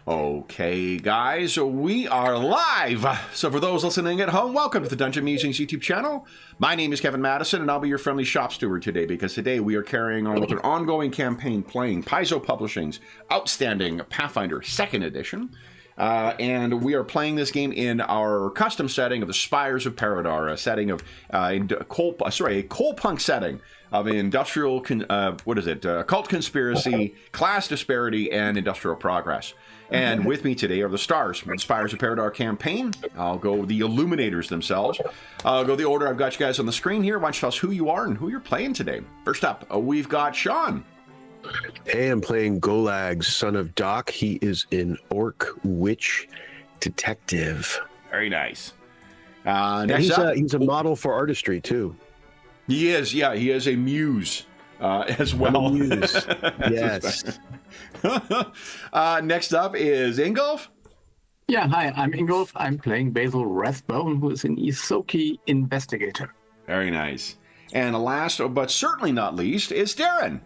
Okay, guys, we are live. So for those listening at home, welcome to the Dungeon Musings YouTube channel. My name is Kevin Madison, and I'll be your friendly shop steward today, because today we are carrying on with our ongoing campaign playing Paizo Publishing's outstanding Pathfinder 2nd edition. And we are playing this game in our custom setting of the Spires of Paridar, a setting of a Coalpunk setting of industrial, occult conspiracy, class disparity, and industrial progress. And with me today are the stars from the Spires of Paridar campaign. I'll go the Illuminators themselves. I'll go the order I've got you guys on the screen here. Why don't you tell us who you are and who you're playing today? First up, we've got Sean. Hey, I'm playing Golag, son of Doc. He is an orc witch detective. Very nice. He's a model for artistry, too. He is, yeah. He is a muse as well. Muse. Yes. Next up is Ingolf. Yeah, hi, I'm Ingolf. I'm playing Basil Rathbone, who is an Isoki investigator. Very nice. And last, but certainly not least, is Darren.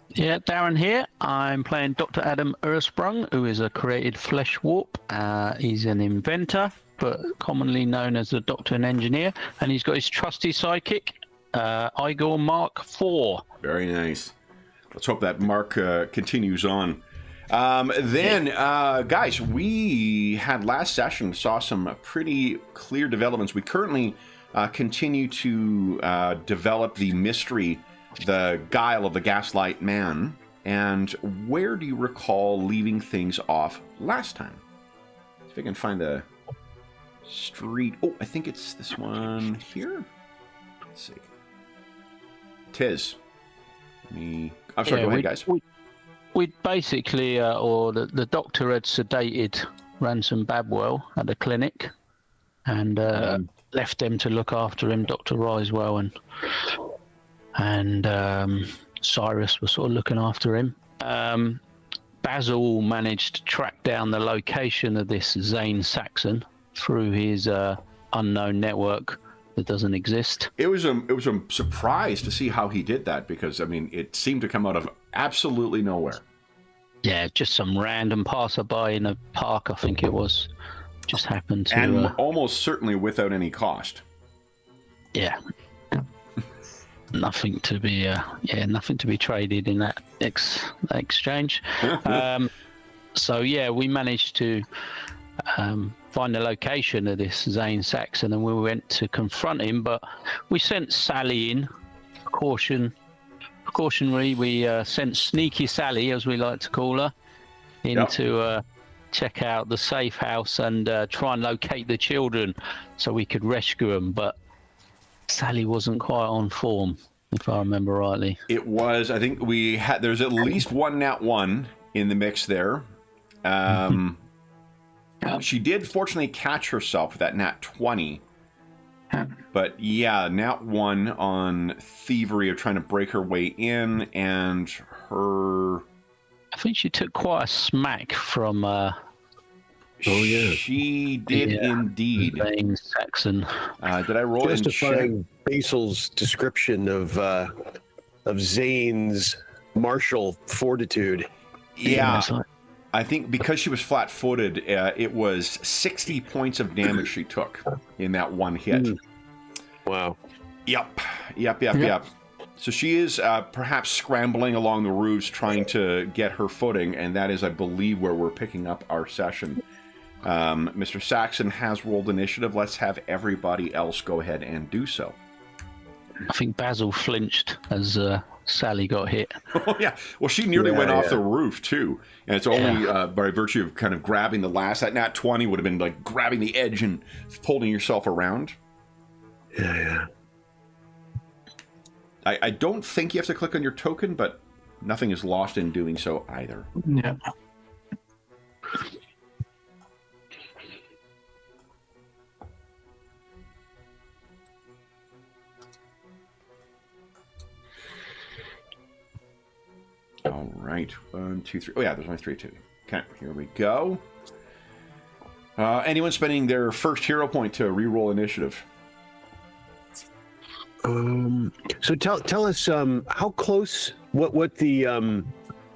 Yeah, Darren here. I'm playing Dr. Adam Ursprung, who is a created flesh warp. He's an inventor, but commonly known as a doctor and engineer. And he's got his trusty sidekick, Igor Mark IV. Very nice. Let's hope that Mark continues on. Guys, we had last session, saw some pretty clear developments. We currently continue to develop the mystery, the Guile of the Gaslight Man. And where do you recall leaving things off last time? If I can find the street. Oh, I think it's this one here. Let's see. Tis. I'm sorry, go ahead, guys. We basically, the doctor had sedated Ransom Babwell at the clinic and left them to look after him. Dr. Risewell and Cyrus were sort of looking after him. Basil managed to track down the location of this Zane Saxon through his unknown network that doesn't exist. It was a surprise to see how he did that, because I mean it seemed to come out of absolutely nowhere. Yeah, just some random passerby in a park, I think it was, just happened to, and almost certainly without any cost. Yeah, nothing to be traded in that exchange. So yeah, we managed to find the location of this Zane Saxon, and we went to confront him, but we sent Sally in. Precautionary, we sent Sneaky Sally, as we like to call her, in to check out the safe house and try and locate the children so we could rescue them, but Sally wasn't quite on form, if I remember rightly. It was, I think there's at least one nat 1 in the mix there. She did fortunately catch herself with that nat 20. But yeah, nat 1 on thievery of trying to break her way in, and her... I think she took quite a smack from... She did indeed. Zane Saxon. Did I roll justifying Basil's description of Zane's martial fortitude? Yeah. I think because she was flat-footed, it was 60 points of damage she took in that one hit. Wow. Yep. So she is perhaps scrambling along the roofs trying to get her footing, and that is, I believe, where we're picking up our session. Mr. Saxon has rolled initiative. Let's have everybody else go ahead and do so. I think Basil flinched as Sally got hit. Oh, yeah. Well, she nearly went off the roof, too. And it's only by virtue of kind of grabbing the last. That nat 20 would have been like grabbing the edge and holding yourself around. Yeah. I don't think you have to click on your token, but nothing is lost in doing so either. Yeah. All right, 1, 2, 3. Oh yeah, there's only 3, 2. Okay, here we go. Anyone spending their first hero point to reroll initiative? So tell us how close, what the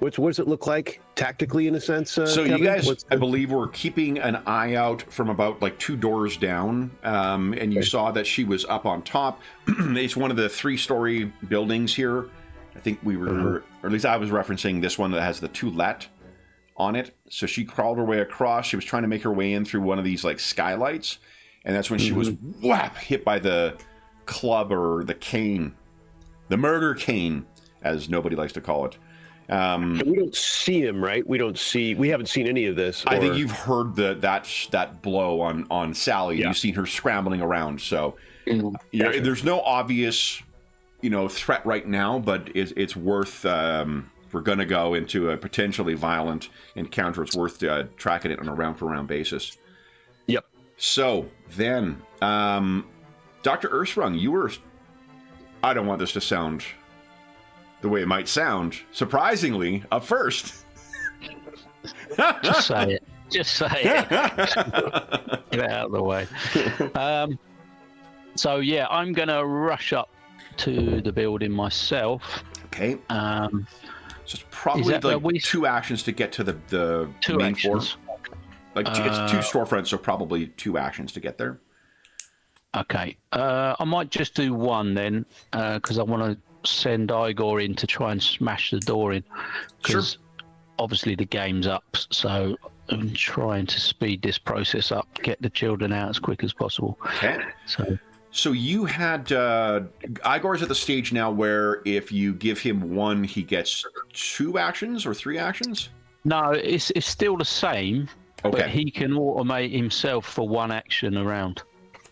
What does it look like tactically, in a sense? So Kevin? you guys, I believe, were keeping an eye out from about like 2 doors down, and you saw that she was up on top. It's one of the 3-story buildings here. I think we were, or at least I was referencing this one that has the to let on it. So she crawled her way across. She was trying to make her way in through one of these like skylights, and that's when she was whap hit by the club or the cane, the murder cane, as nobody likes to call it. And we don't see him, right? We haven't seen any of this. I think you've heard that blow on Sally. Yeah. You've seen her scrambling around. So there's no obvious, threat right now, but it's worth, we're going to go into a potentially violent encounter. It's worth tracking it on a round-for-round basis. Yep. So then, Dr. Ursprung, you were, I don't want this to sound the way it might sound, surprisingly, up first. Just say it. Just say it. Get it out of the way. So yeah, I'm going to rush up to the building myself. Okay. So it's probably like 2 actions to get to the main floor. Like it's 2 storefronts, so probably 2 actions to get there. Okay. I might just do 1 then, because I want to send Igor in to try and smash the door in, because obviously the game's up, so I'm trying to speed this process up, get the children out as quick as possible. Okay. So you had Igor's at the stage now where if you give him 1, he gets 2 actions or 3 actions? No, it's still the same, but he can automate himself for 1 action around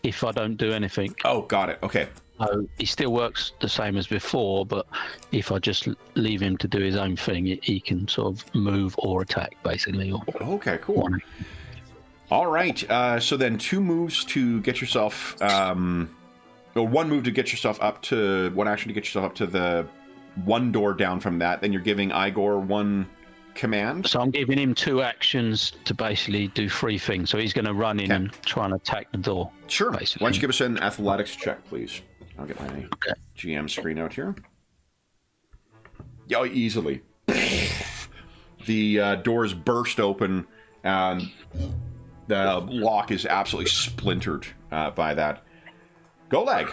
if I don't do anything. Oh, got it. Okay. So he still works the same as before, but if I just leave him to do his own thing, he can sort of move or attack, basically. Okay, cool. All right. So then 2 moves to get yourself, or 1 move to get yourself up to, 1 action to get yourself up to the 1 door down from that. Then you're giving Igor 1 command. So I'm giving him 2 actions to basically do 3 things. So he's going to run in and try and attack the door. Sure. Basically. Why don't you give us an athletics check, please? I'll get my GM screen out here. Yeah, easily. The doors burst open, and the lock is absolutely splintered by that. Golag.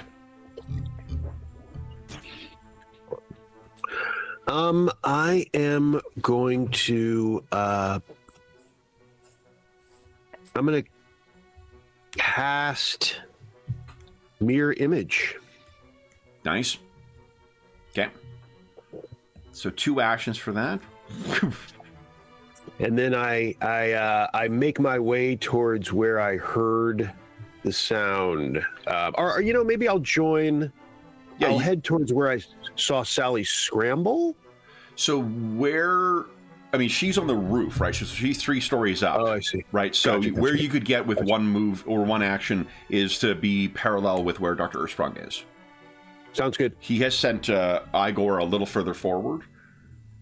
I am going to I'm going to cast Mirror Image. Nice. Okay. So 2 actions for that. And then I make my way towards where I heard the sound. Or maybe I'll join. Yeah, I'll head towards where I saw Sally scramble. So where? I mean, she's on the roof, right? She's 3 stories up. Oh, I see. Right. So where you could get with 1 move or 1 action is to be parallel with where Dr. Ursprung is. Sounds good. He has sent Igor a little further forward.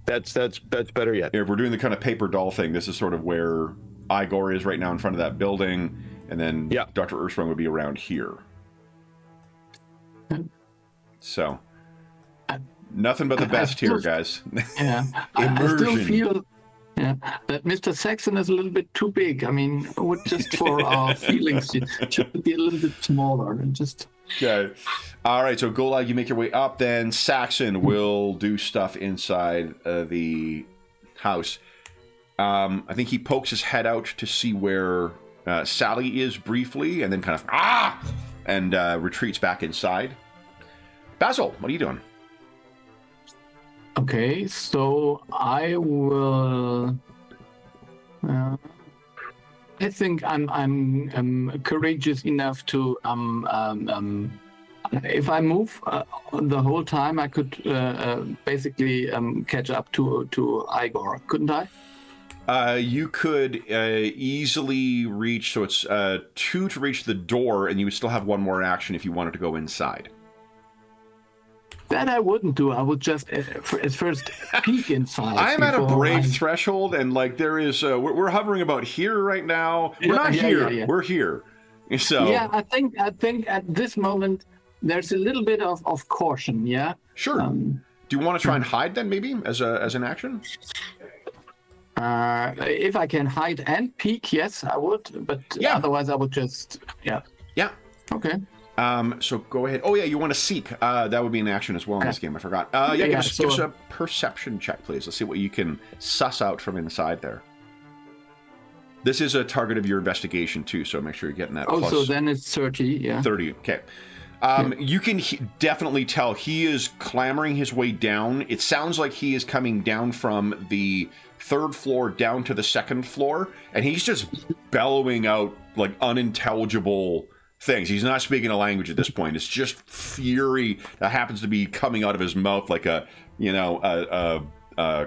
That's better yet. If we're doing the kind of paper doll thing, this is sort of where Igor is right now in front of that building, and then Dr. Ursprung would be around here. So, nothing but the best here, guys. Yeah, I still feel that Mr. Saxon is a little bit too big. I mean, just for our feelings, it should be a little bit smaller and just. Okay. All right. So Golag, you make your way up. Then Saxon will do stuff inside the house. I think he pokes his head out to see where Sally is briefly, and then kind of and retreats back inside. Basil, what are you doing? Okay, so I will. I think I'm courageous enough to if I move the whole time, I could basically catch up to Igor, couldn't I? You could easily reach. So it's 2 to reach the door, and you would still have 1 more action if you wanted to go inside. That I wouldn't do. I would just at first peek inside. I'm at a brave threshold, and like there is, we're hovering about here right now. We're not here. Yeah. We're here. So yeah, I think at this moment there's a little bit of caution. Yeah. Sure. Do you want to try and hide then, maybe, as an action? If I can hide and peek, yes, I would. But otherwise, I would just Yeah. Okay. So go ahead. Oh yeah, you want to seek? That would be an action as well in this game. I forgot. Give us a perception check, please. Let's see what you can suss out from inside there. This is a target of your investigation too, so make sure you're getting that. Oh, so then it's 30. Yeah. 30. Okay. You can definitely tell he is clambering his way down. It sounds like he is coming down from the 3rd floor down to the 2nd floor, and he's just bellowing out like unintelligible things. He's not speaking a language at this point. It's just fury that happens to be coming out of his mouth like a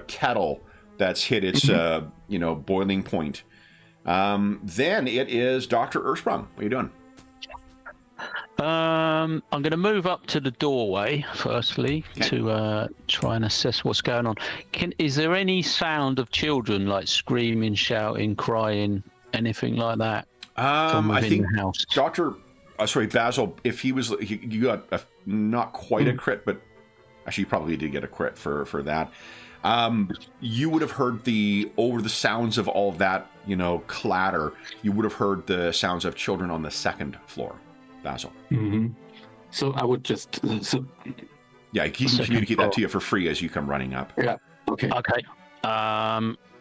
kettle that's hit its boiling point. Then it is Dr. Ursprung. What are you doing? I'm going to move up to the doorway firstly to try and assess what's going on. Is there any sound of children like screaming, shouting, crying, anything like that? I think the house? Basil, if you got not quite a crit, but actually you probably did get a crit for that. You would have heard over the sounds of all of that, clatter, you would have heard the sounds of children on the 2nd floor, Basil. Mm-hmm. So I would just... Yeah, he can communicate that to you for free as you come running up. Yeah, okay. Okay.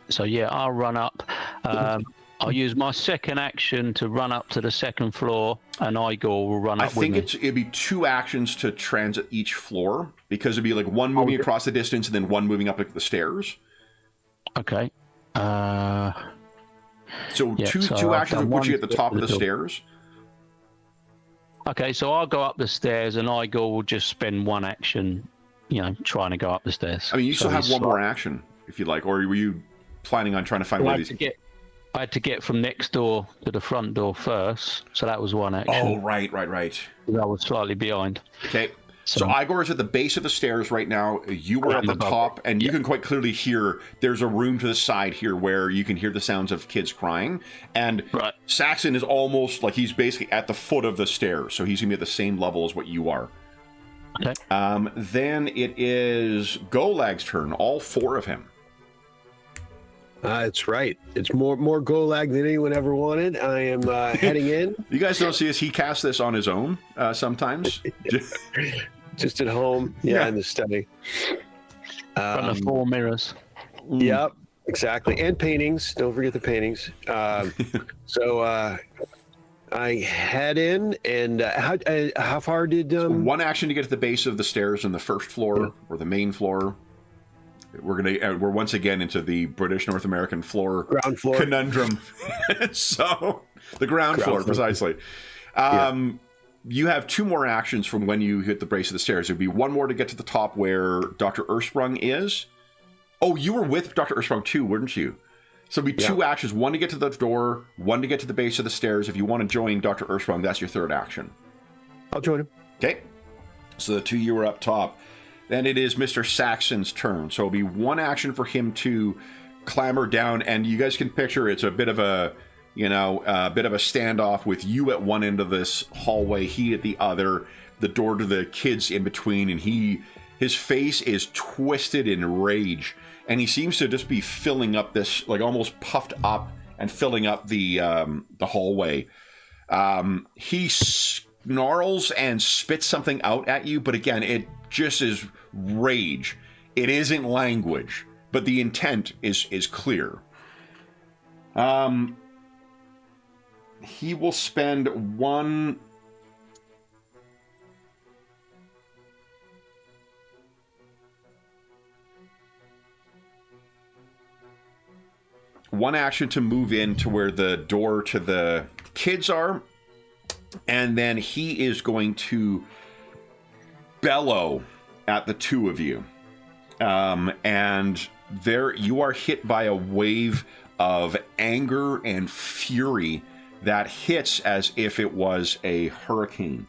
So yeah, I'll run up. I'll use my second action to run up to the 2nd floor, and Igor will run up with me. It'd be 2 actions to transit each floor, because it'd be like one moving across the distance and then one moving up the stairs. Okay. So two actions would put you at the top of the stairs. Okay, so I'll go up the stairs, and Igor will just spend 1 action, trying to go up the stairs. I mean, you still have one more action, if you'd like, or were you planning on trying to find where these... I had to get from next door to the front door first, so that was 1 action. Oh, right. I was slightly behind. Okay, so Igor is at the base of the stairs right now. You were at the top, and you can quite clearly hear there's a room to the side here where you can hear the sounds of kids crying. And Saxon is almost like he's basically at the foot of the stairs, so he's going to be at the same level as what you are. Okay. Then it is Golag's turn, all 4 of him. That's right. It's more Golag than anyone ever wanted. I am heading in. You guys don't see us. He casts this on his own sometimes. Just at home. Yeah, in the study. Front of 4 mirrors. Yep, exactly. And paintings. Don't forget the paintings. So I head in, and how far did... 1 action to get to the base of the stairs on the 1st floor or the main floor. We're once again into the British North American ground floor conundrum. So the ground floor, precisely. You have 2 more actions from when you hit the base of the stairs. There'd be 1 more to get to the top where Dr. Ursprung is. Oh, you were with Dr. Ursprung too, weren't you? So it'd be 2 actions: 1 to get to the door, 1 to get to the base of the stairs. If you want to join Dr. Ursprung, that's your 3rd action. I'll join him. Okay. So the 2 you were up top. Then it is Mr. Saxon's turn. So it'll be 1 action for him to clamber down, and you guys can picture it's a bit of a standoff with you at one end of this hallway, he at the other, the door to the kids in between, and his face is twisted in rage, and he seems to just be filling up this, like almost puffed up and filling up the hallway. He snarls and spits something out at you, but again, it just is rage. It isn't language, but the intent is clear. He will spend 1 action to move in to where the door to the kids are, and then he is going to bellow at the 2 of you, and there you are hit by a wave of anger and fury that hits as if it was a hurricane.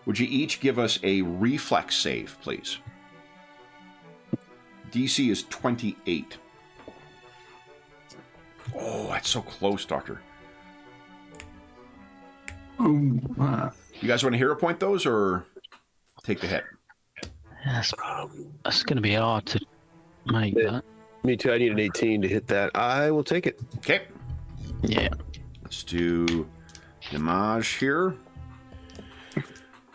Would you each give us a reflex save, please? DC is 28. Oh, that's so close, Doctor. You guys want to hero point those, or take the hit? That's going to be hard to make that. Me too. I need an 18 to hit that. I will take it. Okay. Yeah. Let's do damage here.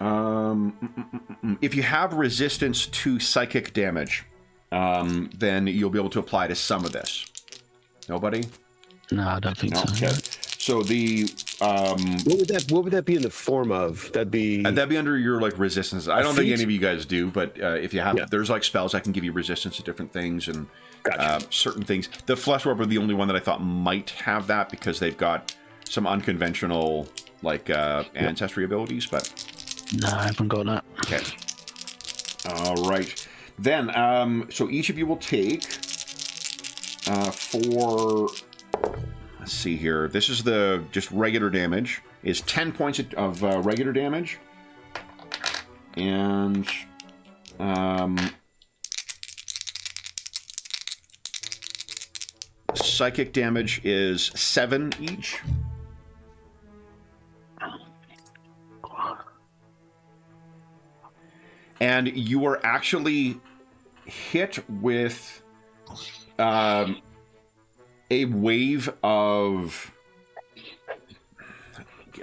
If you have resistance to psychic damage, then you'll be able to apply to some of this. Nobody? No, I don't think so. Okay. So the what would that be in the form of? That'd be under your like resistance. I don't think feat? any of you guys do, but if you have, there's like spells that can give you resistance to different things and certain things. The Flesh Warp are the only one that I thought might have that because they've got some unconventional like ancestry abilities, but no, I haven't got that. okay. All right. Then, so each of you will take let's see here. This is the just regular damage. Is 10 points of regular damage, and psychic damage is 7 each. And you are actually hit with a wave of...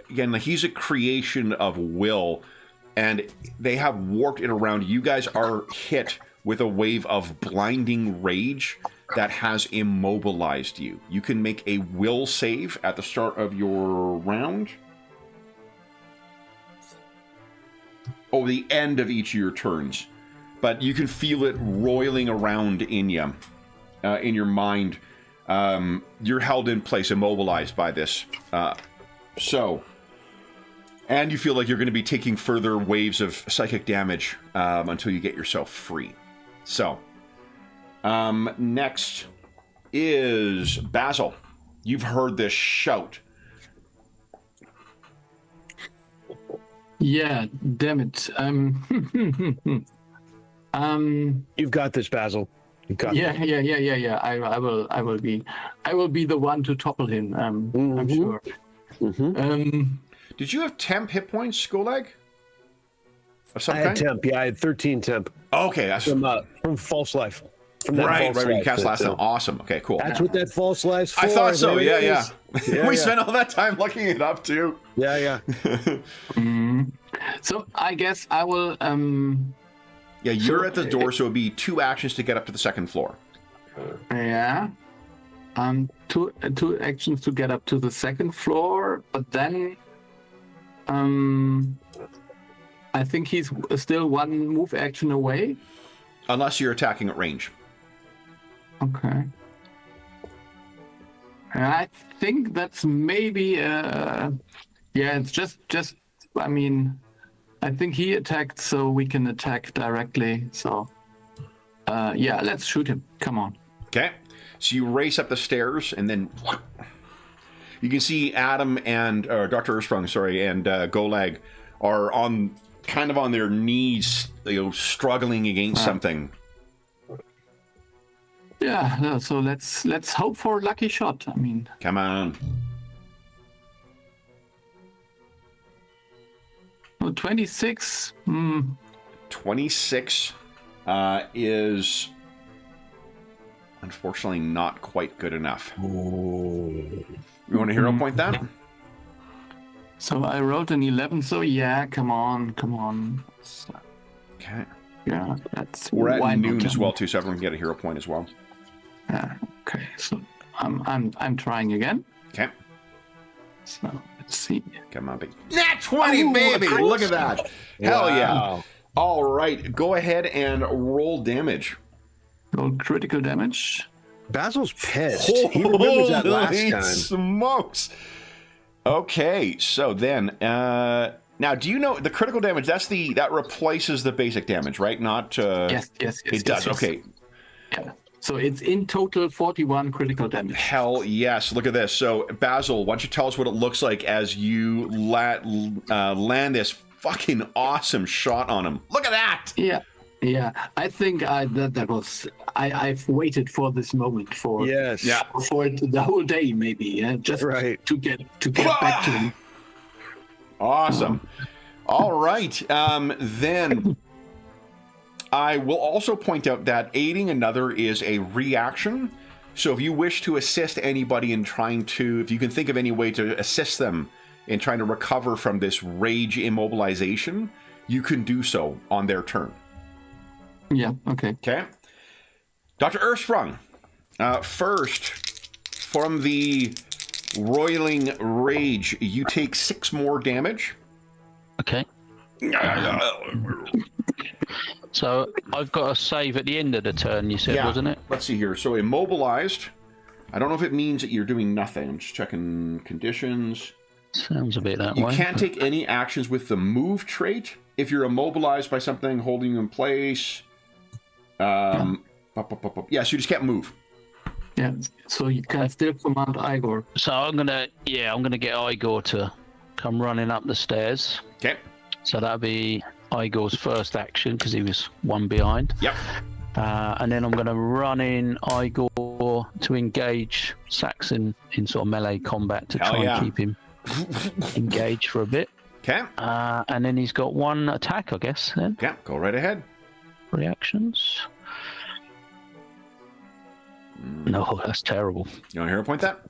Again, he's a creation of will, and they have warped it around. You guys are hit with a wave of blinding rage that has immobilized you. You can make a will save at the start of your round. Oh, the end of each of your turns. But you can feel it roiling around in you, in your mind. You're held in place, immobilized by this. And you feel like you're going to be taking further waves of psychic damage until you get yourself free. So, next is Basil. You've heard this shout. Yeah, damn it. You've got this, Basil. You've got Yeah. I will be the one to topple him. I'm sure. Did you have temp hit points, Skullleg? Of some I kind? had temp. Yeah, I had 13 temp. Okay, that's From False Life. From that right. false You life cast last that, time. Awesome. Okay, cool. That's what that False Life's for. I thought so. There it Yeah. is. Yeah, We yeah. spent all that time looking it up too. Yeah. So I guess I will. Yeah, you're at the door, so it'd be 2 actions to get up to the second floor. Yeah. Two actions to get up to the second floor, but then. I think he's still 1 move action away. Unless you're attacking at range. Okay. I think that's maybe it's just I mean, I think he attacked so we can attack directly. So let's shoot him. Come on. Okay. So you race up the stairs and then you can see Adam and Dr. Ursprung, and Golag are on their knees, struggling against something. Yeah, no, so let's hope for a lucky shot. I mean, Come on. 26. 26 is unfortunately not quite good enough. You want to hero point that? So I rolled an 11. So yeah, come on. So, Okay. yeah, that's. We're why at not? noon as well too, so everyone can get a hero point as well. Okay, so I'm trying again. Okay. So let's see. Come on, big. Nat 20, baby! Look at that. Hell yeah. All right, go ahead and roll damage. Roll critical damage. Basil's pissed. He remembers that last Holy time. smokes. Okay, so then, now do you know the critical damage? That replaces the basic damage, right? Not. Yes. It does. Yes. Okay. Yeah. So it's in total 41 critical damage. Hell yes. Look at this. So, Basil, why don't you tell us what it looks like as you land this fucking awesome shot on him? Look at that! Yeah. I think that was... I've waited for this moment for Yes. Yeah. for the whole day, maybe. Just Right. to get back to him. Awesome. All right. Then I will also point out that aiding another is a reaction. So if you wish to assist anybody in trying to, if you can think of any way to assist them in trying to recover from this rage immobilization, you can do so on their turn. Yeah, okay. Okay. Dr. Earthsprung, first, from the roiling rage, you take 6 more damage. Okay. So I've got a save at the end of the turn, you said, wasn't it? Let's see here. So immobilized. I don't know if it means that you're doing nothing. I'm just checking conditions. Sounds a bit that way. You can't take any actions with the move trait if you're immobilized by something holding you in place. Yeah, so you just can't move. Yeah, so you can still command Igor. So I'm gonna get Igor to come running up the stairs. Okay. So that'll be Igor's first action because he was 1 behind. Yep. And then I'm going to run in Igor to engage Saxon in sort of melee combat to try and keep him engaged for a bit. Okay. And then he's got 1 attack, I guess, then. Yeah, go right ahead. Reactions. No, that's terrible. You want to hero point that?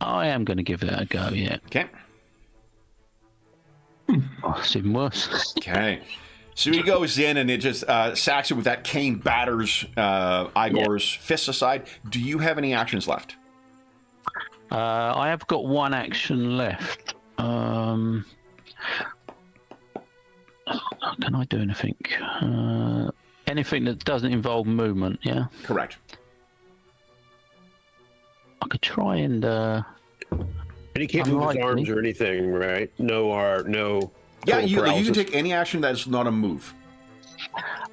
I am going to give it a go, yeah. Okay. Oh, it's even worse. Okay. So he goes in and it just, Saxon with that cane batters Igor's fists aside. Do you have any actions left? I have got 1 action left. Can I do anything? Anything that doesn't involve movement, yeah? Correct. I could try and... And he can't move his arms or anything, right? No. Yeah, you can take any action that's not a move.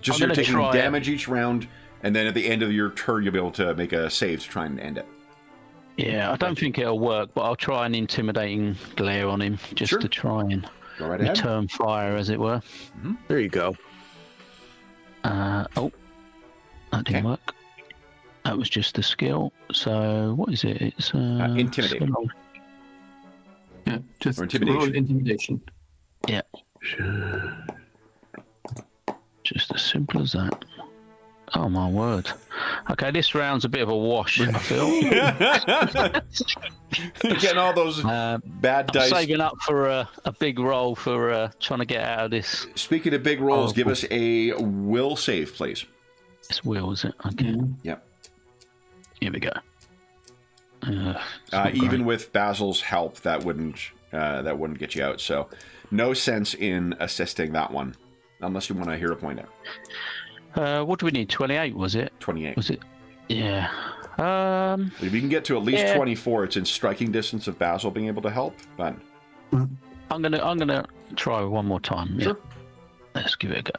Just you're taking damage each round, and then at the end of your turn, you'll be able to make a save to try and end it. Yeah, I don't think it'll work, but I'll try an intimidating glare on him just to try and return fire, as it were. Mm-hmm. There you go. That didn't work. That was just a skill. So what is it? It's intimidate. Yeah, just intimidation. Roll intimidation. Yeah. Just as simple as that. Oh my word. Okay, this round's a bit of a wash, I feel. Getting all those bad dice. Saving up for a big roll for trying to get out of this. Speaking of big rolls, give us a will save, please. It's will, is it? Okay. Yep. Here we go. Even with Basil's help, that wouldn't get you out. So, no sense in assisting that one, unless you want to hero point it. What do we need? 28, was it? 28. Was it? Yeah. If you can get to at least 24, it's in striking distance of Basil being able to help. But I'm gonna try one more time. Sure. Yeah. Let's give it a go.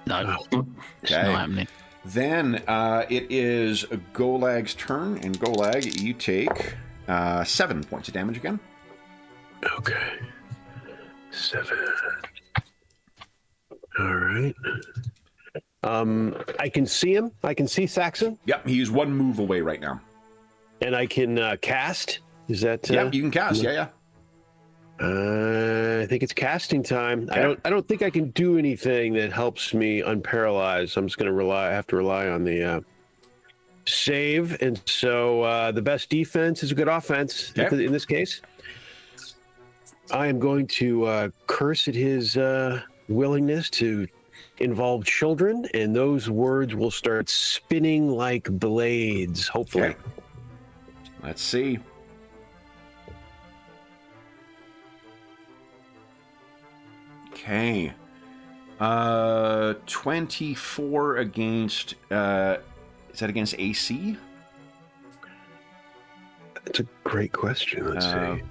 No, it's Okay. not happening. Then it is Golag's turn, and Golag, you take 7 points of damage again. Okay. 7. All right. I can see him. I can see Saxon. Yep, he's 1 move away right now. And I can cast. Is that? Yep, you can cast. Yeah. I think it's casting time. Okay. I don't think I can do anything that helps me unparalyze. I'm just going to have to rely on the save. And so the best defense is a good offense in this case. I am going to curse at his willingness to involve children, and those words will start spinning like blades, hopefully. Okay. Let's see. Okay. 24 against, is that against AC? That's a great question. Let's see.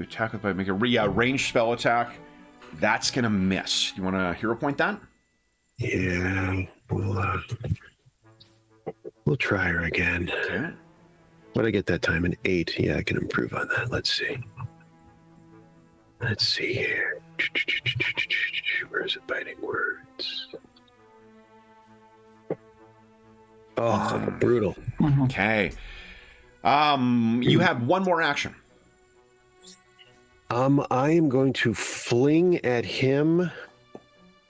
Attack if I make a ranged spell attack. That's going to miss. You want to hero point that? Yeah. We'll try her again. Okay. What did I get that time? An 8. Yeah, I can improve on that. Let's see. Let's see here. Where's it? Biting words. Oh, brutal. Okay. You have 1 more action. I am going to fling at him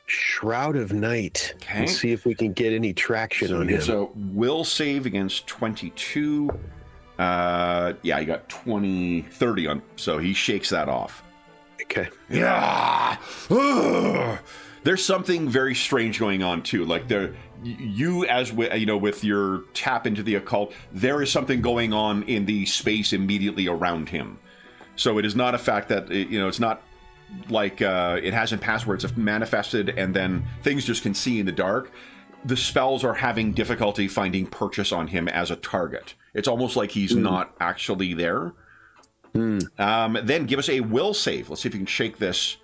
Shroud of Night and see if we can get any traction on him. So will save against 22. Yeah, he got 30 on, so he shakes that off. Okay. Yeah. There's something very strange going on too. Like you as with your tap into the occult, there is something going on in the space immediately around him. So it is not a fact that it's not like it hasn't passed where it's manifested and then things just can see in the dark. The spells are having difficulty finding purchase on him as a target. It's almost like he's not actually there. Then give us a will save. Let's see if you can shake this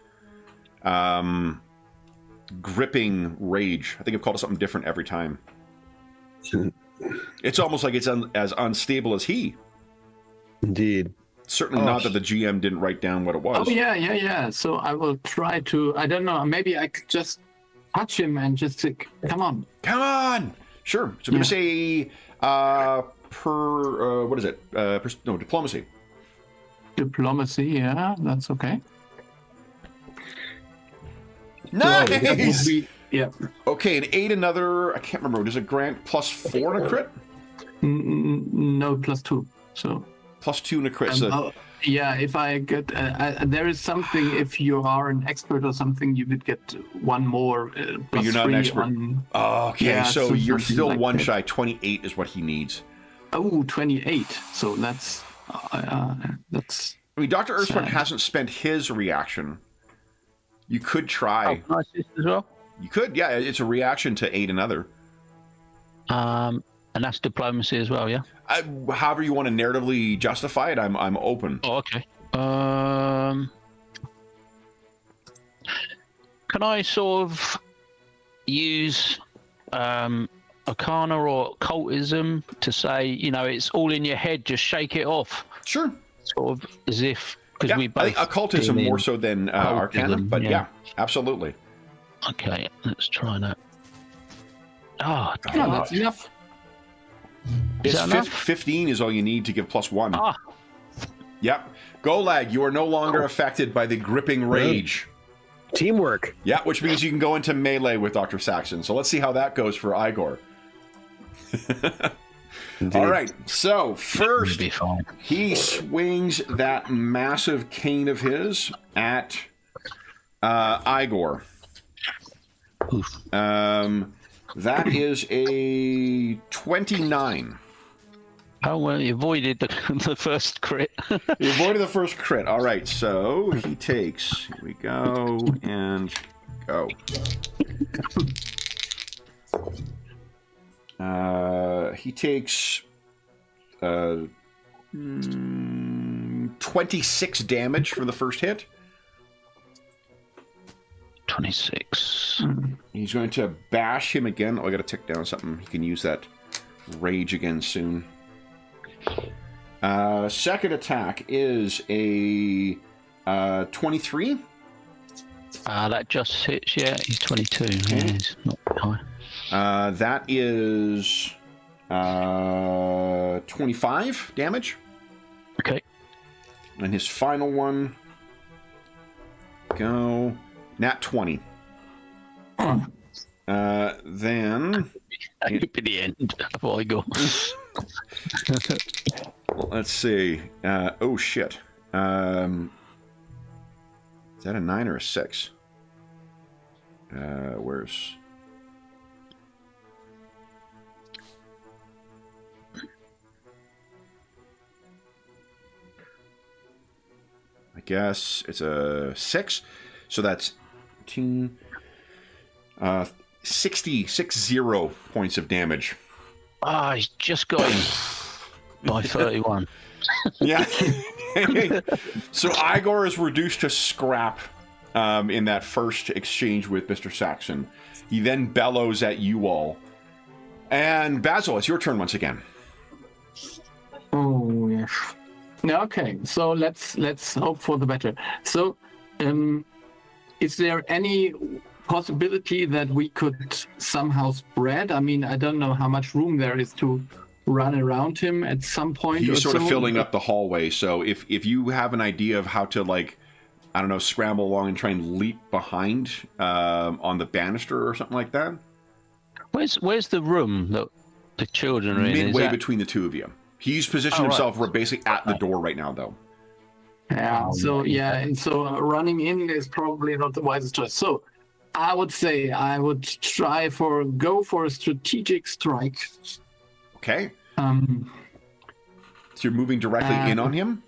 gripping rage. I think I've called it something different every time. It's almost like it's as unstable as he. Indeed. Certainly not that the GM didn't write down what it was. Oh, yeah. So I will try to, I don't know, maybe I could just touch him and just say, come on. Come on! Sure. So I'm going to say what is it? Diplomacy. Diplomacy, yeah, that's okay. Nice! So yeah. Okay, an 8 another, I can't remember, does it grant +4 in a crit? No, +2, so... +2 in a crit. So... yeah, if I get... there is something, if you are an expert or something, you would get one more but you're not an expert. Okay, yeah, so you're still like one that. shy. 28 is what he needs. Oh, 28. So that's... I mean, Dr. Erskine hasn't spent his reaction. You could try. Oh, nice as well. You could, yeah. It's a reaction to 8 another. And that's diplomacy as well, yeah. However you want to narratively justify it, I'm open. Oh, okay. Can I sort of use Arcana or occultism to say, it's all in your head, just shake it off? Sure. Sort of as if, because we both... I think occultism more so than Arcana, but yeah, absolutely. Okay, let's try that. Oh, no, that's enough. It's 15 is all you need to give +1. Ah. Yep. Golag, you are no longer affected by the gripping rage. Teamwork. Yeah, which means you can go into melee with Dr. Saxon. So let's see how that goes for Igor. All right, so first he swings that massive cane of his at Igor. That is a 29. Oh, well, you avoided the first crit. You avoided the first crit. All right, so he takes, here we go, and go. He takes 26 damage for the first hit. 26. He's going to bash him again. Oh, I got to tick down something. He can use that rage again soon. Second attack is a 23. That just hits, yeah. He's 22. Yeah, he's not high. That is 25 damage. Okay. And his final one, go, nat 20. Then... That could be the end before I go. Let's see. Oh, shit. Is that a 9 or a 6? Where's... I guess it's a 6. So that's 10, 60 points of damage. Ah, he's just got him by 31. Yeah. So Igor is reduced to scrap in that first exchange with Mr. Saxon. He then bellows at you all. And Basil, it's your turn once again. Oh, yes. Okay, so let's hope for the better. So, is there any possibility that we could somehow spread? I mean, I don't know how much room there is to run around him at some point. He's sort of so. filling up the hallway. So if you have an idea of how to like I don't know, scramble along and try and leap behind on the banister or something like that. Where's the room that the children are in? Midway between the two of you. He's positioned himself basically at the door right now, though. Yeah. So running in is probably not the wisest choice. So I would say I would go for a strategic strike. Okay. So you're moving directly in on him?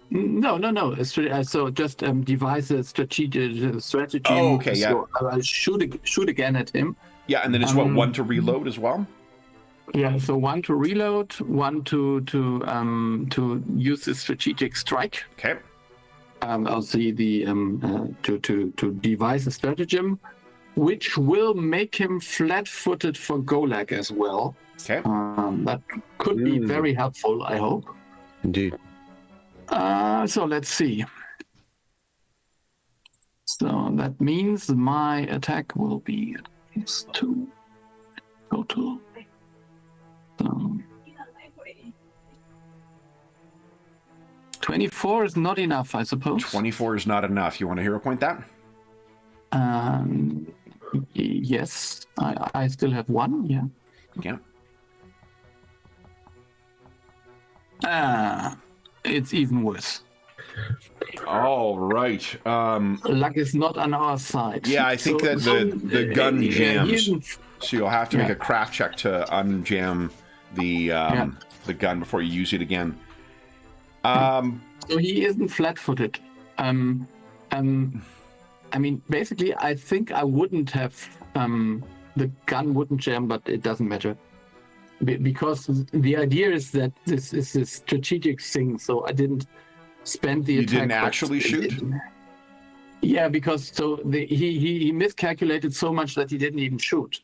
No. So just devise a strategy. Oh, okay, yeah. So I'll shoot again at him. Yeah, and then it's one to reload as well? Yeah, so 1 to reload, 1 to use the strategic strike. Okay. I'll see the to devise a stratagem, which will make him flat-footed for Golak as well. Okay. That could be very helpful, I hope. Indeed. So let's see. So that means my attack will be -2 total. So 24 is not enough, I suppose. 24 is not enough. You want to hero point that? Yes, I still have 1. Yeah. Yeah. It's even worse. All right. Luck is not on our side. Yeah, I think that the gun jams. So you'll have to make a craft check to unjam the gun before you use it again. So he isn't flat-footed. I mean, basically, I think I wouldn't have the gun wouldn't jam, but it doesn't matter because the idea is that this is a strategic thing. So I didn't spend the attack. You didn't actually shoot. Yeah, because he miscalculated so much that he didn't even shoot.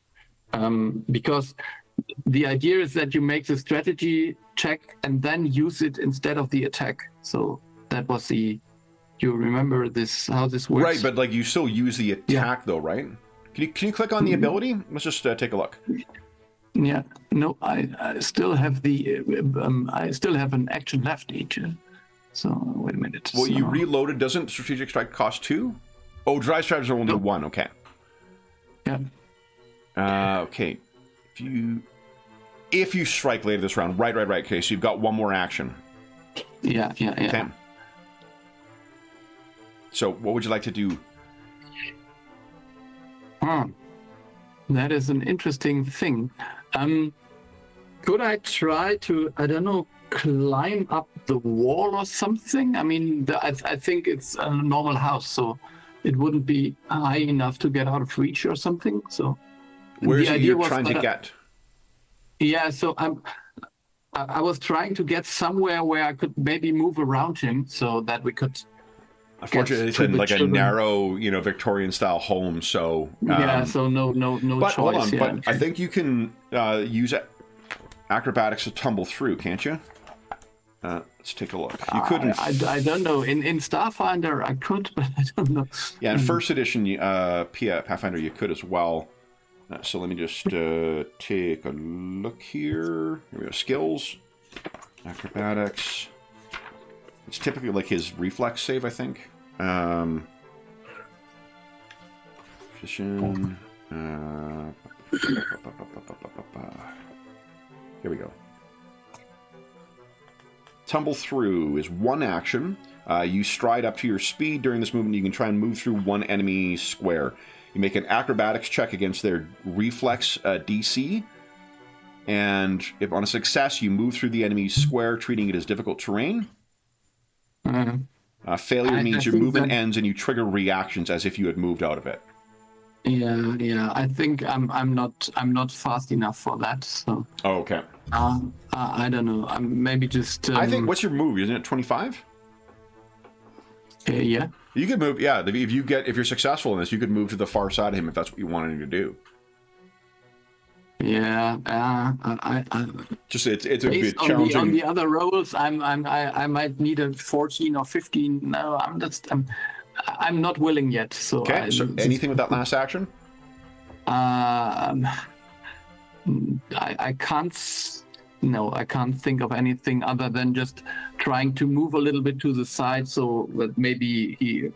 Because the idea is that you make the strategy check and then use it instead of the attack. So that was you remember this, how this works? Right, but like you still use the attack though, right? Can you click on the ability? Let's just take a look. Yeah, no, I still have I still have an action left each. So wait a minute. Well, you reloaded. Doesn't strategic strike cost 2? Oh, drive strikes are only 1. Okay. Yeah. Okay. If you strike later this round, right. Okay, so you've got 1 more action. Yeah. Okay. So what would you like to do? That is an interesting thing. Could I try to, I don't know, climb up the wall or something? I mean, I think it's a normal house, so it wouldn't be high enough to get out of reach or something. So where's it you're trying to get? Yeah, so I was trying to get somewhere where I could maybe move around him so that we could. Unfortunately, it's in like a narrow, Victorian-style home. So so no but choice. Hold on, yeah, but okay. I think you can use acrobatics to tumble through, can't you? Let's take a look. You couldn't. I don't know. In Starfinder, I could, but I don't know. Yeah, in first edition, Pathfinder, you could as well. So let me just take a look here. Here we go. Skills, acrobatics. It's typically like his reflex save, I think. Position. Here we go. Tumble through is 1 action. You stride up to your speed. During this movement, you can try and move through 1 enemy square. You make an acrobatics check against their reflex DC. And if on a success, you move through the enemy's square, treating it as difficult terrain. Failure means your movement ends and you trigger reactions as if you had moved out of it. Yeah. I think I'm not fast enough for that. So. Oh, okay. I don't know. Maybe just. I think. What's your move? Isn't it 25? Yeah. You could move. Yeah. If you're successful in this, you could move to the far side of him if that's what you wanted to do. Yeah. Just it's a bit challenging. On the other rolls, I might need a 14 or 15. No, I'm not willing yet. So okay. So anything with that last action? I can't no, I can't think of anything other than just trying to move a little bit to the side so that maybe he,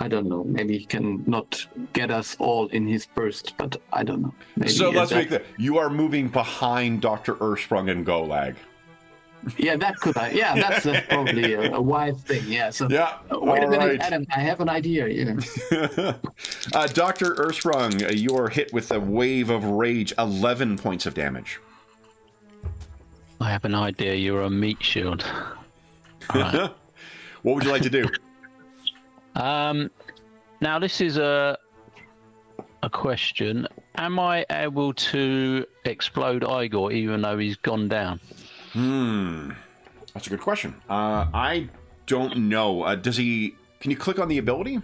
I don't know, maybe he can not get us all in his burst, but I don't know. Maybe So let's make that. You are moving behind Dr. Ursprung and Golag. Yeah, that's probably a wise thing. Yeah. So Yeah. wait a minute, right. Adam. I have an idea. Yeah. Dr. Ursprung, you are hit with a wave of rage, 11 points of damage. I have an idea. You're a meat shield. Right. What would you like to do? Now this is a question. Am I able to explode Igor even though he's gone down? That's a good question. I don't know. Does he? Can you click on the ability?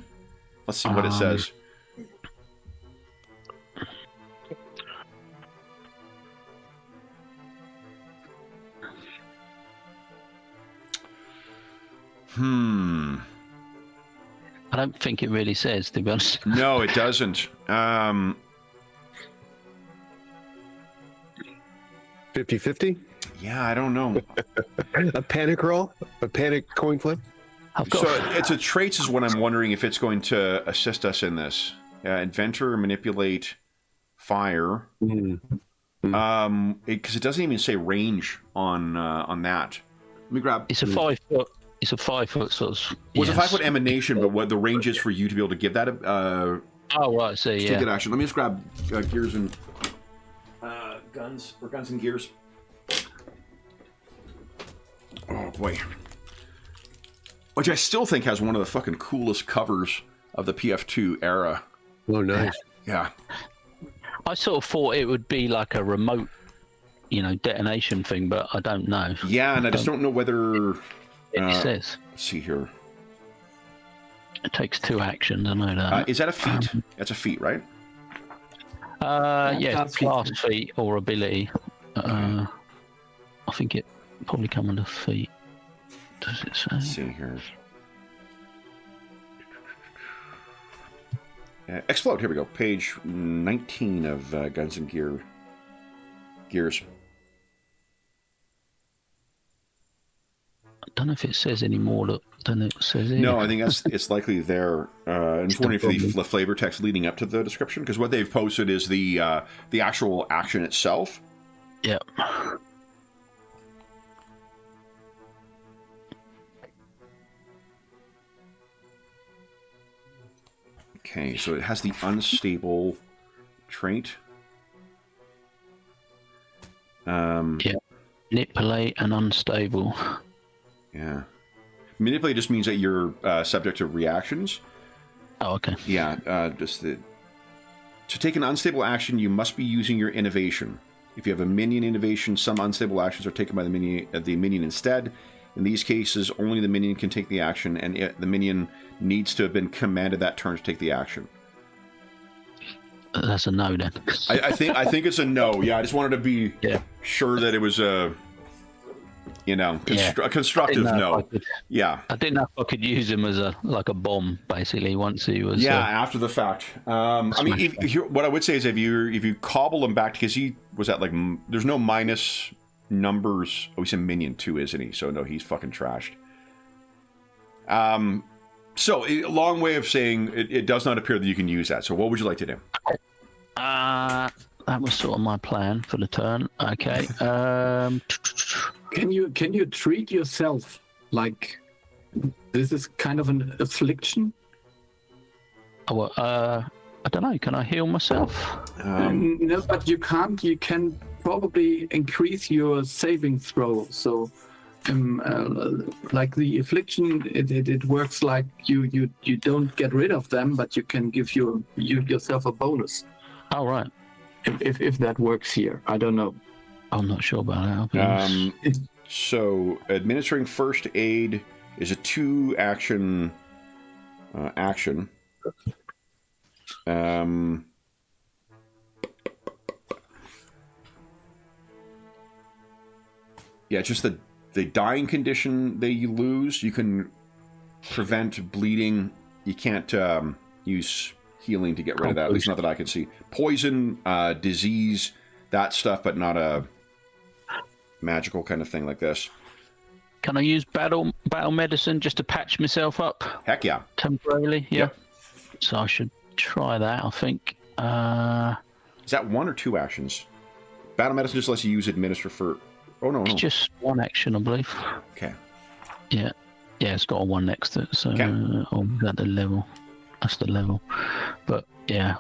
Let's see what it says. I don't think it really says, to be honest. No, it doesn't. 50-50? Yeah, I don't know. A panic roll? A panic coin flip? So it's a traits is what I'm wondering if it's going to assist us in this. Inventor, manipulate, fire. Because it doesn't even say range on that. Let me grab. It's a 5 foot. It's a 5 foot sort of. Well, it's a 5 foot emanation, but what the range is for you to be able to give that oh right, so yeah. Take it action. Let me just grab gears and guns or guns and gears. Oh boy. Which I still think has one of the fucking coolest covers of the PF2 era. Oh, nice. Yeah. I sort of thought it would be like a remote, detonation thing, but I don't know. Yeah, and I just don't know whether... It says. Let's see here. It takes 2 actions, I know that. Is that a feat? That's a feat, right? Yeah, class feat or ability. I think it probably come under feat. Does it say? Let's see here. Explode. Here we go. Page 19 of Guns and Gears. I don't know if it says any more than it says here. No, I think it's likely there. I'm just wondering if the flavor text leading up to the description, because what they've posted is the actual action itself. Yep. Okay, so it has the unstable trait. Yeah. Manipulate and unstable. Yeah. Manipulate just means that you're subject to reactions. Oh, okay. Yeah, to take an unstable action, you must be using your innovation. If you have a minion innovation, some unstable actions are taken by the minion instead. In these cases, only the minion can take the action, and the minion needs to have been commanded that turn to take the action. That's a no then. I think it's a no. Yeah, I just wanted to be sure that it was a constructive no. Yeah. I didn't know if I could use him as a bomb, basically, once he was. Yeah, after the fact. I mean, what I would say is if you cobble him back, because he was at there's no minus numbers. Oh, he's a minion too, isn't he? So no, he's fucking trashed. So a long way of saying it does not appear that you can use that. So what would you like to do? That was sort of my plan for the turn. Okay. Can you treat yourself like this is kind of an affliction? Oh, I don't know. Can I heal myself? No, but you can't. You can probably increase your saving throw. So, like the affliction, it works like you don't get rid of them, but you can give yourself a bonus. Oh, right. If that works here, I don't know. I'm not sure about that. So administering first aid is a 2 action action. Yeah, just the dying condition that you lose. You can prevent bleeding. You can't use healing to get rid of that. At least not that I can see. Poison, disease, that stuff, but not a magical kind of thing like this. Can I use battle medicine just to patch myself up Heck yeah. temporarily? Yeah. Yep. So I should try that, I think. Is that 1 or 2 actions? Battle medicine just lets you use administer for... Oh, no. It's just 1 action, I believe. Okay. Yeah. Yeah, it's got a 1 next to it. So, Okay. At the level. That's the level. But, yeah.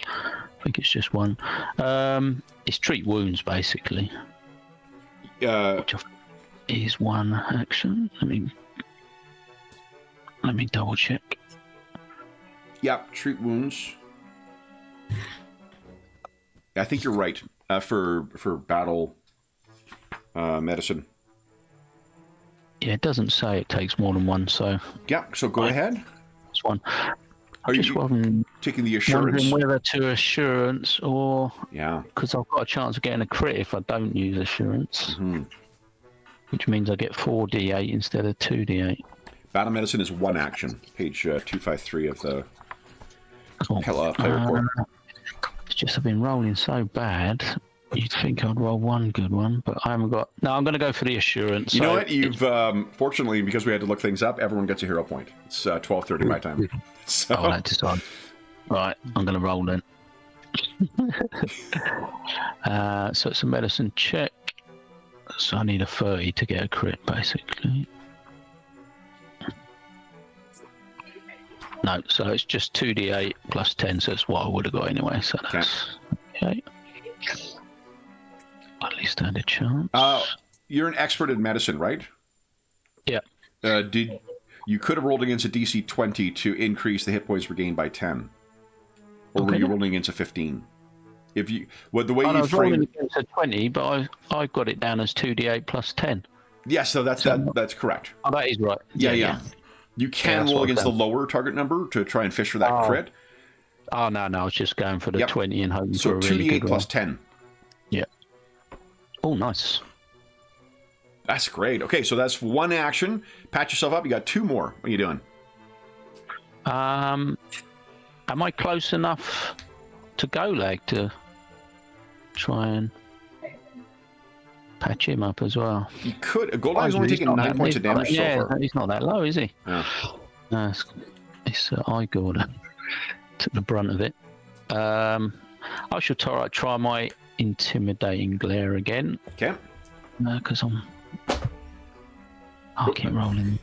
I think it's just 1. It's treat wounds, basically. Which is 1 action. Let me double check. Yeah, treat wounds. I think you're right for battle medicine. Yeah, it doesn't say it takes more than 1, so... Yeah, so go ahead. It's 1. Are you taking the assurance? Wondering whether to assurance or... Yeah. Because I've got a chance of getting a crit if I don't use assurance. Mm-hmm. Which means I get 4d8 instead of 2d8. Battle medicine is 1 action. Page 253 of the Cool. player report. It's just I've been rolling so bad. You'd think I'd roll 1 good one, but I haven't got... No, I'm going to go for the assurance. You know what? You've fortunately, because we had to look things up, everyone gets a hero point. It's 12:30 my time. So. Oh, that's just odd. Right, I'm going to roll then. So it's a medicine check. So I need a 30 to get a crit, basically. No, so it's just 2d8 plus 10, so it's what I would have got anyway. So that's okay. At least I had a chance. You're an expert in medicine, right? Yeah. You could have rolled against a DC 20 to increase the hit points regained by 10, or were you rolling against a 15? If you, the way you frame, rolling against a 20, but I got it down as 2d8 plus 10. Yeah, so that's correct. Oh, that is right. Yeah. You can roll against the lower target number to try and fish for that crit. Oh no, I was just going for the 20 and hoping for a really 2d8 good plus roll. 10. Yeah. Oh, nice. That's great. Okay, so that's 1 action. Patch yourself up. You got 2 more. What are you doing? Am I close enough to Guile to try and patch him up as well? You could. Guile's only taken 9 points of damage so far. He's not that low, is he? Yeah. No, it's Igor that took the brunt of it. I should try my intimidating glare again. Okay. Because I'll keep rolling.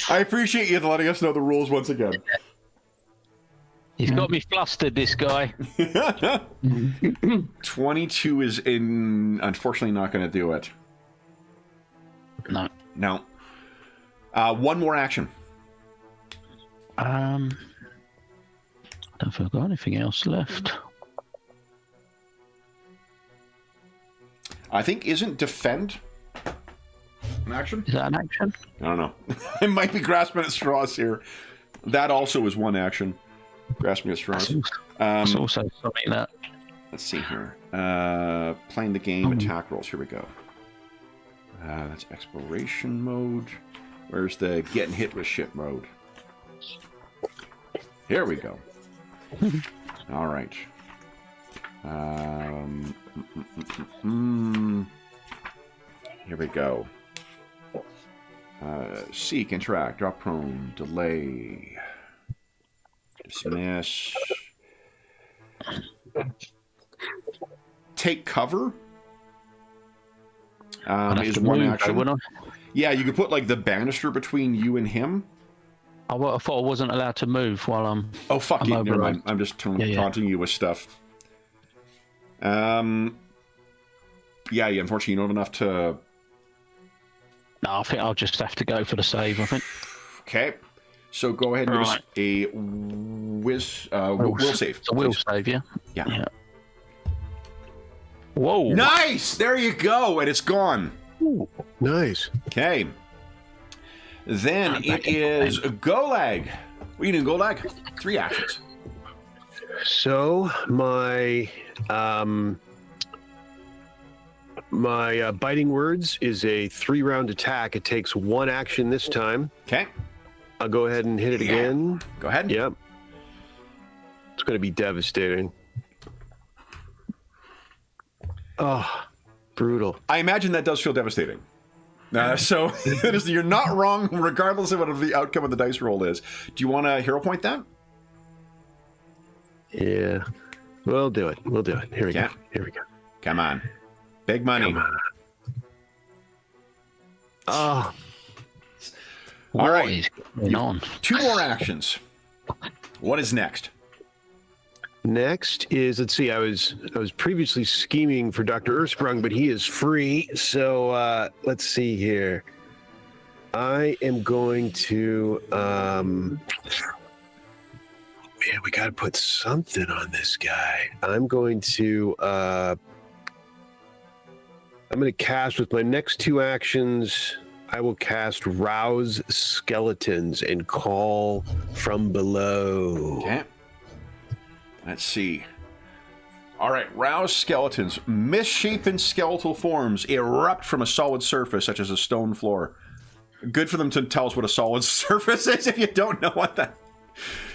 I appreciate you letting us know the rules once again. He's got me flustered, this guy. 22 is unfortunately not going to do it. No. 1 more action. I don't think I've got anything else left. I think isn't defend an action? Is that an action? I don't know. I might be grasping at straws here. That also is 1 action. Grasping at straws. It's also something that... Let's see here. Playing the game, attack rolls. Here we go. That's exploration mode. Where's the getting hit with shit mode? Here we go. All right. Here we go. Seek, interact, drop prone, delay, dismiss, take cover. Is 1 action. Yeah, you could put like the banister between you and him. I thought I wasn't allowed to move while I'm... Oh, fuck you. Never override. mind. I'm just taunting you with stuff. Yeah, unfortunately, you don't have enough to... No, I think I'll just have to go for the save, I think. Okay. So go ahead and give us a will save. It's a will save, yeah? Yeah. Whoa. Nice! There you go. And it's gone. Ooh, nice. Okay. Then it is Golag. What are you doing, Golag? 3 actions. So my biting words is a 3-round attack. It takes 1 action this time. Okay. I'll go ahead and hit it again. Go ahead. Yep. It's going to be devastating. Oh, brutal. I imagine that does feel devastating. So you're not wrong, regardless of what the outcome of the dice roll is. Do you want to hero point that? Yeah, we'll do it. We'll do it. Here we go. Here we go. Come on. Big money. Come on. Oh. All right. On? 2 more actions. What is next? Next is, let's see, I was previously scheming for Dr. Earthsprung, but he is free. So let's see here. I am going to man, we got to put something on this guy. I'm going to cast with my next 2 actions. I will cast Rouse Skeletons and Call from Below. Okay. Let's see. All right, rouse skeletons. Misshapen skeletal forms erupt from a solid surface, such as a stone floor. Good for them to tell us what a solid surface is if you don't know what that.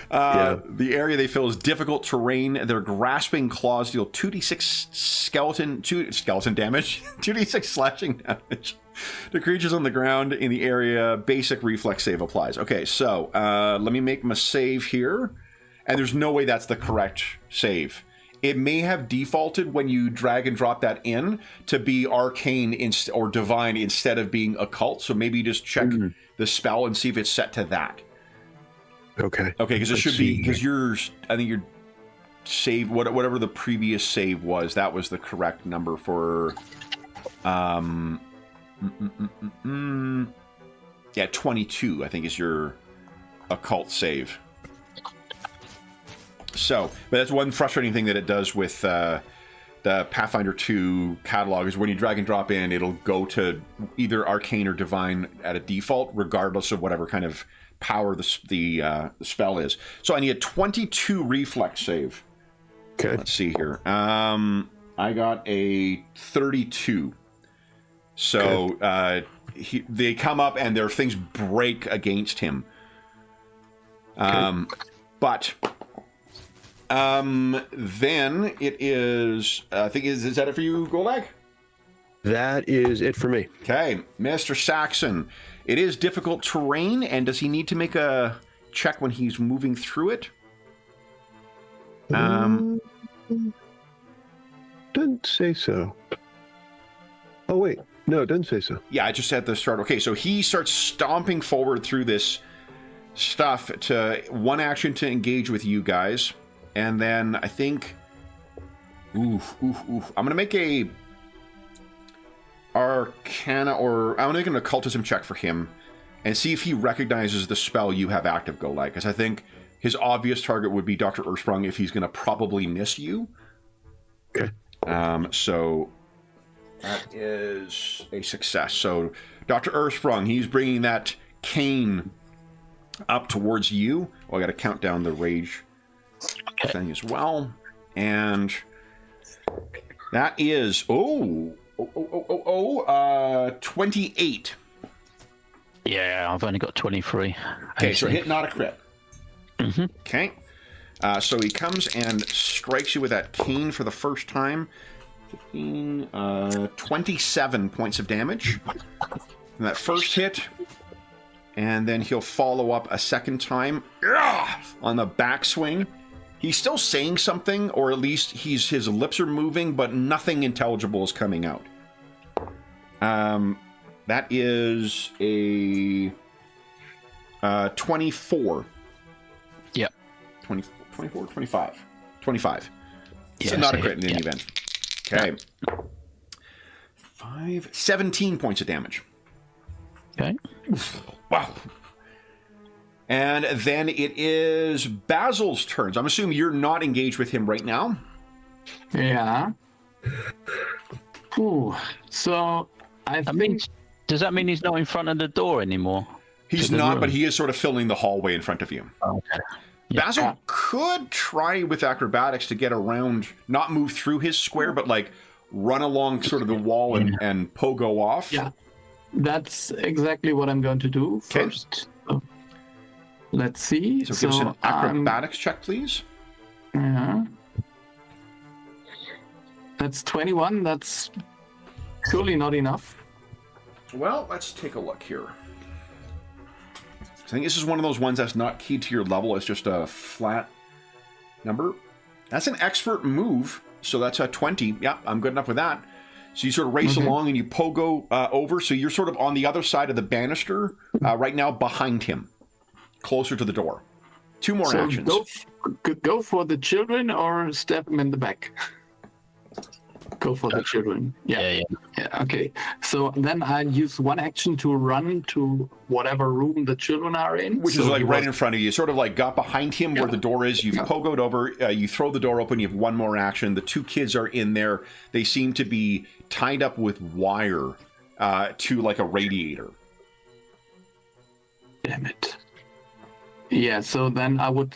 The area they fill is difficult terrain. Their grasping claws deal 2d6 skeleton damage, 2d6 slashing damage to creatures on the ground in the area. Basic reflex save applies. Okay, so let me make my save here. And there's no way that's the correct save. It may have defaulted when you drag and drop that in to be arcane or divine instead of being occult. So maybe just check the spell and see if it's set to that. Okay. Okay, because it should be, because I think your save, whatever the previous save was, that was the correct number for, 22, I think is your occult save. So, but that's one frustrating thing that it does with the Pathfinder 2 catalog is when you drag and drop in, it'll go to either arcane or divine at a default, regardless of whatever kind of power the spell is. So I need a 22 reflex save. Okay. Let's see here. I got a 32. So they come up and their things break against him. But then it is, I think, is that it for you, Golag? That is it for me. Okay, Mr. Saxon. It is difficult terrain, and does he need to make a check when he's moving through it? Doesn't say so. Oh, wait. No, it doesn't say so. Yeah, I just had the start. Okay, so he starts stomping forward through this stuff to one action to engage with you guys. And then I think, I'm going to make a Arcana, or I'm going to make an occultism check for him and see if he recognizes the spell you have active, Golag. Because I think his obvious target would be Dr. Earthsprung if he's going to probably miss you. Okay. So that is a success. So Dr. Earthsprung, he's bringing that cane up towards you. Oh, I got to count down the rage thing as well. And that is 28. Yeah, I've only got 23. Okay, so hit, not a crit. Mm-hmm. Okay. So he comes and strikes you with that cane for the first time. 15, 27 points of damage. And that first hit. And then he'll follow up a second time on the backswing. He's still saying something, or at least his lips are moving, but nothing intelligible is coming out. That is a 24. Yep. 24, 25. 25. Yeah, so not a crit in any event. Okay. 17 points of damage. Okay. Wow. And then it is Basil's turn. I'm assuming you're not engaged with him right now. Yeah. Ooh. So I think. Does that mean he's not in front of the door anymore? He's not, but he is sort of filling the hallway in front of you. Okay. Yeah. Basil could try with acrobatics to get around, not move through his square, but like run along sort of the wall and pogo off. Yeah. That's exactly what I'm going to do first. So, let's see. So give us an acrobatics check, please. Yeah. That's 21. That's surely not enough. Well, let's take a look here. I think this is one of those ones that's not keyed to your level. It's just a flat number. That's an expert move, so that's a 20. Yeah, I'm good enough with that. So you sort of race along and you pogo over. So you're sort of on the other side of the banister right now behind him, closer to the door. 2 more actions. Go for the children or stab them in the back. Go for the children. Yeah. Okay. So then I use 1 action to run to whatever room the children are in. Which is like right in front of you. Sort of like got behind him where the door is. You've pogoed over. You throw the door open. You have 1 more action. The 2 kids are in there. They seem to be tied up with wire to like a radiator. Damn it. Yeah. So then I would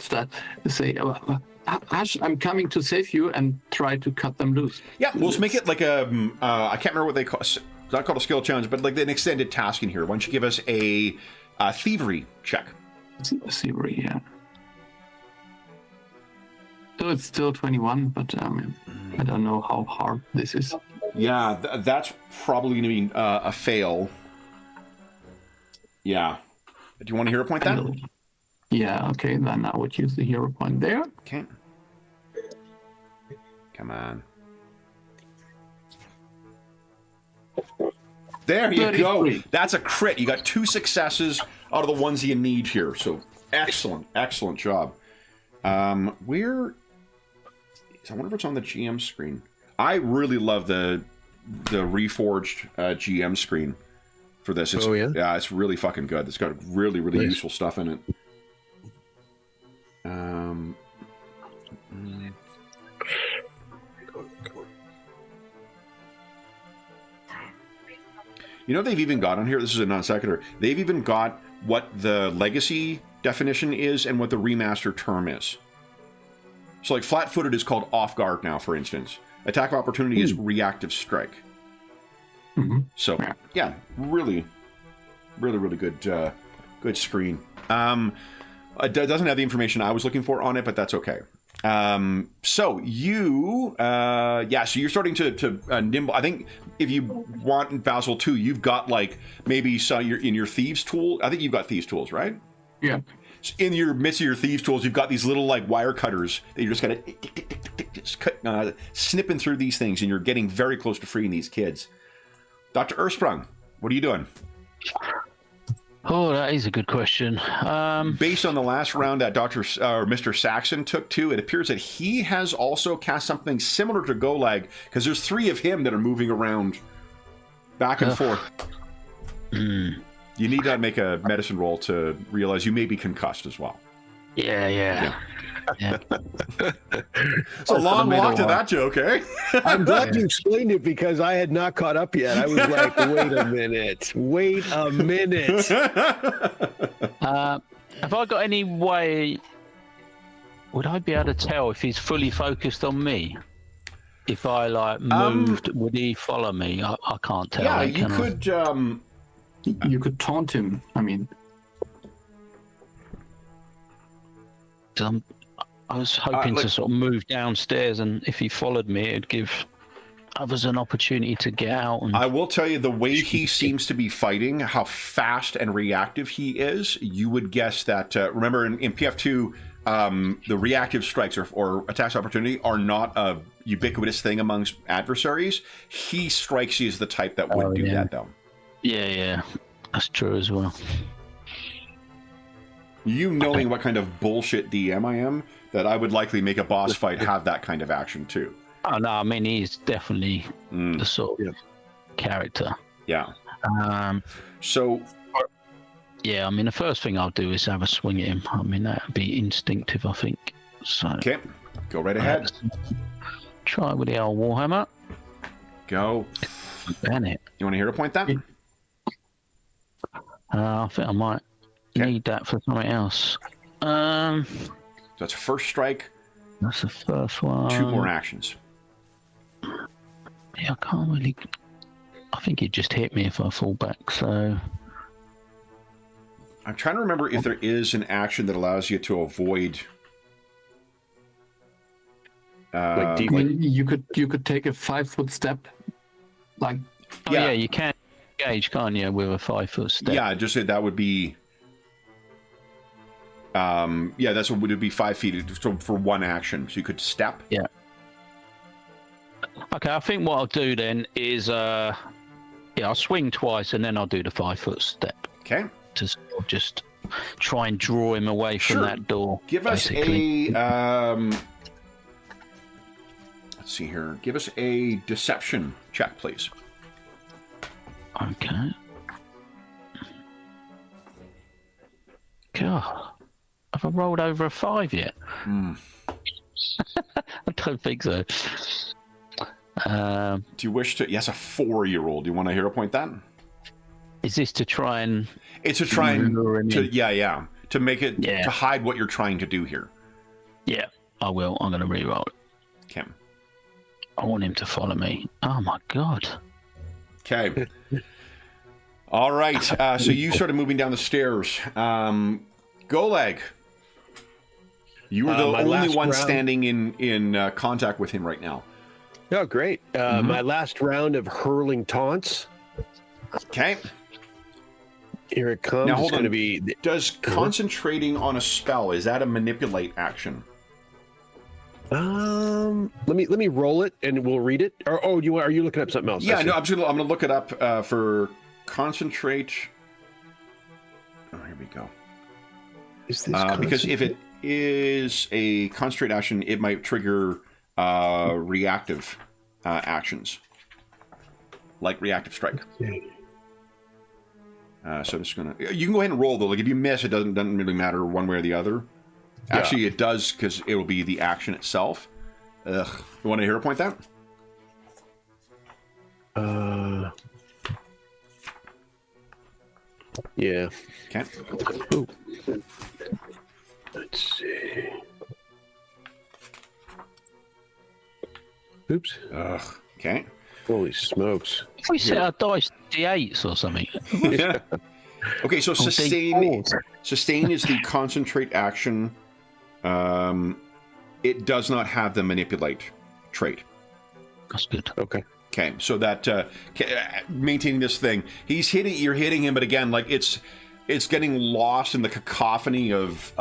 start to say, Ash, I'm coming to save you, and try to cut them loose. Yeah, we'll just make it like a, I can't remember what they call it. It's not called a skill challenge, but like an extended task in here. Why don't you give us a thievery check? Thievery, yeah. So it's still 21, but I don't know how hard this is. Yeah, that's probably going to be a fail. Yeah. Do you want to hero point that? Yeah, okay, then I would use the hero point there. Okay. Come on. There you go. That's a crit. You got 2 successes out of the ones you need here. So excellent, excellent job. Where? I wonder if it's on the GM screen. I really love the reforged GM screen for this. It's, yeah, it's really fucking good. It's got really, really useful stuff in it. You know, they've even got on here, this is a non sequitur, they've even got what the legacy definition is and what the remaster term is. So like flat-footed is called off guard now, for instance. Attack of opportunity is reactive strike. So yeah, really, really, really good good screen. It doesn't have the information I was looking for on it, but that's okay. So you, so you're starting to nimble. I think if you want Basil too, you've got like maybe in your thieves tool. I think you've got thieves tools, right? Yeah. In your midst of your thieves tools, you've got these little like wire cutters that you're just kind of snipping through these things, and you're getting very close to freeing these kids. Dr. Ersprung, what are you doing? Oh, that is a good question. Based on the last round that Mr. Saxon took too, it appears that he has also cast something similar to Golag, because there's 3 of him that are moving around back and forth. You need to make a medicine roll to realize you may be concussed as well. Yeah. It's a long walk to that joke, eh? I'm glad you explained it, because I had not caught up yet. I was like, wait a minute. Have I got any way, would I be able to tell if he's fully focused on me? If I like moved, would he follow me? I can't tell. Yeah, you could. You could taunt him. I mean, I was hoping to sort of move downstairs, and if he followed me, it'd give others an opportunity to get out. And I will tell you, the way he seems to be fighting, how fast and reactive he is, you would guess that. Remember, in PF2, the reactive strikes or attacks opportunity are not a ubiquitous thing amongst adversaries. He strikes you as the type that would do that, though. Yeah, that's true as well. You knowing what kind of bullshit DM I am, that I would likely make a boss fight have that kind of action too. Oh no, I mean he's definitely the sort of character. Yeah. So. Yeah, I mean the first thing I'll do is have a swing at him. I mean that'd be instinctive, I think. So. Okay, go right ahead. Try with the old Warhammer. Go. Ban it. You want to hero point that? I think I might need that for something else. That's first strike. That's the first one. 2 more actions. Yeah, I can't really. I think he'd just hit me if I fall back. So I'm trying to remember if there is an action that allows you to avoid. Like deep. I mean, you could take a 5-foot step, like. Oh yeah, you can engage, can't you, with a 5-foot step? Yeah, just say that would be. Yeah, that's what would it be 5 feet so for one action. So you could step. Yeah. Okay, I think what I'll do then is, I'll swing twice and then I'll do the 5-foot step. Okay. To sort of just try and draw him away from that door. Give us basically. let's see here. Give us a deception check, please. Okay. God, have I rolled over a 5 yet? I don't think so. Do you wish to? Yes, a 4-year-old. Do you want to hero point that? Is this to try and? It's to try and to make it to hide what you're trying to do here. Yeah, I will. I'm going to re-roll it. Okay. I want him to follow me. Oh my god. Okay. All right. So you started moving down the stairs. Golag. You were the only one standing in contact with him right now. Oh, great. My last round of hurling taunts. Okay. Here it comes. Now, hold it's going to on. be. Does concentrating on a spell, is that a manipulate action? Let me roll it and we'll read it. Or are you looking up something else? Yeah, no, I'm going to look it up for concentrate. Oh, here we go. Is this because if it is a concentrate action, it might trigger reactive actions, like reactive strike. So I'm just gonna. You can go ahead and roll though. Like if you miss, it doesn't really matter one way or the other. Yeah. Actually, it does because it will be the action itself. Ugh. You want to hero point that? Yeah. Okay. Ooh. Let's see. Oops. Ugh. Okay. Holy smokes. If we set our dice D8s or something. Yeah. Okay, so sustain. Sustain is the concentrate action. It does not have the manipulate trait. That's good. Okay. Okay, so that maintaining this thing, you're hitting him, but again, like it's getting lost in the cacophony of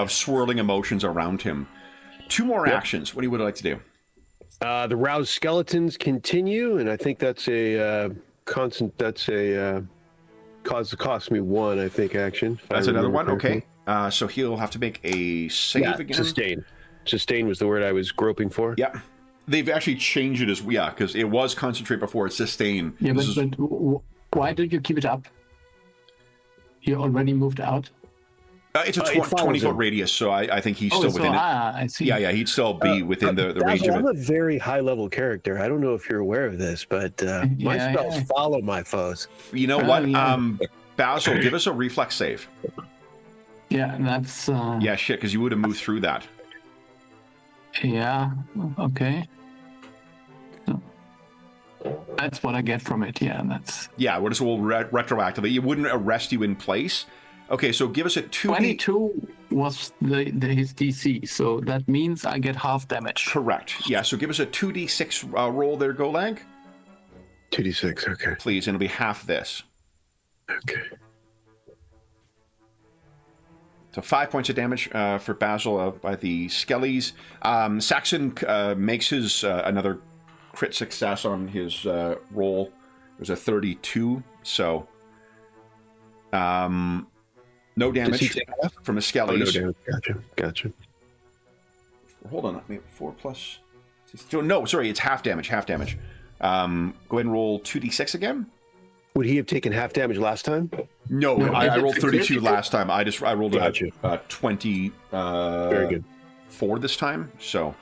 swirling emotions around him. 2 more actions. What would you like to do? The roused skeletons continue, and I think that's a constant. That's a cost me 1. I think action. That's another one. Okay. So he'll have to make a save again. Sustain. Sustain was the word I was groping for. Yep. They've actually changed it as because it was concentrate before. It's sustain. Yeah, but why did you keep it up? You already moved out. It's a 20-foot radius, so I think he's still within it. I see. Yeah, he'd still be within the range of it. I'm a very high-level character. I don't know if you're aware of this, but my spells follow my foes. You know what? Basil, give us a reflex save. Yeah, that's... Yeah, shit, because you would have moved through that. Yeah, okay. That's what I get from it, yeah, that's... Yeah, we'll retroactively. It wouldn't arrest you in place. Okay, so give us a 2d... 22 was his DC, so that means I get half damage. Correct. Yeah, so give us a 2d6 roll there, Golag. 2d6, okay. Please, and it'll be half this. Okay. So 5 points of damage for Basil by the Skellies. Saxon makes his another crit success on his roll. It was a 32, so... no damage from the Skellies. Oh, no damage. Gotcha. Hold on, 4 plus... No, sorry, it's half damage. Go ahead and roll 2d6 again. Would he have taken half damage last time? No, I rolled 32 last time. I rolled a 20. Very good. 4 this time, so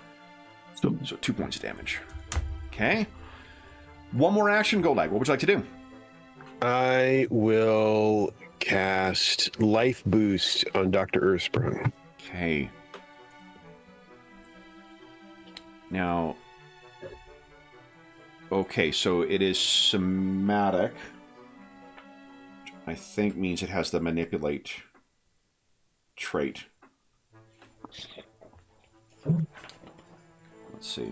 2 points of damage. Okay. One more action, Golag. What would you like to do? I will cast Life Boost on Dr. Earthsprung. Okay. Now, okay, so it is somatic. I think means it has the manipulate trait. Let's see.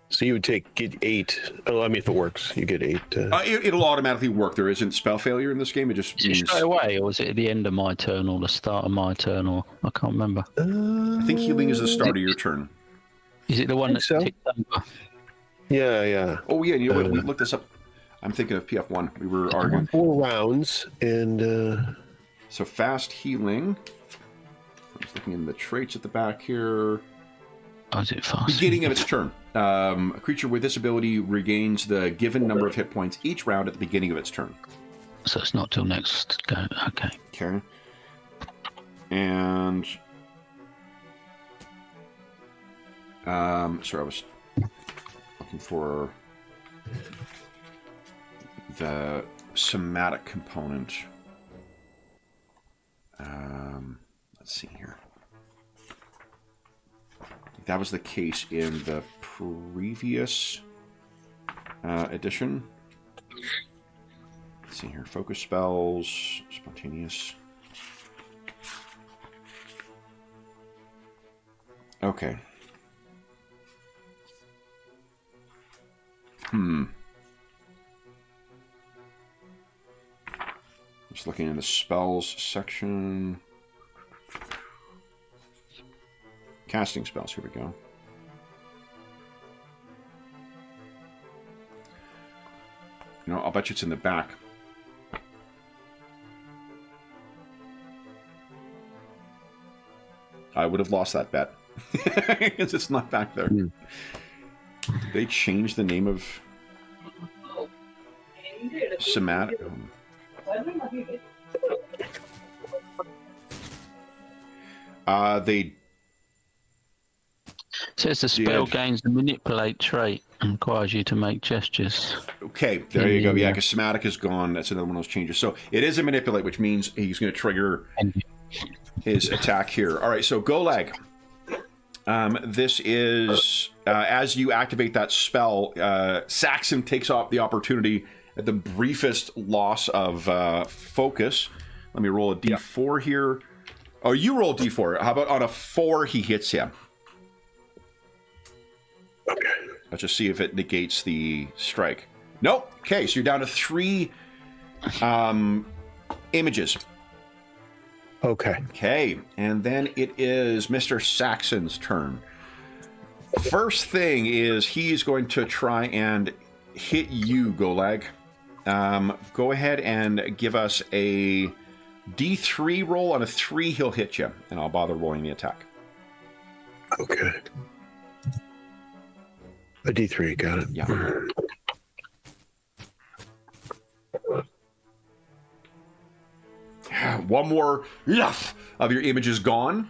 So you would get 8. Oh, I mean, if it works, you get 8. It'll automatically work. There isn't spell failure in this game. It just Is it means... straight away, or was it at the end of my turn, or the start of my turn, or I can't remember. I think healing is the start of your turn. Is it the one that so. ticked over? Yeah. Oh, yeah, you know what? We looked this up. I'm thinking of PF1. We were arguing. 4 rounds, and... So fast healing. I'm just looking in the traits at the back here. Oh, is it fast? Beginning of its turn. A creature with this ability regains the given number of hit points each round at the beginning of its turn. So it's not till next go. Okay. Okay. And... sorry, I was looking for the somatic component. Let's see here. That was the case in the previous edition. Let's see here. Focus spells, spontaneous. Okay. Just looking in the spells section. Casting spells, here we go. You know, I'll bet you it's in the back. I would have lost that bet. Because it's not back there. Did they change the name of somatic? They... It says the spell gains the manipulate trait and requires you to make gestures. Okay, there you go. Yeah, because somatic is gone. That's another one of those changes. So it is a manipulate, which means he's going to trigger his attack here. All right, so Golag. This is, as you activate that spell, Saxon takes off the opportunity at the briefest loss of focus. Let me roll a d4 here. Oh, you roll d4. How about on a 4, he hits you? Okay. Let's just see if it negates the strike. Nope. Okay, so you're down to 3 images. Okay, and then it is Mr. Saxon's turn. First thing is he's going to try and hit you, Golag. Go ahead and give us a D3 roll. On a 3, he'll hit you, and I'll bother rolling the attack. Okay. A D3, got it. Yeah. One more of your image is gone.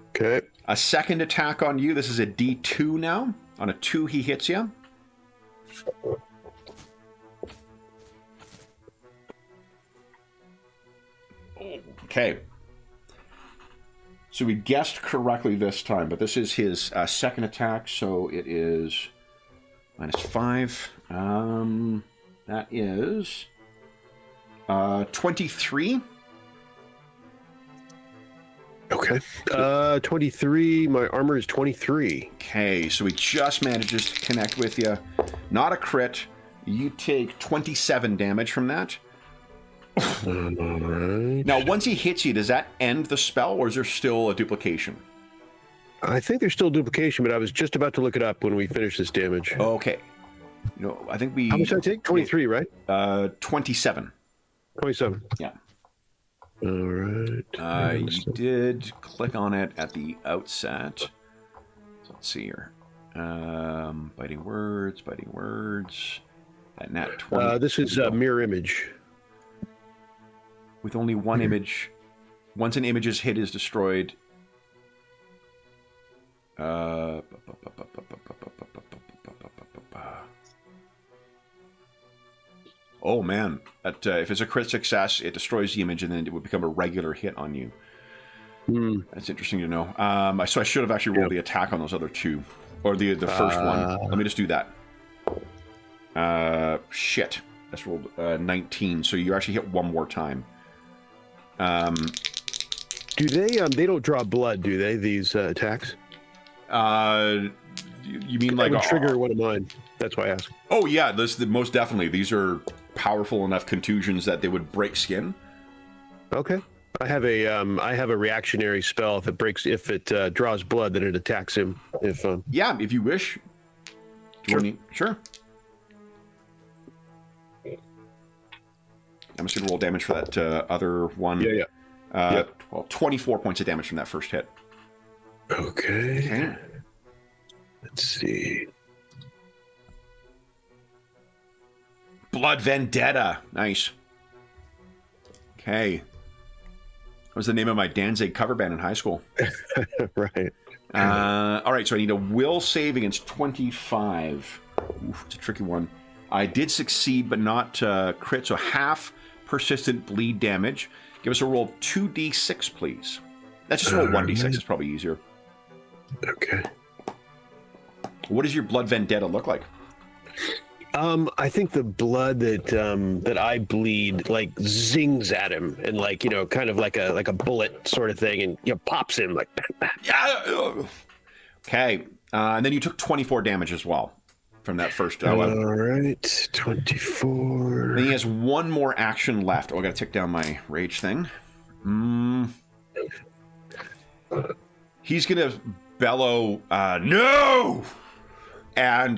Okay. A second attack on you. This is a D2 now. On a 2, he hits you. Okay. So we guessed correctly this time, but this is his second attack, so it is -5. That is 23. Okay. 23. My armor is 23. Okay, so he just manages to connect with you. Not a crit. You take 27 damage from that. All right. Now, once he hits you, does that end the spell, or is there still a duplication? I think there's still duplication, but I was just about to look it up when we finish this damage. Okay. You know, I think we... How much did I take? 23, right? 27. 27. Yeah. All right. You did click on it at the outset. So let's see here. Biting words. At nat 20. This is mirror image. With only one image. Once an image's hit is destroyed. Oh man, if it's a crit success, it destroys the image and then it would become a regular hit on you. That's interesting to know. So I should have actually rolled the attack on those other 2. Or the first one. Let me just do that. Shit. That's rolled 19, so you actually hit one more time. Do they don't draw blood, do they, these attacks? You mean like would trigger one of mine? That's why I asked. Oh yeah, most definitely. These are powerful enough contusions that they would break skin. Okay. I have a reactionary spell. If it draws blood, then it attacks him. Yeah, if you wish. Sure. I'm just gonna roll damage for that other one. Yeah. Well, 24 points of damage from that first hit. Okay. Let's see. Blood Vendetta. Nice. Okay. That was the name of my Danzig cover band in high school. Right. All right, so I need a will save against 25. Oof, it's a tricky one. I did succeed, but not crit, so half persistent bleed damage. Give us a roll of 2d6, please. Let's just roll 1d6. It's probably easier. Okay. What does your Blood Vendetta look like? I think the blood that I bleed like zings at him and like, kind of like a bullet sort of thing, and pops him like. Yeah. Okay, and then you took 24 damage as well from that first. All right, 24. Then he has one more action left. Oh, I got to tick down my rage thing. He's gonna bellow, no! And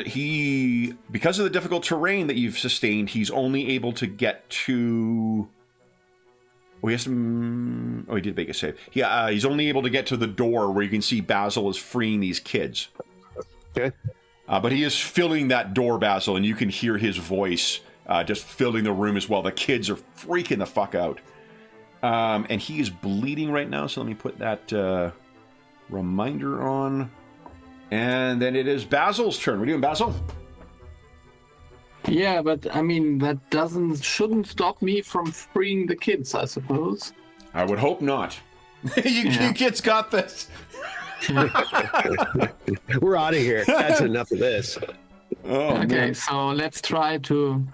because of the difficult terrain that you've sustained, he's only able to get to. Oh, he has to. Oh, he did make a save. Yeah, he's only able to get to the door where you can see Basil is freeing these kids. Okay. But he is filling that door, Basil, and you can hear his voice just filling the room as well. The kids are freaking the fuck out. And he is bleeding right now, so let me put that reminder on. And then it is Basil's turn. What are you doing, Basil? Yeah, but I mean that shouldn't stop me from freeing the kids, I suppose. I would hope not. You kids got this. We're out of here. That's enough of this. Oh, okay, man. so let's try to.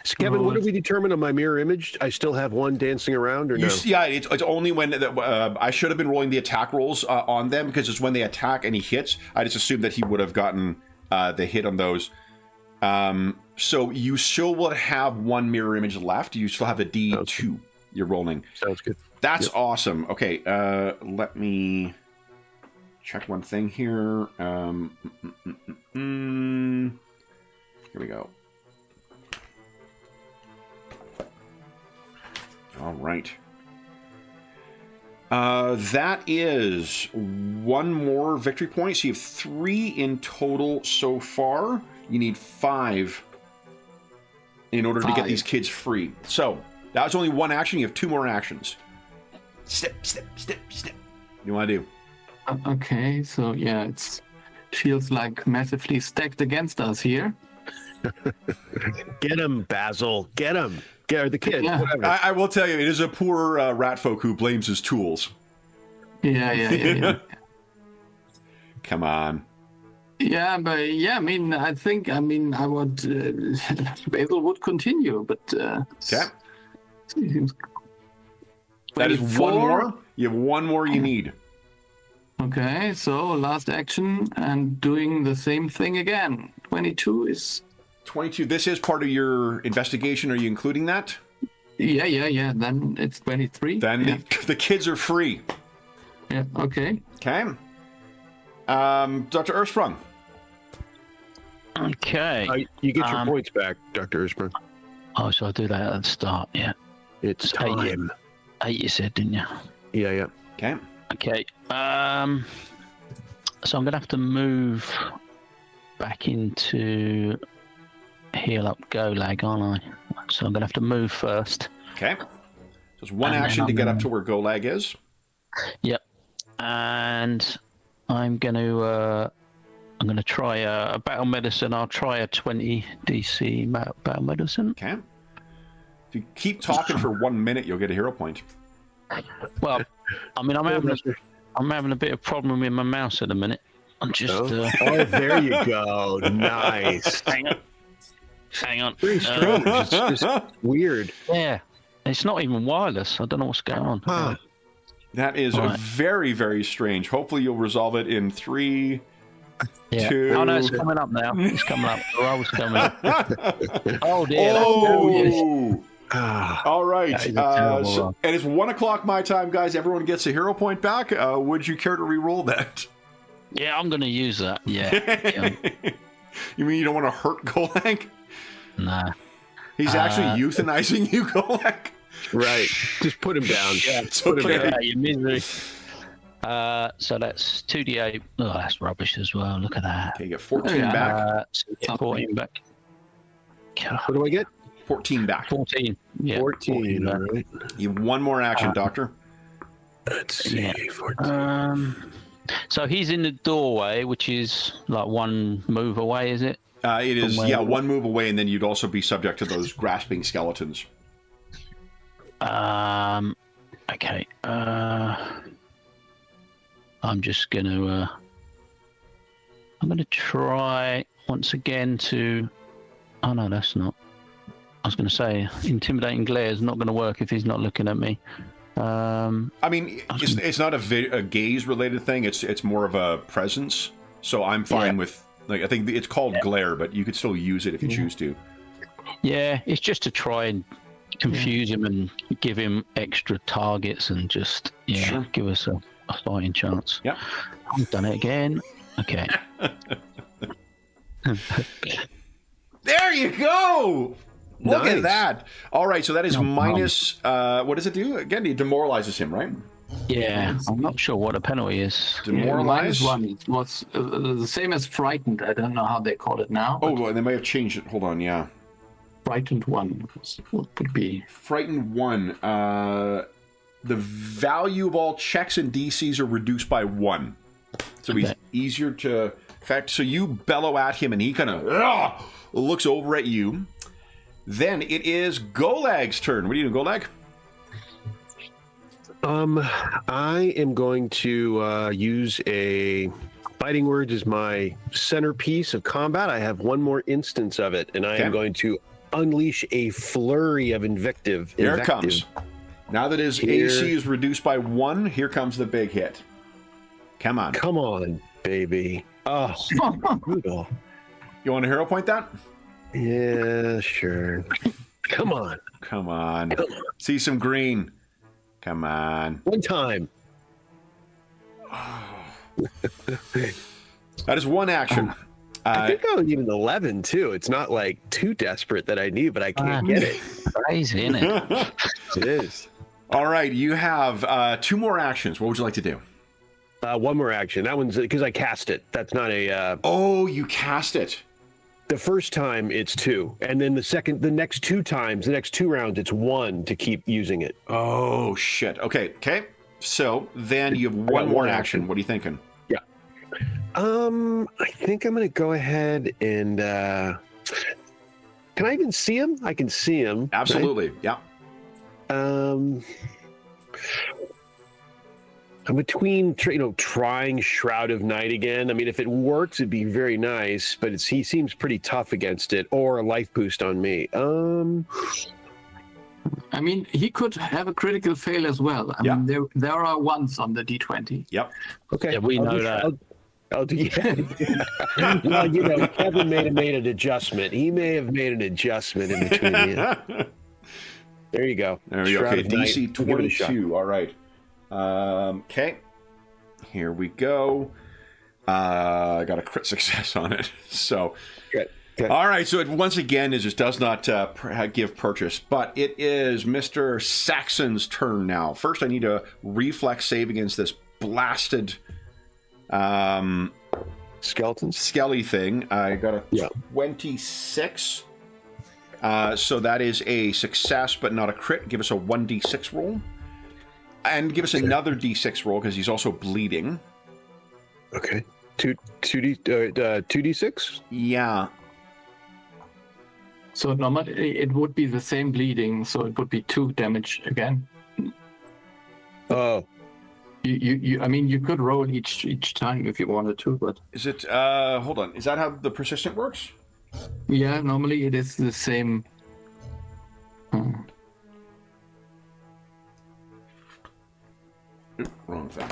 So Kevin, what did we determine on my mirror image? I still have one dancing around, or no? Yeah, it's only when I should have been rolling the attack rolls on them, because it's when they attack and he hits. I just assumed that he would have gotten the hit on those. So you still will have one mirror image left. You still have a D2 you're rolling. Sounds good. That's awesome. Okay, let me check one thing here. Here we go. All right. That is one more victory point. So you have 3 in total so far. You need 5 in order to get these kids free. So that was only one action. You have 2 more actions. Step. What do you want to do? Okay, so yeah, it feels like massively stacked against us here. Get him, Basil. Get him. Get the kid. Yeah. Whatever. I will tell you, it is a poor rat folk who blames his tools. Yeah. Come on. Yeah, but yeah, I mean, I would. Basil would continue, but. Okay. Seems That is 24. one more. You have one more you need. Okay, so last action and doing the same thing again. 22 is. 22. This is part of your investigation. Are you including that? Yeah. Then it's 23. Then the kids are free. Yeah. Okay. Okay. Dr. Ersprung. Okay. You get your points back, Dr. Ersprung. Oh, so I do that at the start, yeah. It's time. 8 you said, didn't you? Yeah. Okay. Okay. So I'm going to have to move back into heal up Golag, aren't I? So I'm going to have to move first. Okay. So it's one And action then to get I'm up to where Golag is. Yep. And I'm going to try a battle medicine. I'll try a 20 DC battle medicine. Okay. If you keep talking for 1 minute, you'll get a hero point. Well, I mean, I'm having a bit of problem with my mouse at the minute. I'm just. Oh, there you go. Nice. Hang on. Pretty strange. It's just weird. Yeah. It's not even wireless. I don't know what's going on. Huh. That is Right. very, very strange. Hopefully you'll resolve it in 3, Yeah. 2... Oh no, it's coming up now. It's coming up. The roll's coming up. Oh dear. Oh! Ah, All right. That is a terrible roll. And it's 1 o'clock my time, guys. Everyone gets a hero point back. Would you care to re-roll that? Yeah, I'm going to use that. Yeah. You mean you don't want to hurt Golak? Nah. He's actually euthanizing you, Golak. right. Just put him down. Yeah, It's put 'em okay. out of your misery. So that's 2d8. Oh, that's rubbish as well. Look at that. Okay, you get 14 Yeah. back. So you get 14 back. God, What do I get? 14 back. 14. Yeah. 14. All right. You have 1 more action, Doctor. Let's see. Yeah. 14. So he's in the doorway, which is like 1 move away, is it? It is, From where- yeah, 1 move away, and then you'd also be subject to those grasping skeletons. Okay. I'm just gonna. I'm gonna try once again to. Oh no, that's not. I was gonna say intimidating glare is not gonna work if he's not looking at me. I mean, it's not a gaze-related thing. It's more of a presence. So I'm fine with, like, I think it's called glare, but you could still use it if you choose to. Yeah, it's just to try and confuse him and give him extra targets and just Sure. give us a fighting chance. Yep. I've done it again. Okay. There you go. Look at Nice. that. All right, so that is No problem. minus. What does it do? Again, it demoralizes him, right? Yeah, I'm not sure what the penalty is. Demoralize. -1 was the same as frightened. I don't know how they call it now. Oh, well, they may have changed it. Hold on, yeah. Frightened 1. What would be? Frightened 1. The value of all checks and DCs are reduced by 1. So he's Okay. easier to affect. So you bellow at him, and he kind of looks over at you. Then it is Golag's turn. What do you do, Golag? I am going to use a fighting words as my centerpiece of combat. I have 1 more instance of it, and I Okay. am going to unleash a flurry of invective. Here it comes. Now that his Here. AC is reduced by 1, here comes the big hit. Come on. Come on, baby. Oh, brutal. You want to hero point that? Yeah, sure. Come on. Come on. See some green. Come on. One time. That is 1 action. I think I was even 11 too. It's not like too desperate that I need, but I can't get it. Crazy, isn't it? It is. All right, you have 2 more actions. What would you like to do? 1 more action. That one's because I cast it. That's not a. Oh, you cast it. The first time it's 2, and then the next 2 times, the next 2 rounds, it's 1 to keep using it. Oh, shit. Okay. So then you have 1 more action. What are you thinking? I think I'm gonna go ahead and. Can I even see him? I can see him. right? Absolutely. Yeah. I'm between, trying Shroud of Night again. I mean, if it works, it'd be very nice, but he seems pretty tough against it, or a life boost on me. I mean, he could have a critical fail as well. I mean, there are 1s on the D20. Yep. Okay. Yeah, we know that. I'll do. Yeah. Well, Kevin made an adjustment. He may have made an adjustment in between. Yeah. There you go. There we go. Shroud Okay, of Night. DC We'll give it a shot. 22. All right. Okay. Here we go. I got a crit success on it. So, Good. Okay. all right. So it once again just does not give purchase, but it is Mr. Saxon's turn now. First, I need a reflex save against this blasted Skeletons. skelly thing. I got a Yeah. 26. So that is a success, but not a crit. Give us a 1d6 roll. And give us another d6 roll because he's also bleeding. Okay. 2d6. Yeah. So normally it would be the same bleeding, so it would be 2 damage again. Oh, I mean, you could roll each time if you wanted to, but Is it, hold on. Is that how the persistent works? yeah, normally it is the same. Oop, wrong thing.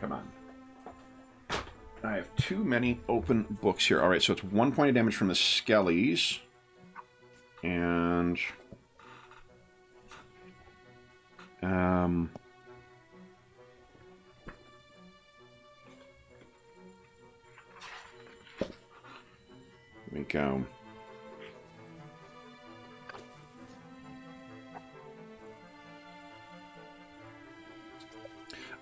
Come on. I have too many open books here. All right, so it's 1 point of damage from the skellies. And... Here we go.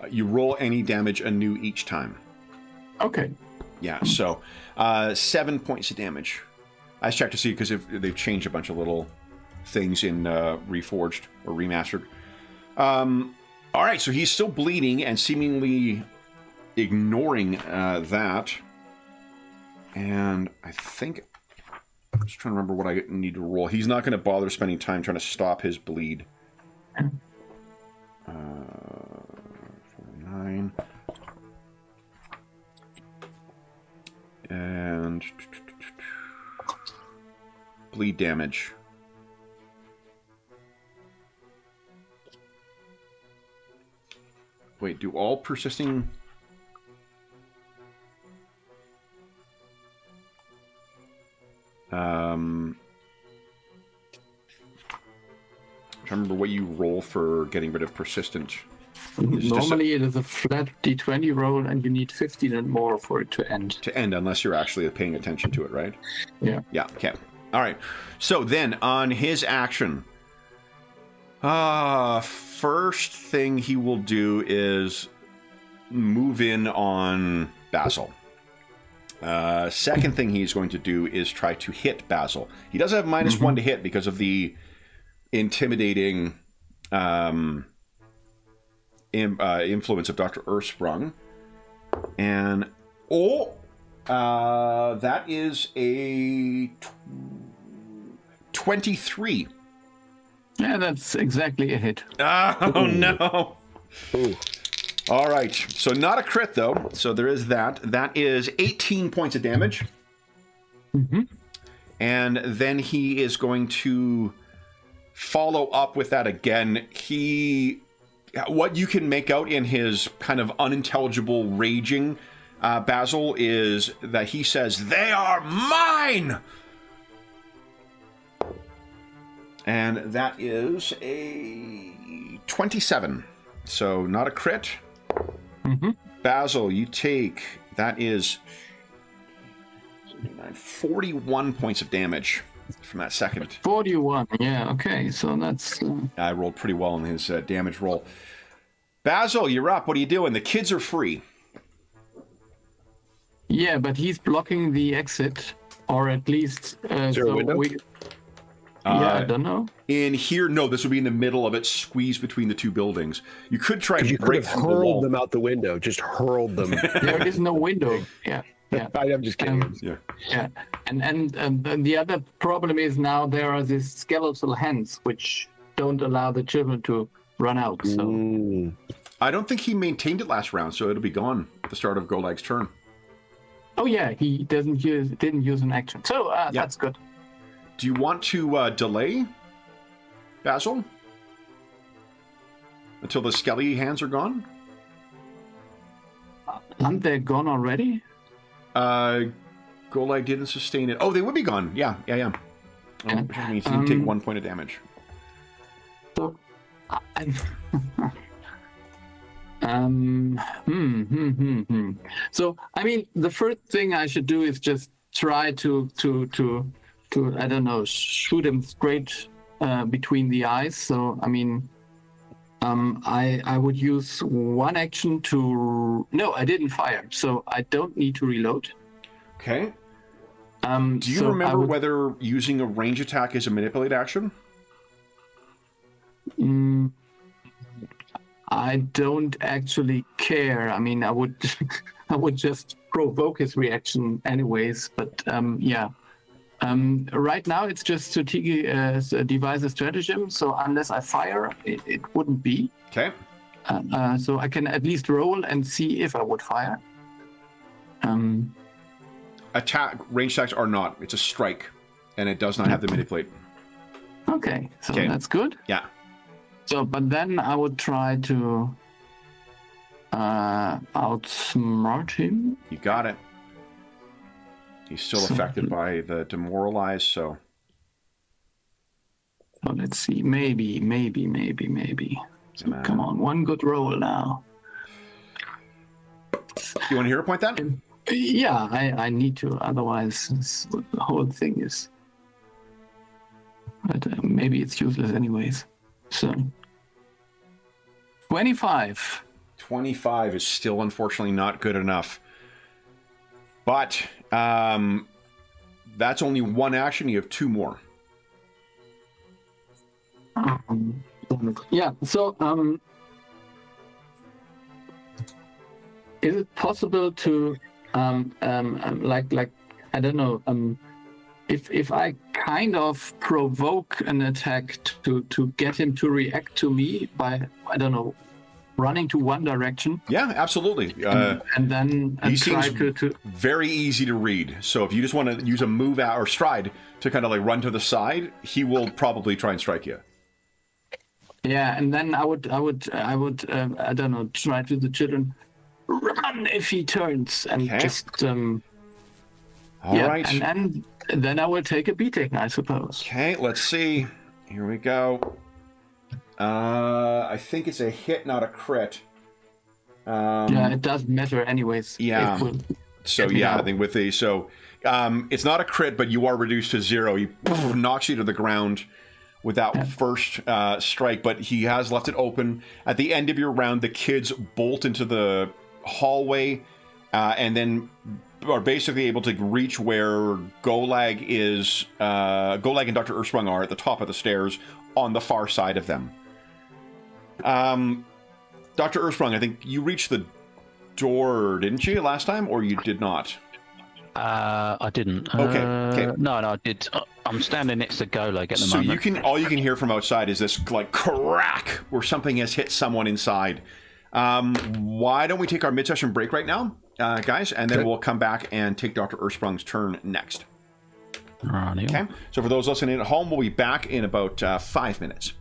You roll any damage anew each time. Okay. Yeah, so 7 points of damage. I just checked to see because they've changed a bunch of little things in Reforged or Remastered. All right, so he's still bleeding and seemingly ignoring that. And I think... I'm just trying to remember what I need to roll. He's not going to bother spending time trying to stop his bleed. 9. And... bleed damage. Wait, do all persisting... I'm trying to remember what you roll for getting rid of persistent. Normally it is a flat d20 roll and you need 15 and more for it to end. To end, unless you're actually paying attention to it, right? Yeah. Yeah, okay. All right. So then, on his action, first thing he will do is move in on Basil. Second thing he's going to do is try to hit Basil. He does have -1 to hit because of the intimidating influence of Dr. Ursprung. And, that is a 23. Yeah, that's exactly a hit. Oh, no. Ooh. All right. So not a crit, though. So there is that. That is 18 points of damage. And then he is going to follow up with that again. What you can make out in his kind of unintelligible raging, Basil, is that he says, "They are mine!" And that is a 27. So not a crit. Basil, you take, that is 41 points of damage from that second. 41, yeah, okay. So that's... I rolled pretty well in his damage roll. Basil, you're up. What are you doing? The kids are free. Yeah, but he's blocking the exit, or at least... Is there a window? I don't know. In here, no, this would be in the middle of it, squeezed between the two buildings. You could try and you break could have through the wall. hurled them out the window. Just hurled them. There is no window. Yeah. I'm just kidding. Yeah. And the other problem is now there are these skeletal hands which don't allow the children to run out. So I don't think he maintained it last round, so it'll be gone at the start of Golag's turn. Oh yeah, he didn't use an action. So that's good. Do you want to delay, Basil? Until the skelly hands are gone? Aren't they gone already? Golag didn't sustain it. Oh, they would be gone. Yeah. Which means you take 1 point of damage. So, So, I mean, the first thing I should do is just try to I don't know, shoot him straight between the eyes. So, I mean, I would use one action to... No, I didn't fire, so I don't need to reload. Okay. Do you remember whether using a range attack is a manipulate action? I don't actually care. I mean, I would I would just provoke his reaction anyways, but yeah. Right now, it's just to devise a stratagem, so unless I fire, it wouldn't be. Okay. So I can at least roll and see if I would fire. Range attacks are not. It's a strike, and it does not have the manipulate. Okay, so that's good. Yeah. So, but then I would try to outsmart him. You got it. He's still affected by the demoralize, so. So let's see. Maybe. So come on, one good roll now. You want to hero point that? Yeah, I need to. Otherwise, the whole thing is. But maybe it's useless anyways. So 25. 25 is still unfortunately not good enough. But that's only one action. You have 2 more. Yeah. So is it possible to like I don't know if I kind of provoke an attack to get him to react to me by, I don't know, running to one direction? Yeah, absolutely. And then he try seems to very easy to read. So if you just want to use a move out or stride to kind of like run to the side, he will probably try and strike you. Yeah, and then I would I don't know, try to the children, run if he turns, and just All right. and then I will take a beating, I suppose. Okay, let's see. Here we go. I think it's a hit, not a crit. Yeah, it doesn't matter anyways. Yeah. So yeah, I think with the it's not a crit, but you are reduced to 0. He knocks you to the ground with that first strike, but he has left it open. At the end of your round, the kids bolt into the hallway and then are basically able to reach where Golag is. Golag and Dr. Ursprung are at the top of the stairs on the far side of them. Dr. Ursprung, I think you reached the door, didn't you, last time, or you did not? I didn't. Okay. No, I did. I'm standing next to Golag at the moment. So all you can hear from outside is this like crack where something has hit someone inside. Why don't we take our mid-session break right now, guys, and then we'll come back and take Dr. Ursprung's turn next. Right, okay. So for those listening at home, we'll be back in about 5 minutes.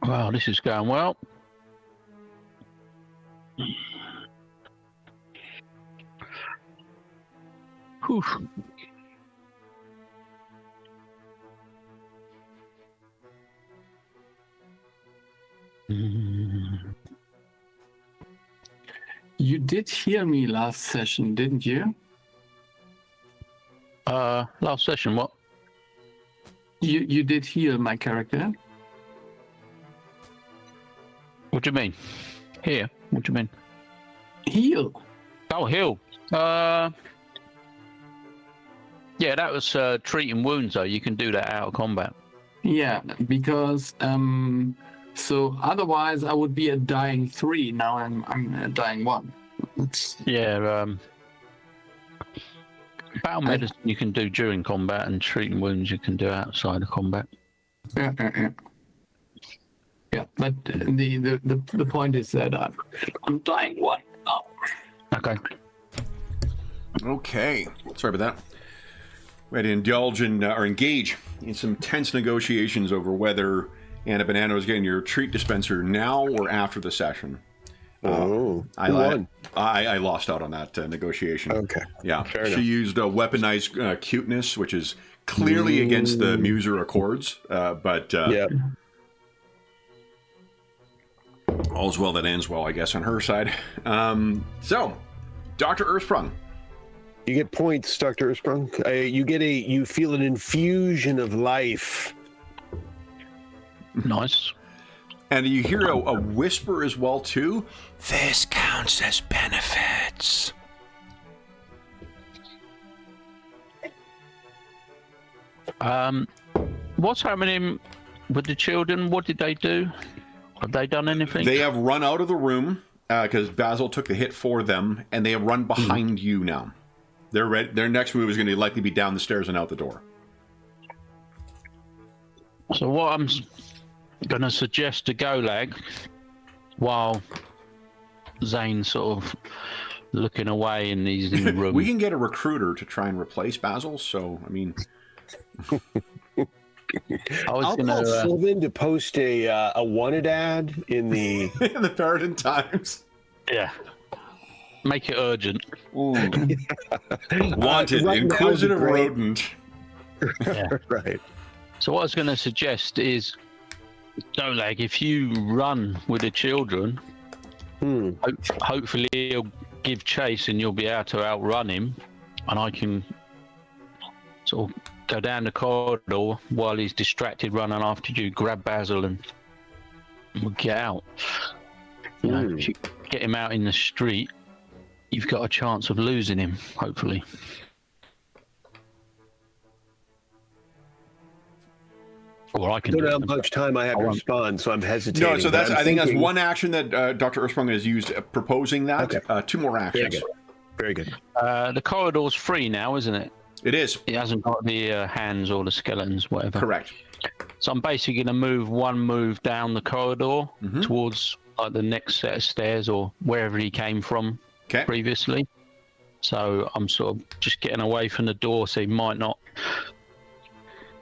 Wow, this is going well. Whew. You did hear me last session, didn't you? Last session, what? You did heal my character. What do you mean? Here? What do you mean? Heal. Oh, heal. Yeah, that was treating wounds, though. You can do that out of combat. Yeah, because so otherwise I would be a dying 3. Now I'm a dying 1. Yeah, battle medicine you can do during combat, and treating wounds you can do outside of combat. Yeah. Yeah, but the point is that I'm dying 1. Oh. Okay. Okay. Sorry about that. We had to indulge in or engage in some tense negotiations over whether Anna Banana was getting your treat dispenser now or after the session. I lost out on that negotiation. Okay. Yeah. Fair she enough. used weaponized cuteness, which is clearly against the Muser Accords, but Yeah. all's well that ends well, I guess, on her side. So, Dr. Earthsprung. You get points, Dr. Earthsprung. You feel an infusion of life. Nice. And you hear a whisper as well, too. This counts as benefits. What's happening with the children? What did they do? Have they done anything? They have run out of the room because Basil took the hit for them, and they have run behind you now. Their next move is going to likely be down the stairs and out the door. So what I'm going to suggest to Golag, while Zane's sort of looking away and he's in the room. We can get a recruiter to try and replace Basil, so, I mean... I'll call Sylvan to post a wanted ad in the... in the Paridar Times. Yeah. Make it urgent. Wanted, right inquisitive rodent. Yeah. Right. So what I was going to suggest is, Golag, if you run with the children, hopefully he'll give chase and you'll be able to outrun him, and I can sort of go down the corridor while he's distracted running after you, grab Basil, and we'll get out. You know, if you get him out in the street, you've got a chance of losing him, hopefully. Or I can don't know how much time I have to respond, so I'm hesitating. No, so that's I think that's one action that Dr. Earthsprung has used proposing that. Okay. 2 more actions. Very good. The corridor's free now, isn't it? It is. It hasn't got the hands or the skeletons, whatever. Correct. So I'm basically going to move one move down the corridor towards like the next set of stairs or wherever he came from previously. So I'm sort of just getting away from the door so he might not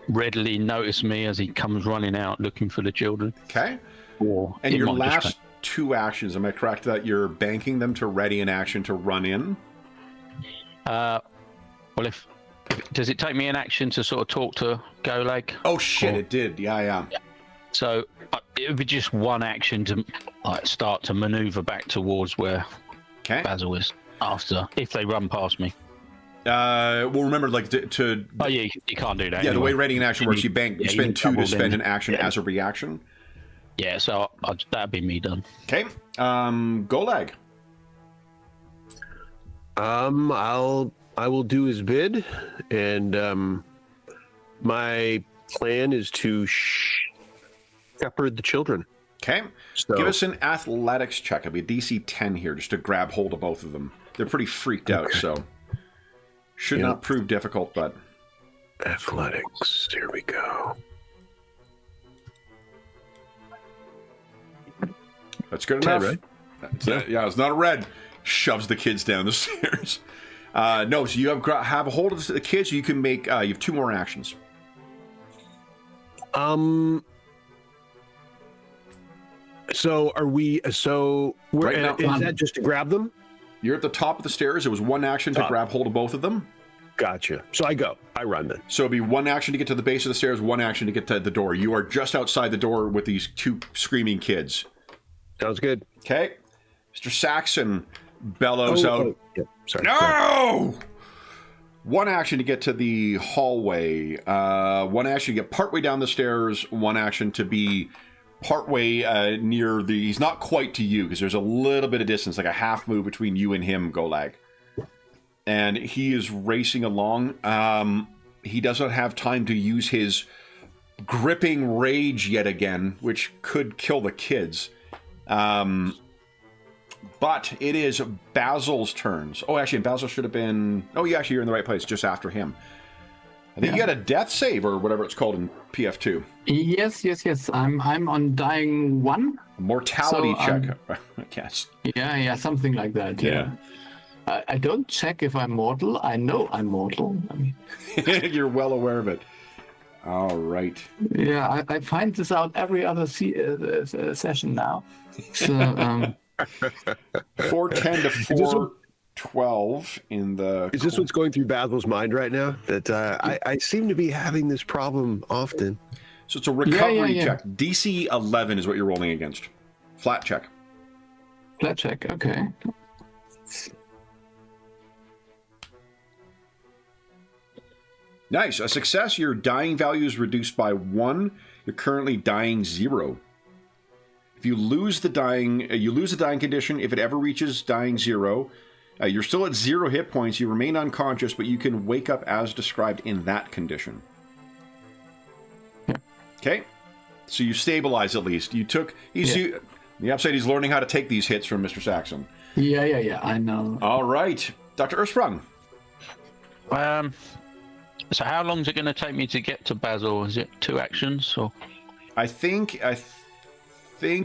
readily notice me as he comes running out looking for the children. Okay. Or and your last 2 actions, am I correct that you're banking them to ready an action to run in? Well, if does it take me an action to sort of talk to Golag? Oh shit, it did. Yeah. So it would be just one action to like start to maneuver back towards where Basil is after, if they run past me. Well, remember, like to oh yeah, you can't do that. Yeah, anyway. the way readying an action works, you spend 2 to spend an action as a reaction. Yeah, so that'd be me done. Okay, Golag. I will do his bid, and my plan is to shepherd the children. Okay, so, give us an athletics check. It'll be a DC 10 here, just to grab hold of both of them. They're pretty freaked out, so should not prove difficult, but athletics. Here we go. That's good enough. Right? Yeah, it's not a red. Shoves the kids down the stairs. No, so you have a hold of the kids. So you can make. You have 2 more actions. So are we? So we're, Right now- is that just to grab them? You're at the top of the stairs. It was one action to grab hold of both of them. Gotcha. So I run then. So it'd be one action to get to the base of the stairs, one action to get to the door. You are just outside the door with these two screaming kids. Sounds good. Okay. Mr. Saxon bellows out. Oh, yeah, sorry. No! One action to get to the hallway. One action to get partway down the stairs. One action to be partway near the... He's not quite to you because there's a little bit of distance, like a half move between you and him, Golag. And he is racing along. He doesn't have time to use his gripping rage yet again, which could kill the kids. But it is Basil's turns. Oh, actually, Basil should have been... Oh, yeah, actually, you're in the right place, just after him. I think you got a death save, or whatever it's called in PF2. Yes. I'm on dying 1. Mortality check, I guess. Yeah, something like that. Yeah. I don't check if I'm mortal. I know I'm mortal. I mean, you're well aware of it. All right. Yeah, I find this out every other session now. So, 410 to 412 in the... Is this what's going through Basil's mind right now? That I seem to be having this problem often. So it's a recovery check. DC 11 is what you're rolling against. Flat check. Flat check, okay. Nice. A success. Your dying value is reduced by 1. You're currently dying 0. If you lose the dying condition. If it ever reaches dying 0, you're still at 0 hit points. You remain unconscious, but you can wake up as described in that condition. Okay. So you stabilize at least. You took... The upside, he's learning how to take these hits from Mr. Saxon. Yeah, I know. All right. Dr. Ersprung. So how long is it going to take me to get to Basil? Is it 2 actions or? I think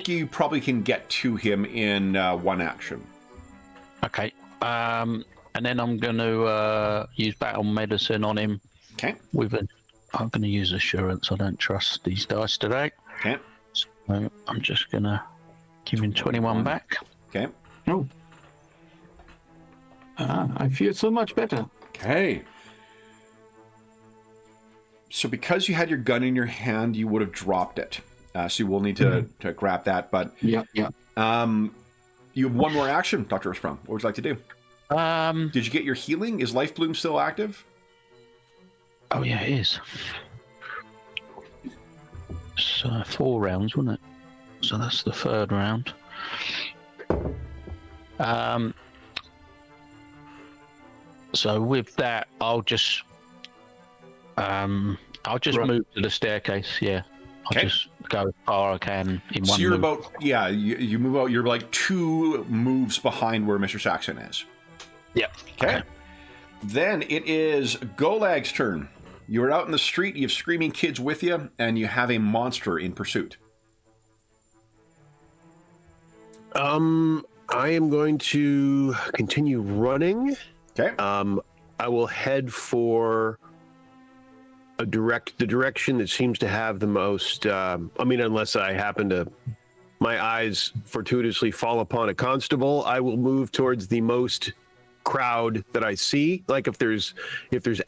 you probably can get to him in 1 action. Okay. And then I'm going to use battle medicine on him. Okay. I'm going to use assurance. I don't trust these dice today. Okay. So I'm just going to give him 21 back. Okay. Oh. I feel so much better. Okay. So because you had your gun in your hand, you would have dropped it. So you will need to grab that. But yeah. You have 1 more action, Dr. Ersprung. What would you like to do? Did you get your healing? Is Life Bloom still active? Oh yeah, it is. It's 4 rounds, wasn't it? So that's the 3rd round. So with that, I'll just move to the staircase. Yeah, I'll just go as far as I can in one. So you're move. you move out. You're like 2 moves behind where Mr. Saxon is. Yep. Okay. Then it is Golag's turn. You're out in the street. You have screaming kids with you, and you have a monster in pursuit. I am going to continue running. Okay. I will head for the direction that seems to have the most. Unless I happen to, my eyes fortuitously fall upon a constable, I will move towards the most crowd that I see. Like if there's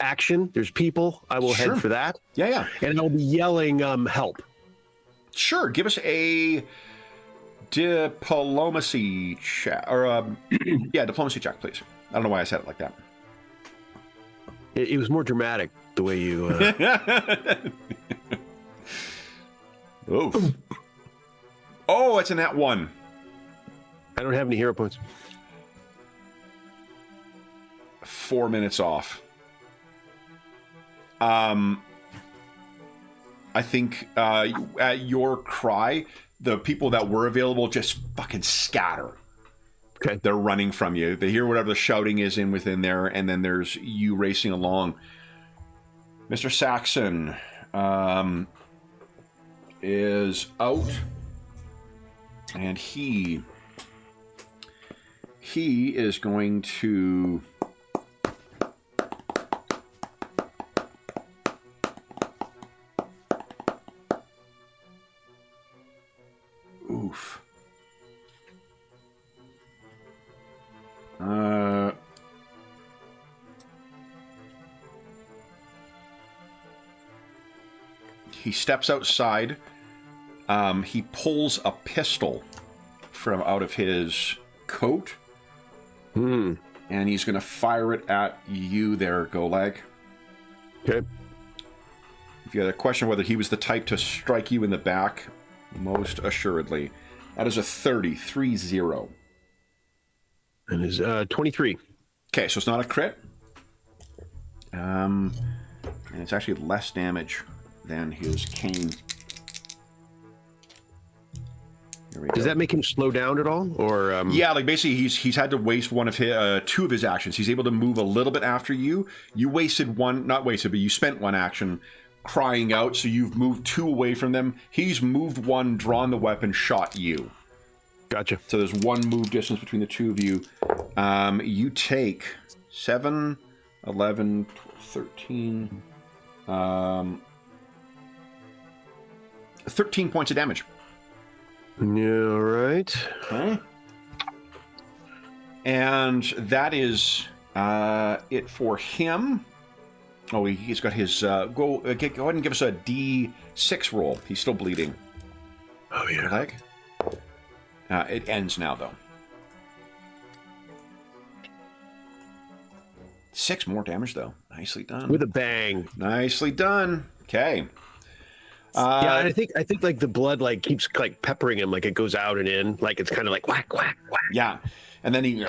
action, there's people, I will head for that. Yeah. And I'll be yelling, help. Sure. Give us a diplomacy check, or diplomacy check, please. I don't know why I said it like that. It was more dramatic the way you. Oof. Oh, it's in that 1. I don't have any hero points. 4 minutes off. I think at your cry, the people that were available just fucking scatter. Okay. They're running from you. They hear whatever the shouting is within there, and then there's you racing along. Mr. Saxon is out, and he is going to... Oof. he steps outside. He pulls a pistol from out of his coat. And he's going to fire it at you there, Golag. Okay. If you had a question whether he was the type to strike you in the back, most assuredly. That is a 30. And is 23. Okay, so it's not a crit. And it's actually less damage than his cane. Does that make him slow down at all, or? Yeah, like basically he's had to waste one of his two of his actions. He's able to move a little bit after you. You wasted one, not wasted, but you spent one action crying out, so you've moved 2 away from them. He's moved 1, drawn the weapon, shot you. Gotcha. So there's 1 move distance between the 2 of you. You take 7, 11, 13, 13 points of damage. All right. Okay. And that is it for him. Oh, he's got his... go ahead and give us a D6 roll. He's still bleeding. Oh, yeah. Leg. It ends now, though. 6 more damage, though. Nicely done. With a bang. Nicely done. Okay. Yeah, and I think like the blood like keeps like peppering him, like it goes out and in, like it's kind of like whack, whack, whack. Yeah, and then he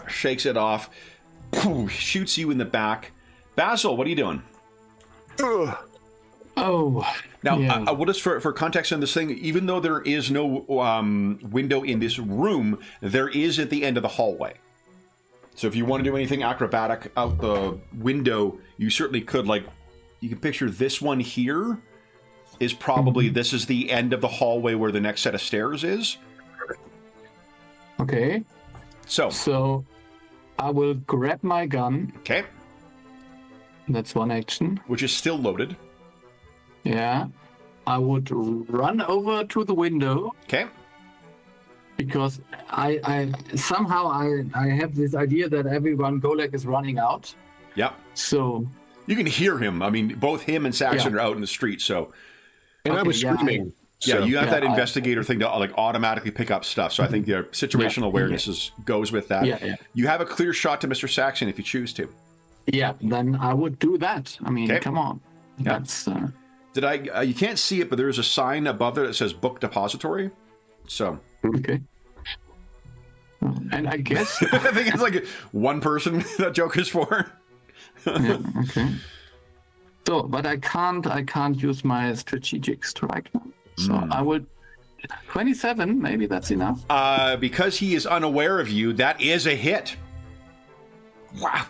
shakes it off, shoots you in the back. Basil, what are you doing? Oh. Now, yeah. what is for context on this thing? Even though there is no window in this room, there is at the end of the hallway. So if you want to do anything acrobatic out the window, you certainly could. Like, you can picture this one here is probably, this is the end of the hallway where the next set of stairs is. Okay. So I will grab my gun. Okay. That's one action. Which is still loaded. Yeah. I would run over to the window. Okay. Because I somehow have this idea that everyone Golek is running out. Yep. So you can hear him. I mean, both him and Saxon are out in the street, so... And I was screaming. Yeah, you have that investigator thing to like automatically pick up stuff. So I think your situational awareness goes with that. Yeah. You have a clear shot to Mr. Saxon if you choose to. Yeah, then I would do that. I mean, come on. Yeah. That's... Did I? You can't see it, but there is a sign above there that says "Book Depository." So. Okay. And I guess I think it's like one person that joke is for. Yeah, okay. So, but I can't use my strategic strike now. So I would 27. Maybe that's enough. Because he is unaware of you, that is a hit. Wow.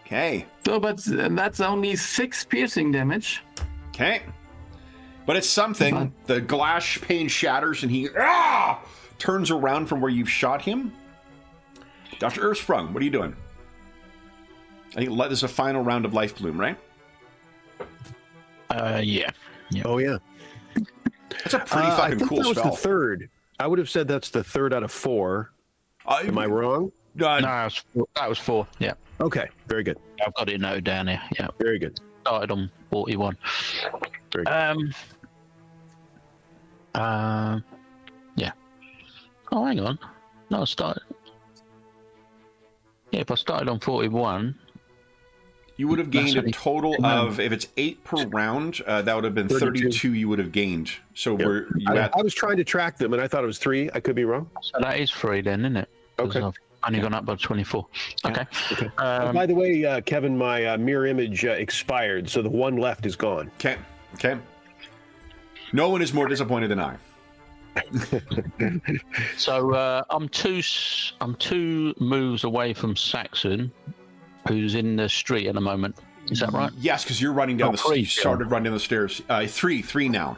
Okay. So, but that's only 6 piercing damage. Okay. But it's something. The glass pane shatters and he turns around from where you've shot him. Dr. Earthsprung, what are you doing? I think this is a final round of Life Bloom, right? Yeah. Oh, yeah. That's a pretty fucking cool spell. That was the third. I would have said that's the third out of 4. Am I wrong? No, that was 4. Yeah. Okay. Very good. I've got it noted down here. Yeah. Very good. Started on 41. Very good. Yeah. Oh, hang on. No, I started. Yeah, if I started on 41. You would have gained a total of, if it's 8 per round, that would have been 32 you would have gained. So I was trying to track them, and I thought it was 3. I could be wrong. So that is 3 then, isn't it? Okay. I've only gone up by 24. Okay. Okay. By the way, Kevin, my mirror image expired, so the one left is gone. Okay. Okay. No one is more disappointed than I. So I'm two moves away from Saxon, who's in the street at the moment. Is that right? Yes, because you're running down you started running down the stairs. 3 now.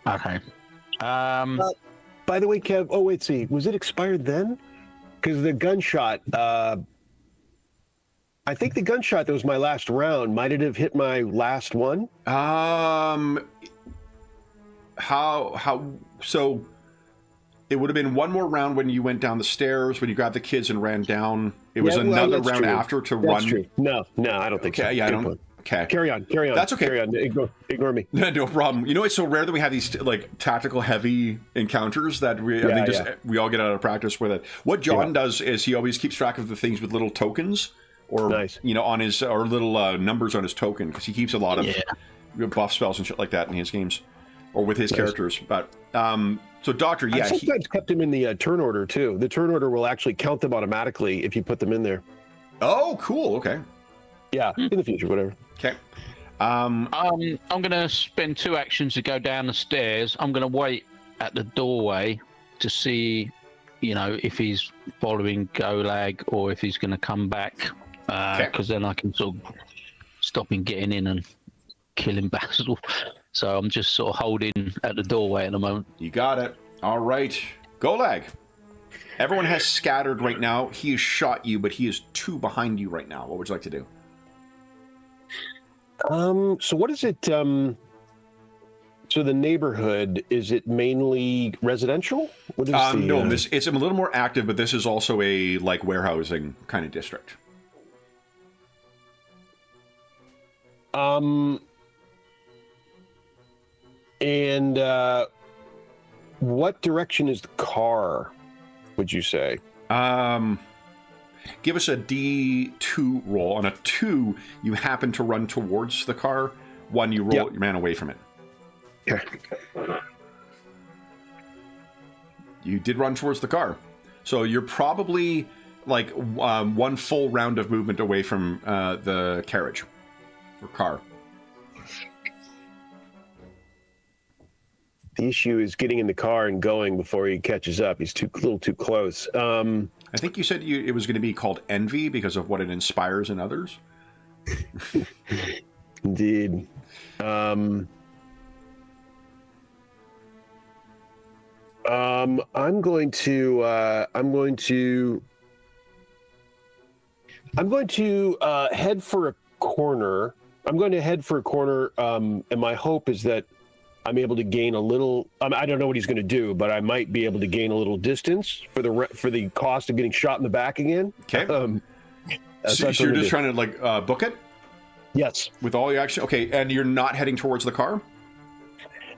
Okay. By the way, Kev. Oh wait, see, was it expired then? Because the gunshot. I think the gunshot that was my last round. Might it have hit my last one? How so it would have been one more round when you went down the stairs, when you grabbed the kids and ran down. It was another round after to run. True. No, I don't think so. Yeah, I don't. Okay. Carry on. That's okay. Carry on. Ignore me. No problem. You know, it's so rare that we have these like tactical heavy encounters that we I think we all get out of practice with it. What John does is he always keeps track of the things with little tokens or on his or little numbers on his token, because he keeps a lot of buff spells and shit like that in his games or with his characters. But so Doctor, I sometimes kept him in the turn order too. The turn order will actually count them automatically if you put them in there. Oh, cool. Okay. Yeah, in the future, whatever. Okay. I'm going to spend 2 actions to go down the stairs. I'm going to wait at the doorway to see, if he's following Golag or if he's going to come back. Because then I can sort of stop him getting in and killing Basil. So I'm just sort of holding at the doorway at the moment. You got it. All right. Golag. Everyone has scattered right now. He has shot you, but he is 2 behind you right now. What would you like to do? So what is it? So the neighborhood, is it mainly residential? What is no, it's a little more active, but this is also a like warehousing kind of district. And what direction is the car, would you say? Give us a D2 roll. On a 2, you happen to run towards the car. 1, you roll, you ran away from it. Okay. You did run towards the car. So you're probably like 1 full round of movement away from the carriage or car. The issue is getting in the car and going before he catches up. He's a little too close. I think you said it was going to be called envy because of what it inspires in others. Indeed. I'm going to head for a corner. I'm going to head for a corner, and my hope is that I'm able to gain a little. I don't know what he's going to do, but I might be able to gain a little distance for the cost of getting shot in the back again. Okay. So you're just trying to like book it? Yes. With all your action. Okay, and you're not heading towards the car?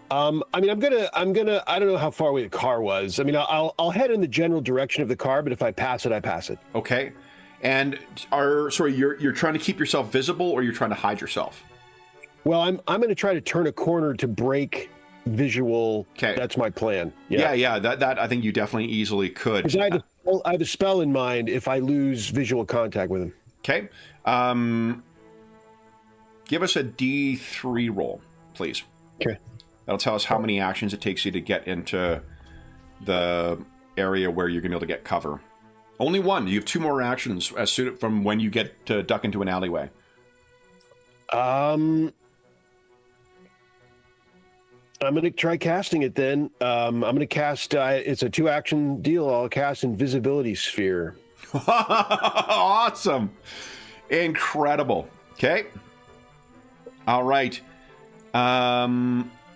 I'm gonna. I don't know how far away the car was. I mean, I'll head in the general direction of the car, but if I pass it, I pass it. Okay. And you're trying to keep yourself visible, or you're trying to hide yourself? Well, I'm going to try to turn a corner to break visual. Okay. That's my plan. Yeah. That I think you definitely easily could. Because I have a spell in mind if I lose visual contact with him. Okay. Give us a D3 roll, please. Okay. That'll tell us how many actions it takes you to get into the area where you're going to be able to get cover. Only 1. You have 2 more actions as soon from when you get to duck into an alleyway. I'm going to try casting it then. I'm going to cast, it's a 2-action deal. I'll cast Invisibility Sphere. Awesome. Incredible. Okay. All right.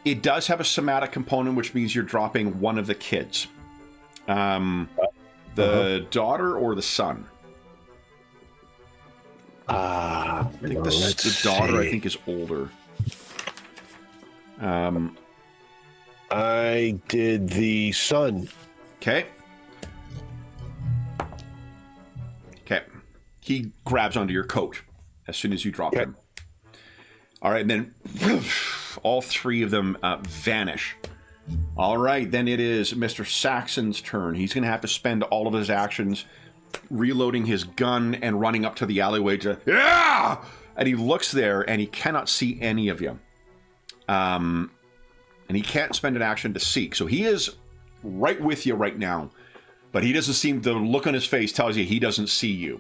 It does have a somatic component, which means you're dropping one of the kids. The daughter or the son? I think the daughter, I think, is older. I did the son. Okay. Okay. He grabs onto your coat as soon as you drop him. All right, and then all 3 of them vanish. All right, then it is Mr. Saxon's turn. He's going to have to spend all of his actions reloading his gun and running up to the alleyway to... Yeah! And he looks there, and he cannot see any of you. And he can't spend an action to seek. So he is right with you right now. But he doesn't seem... The look on his face tells you he doesn't see you.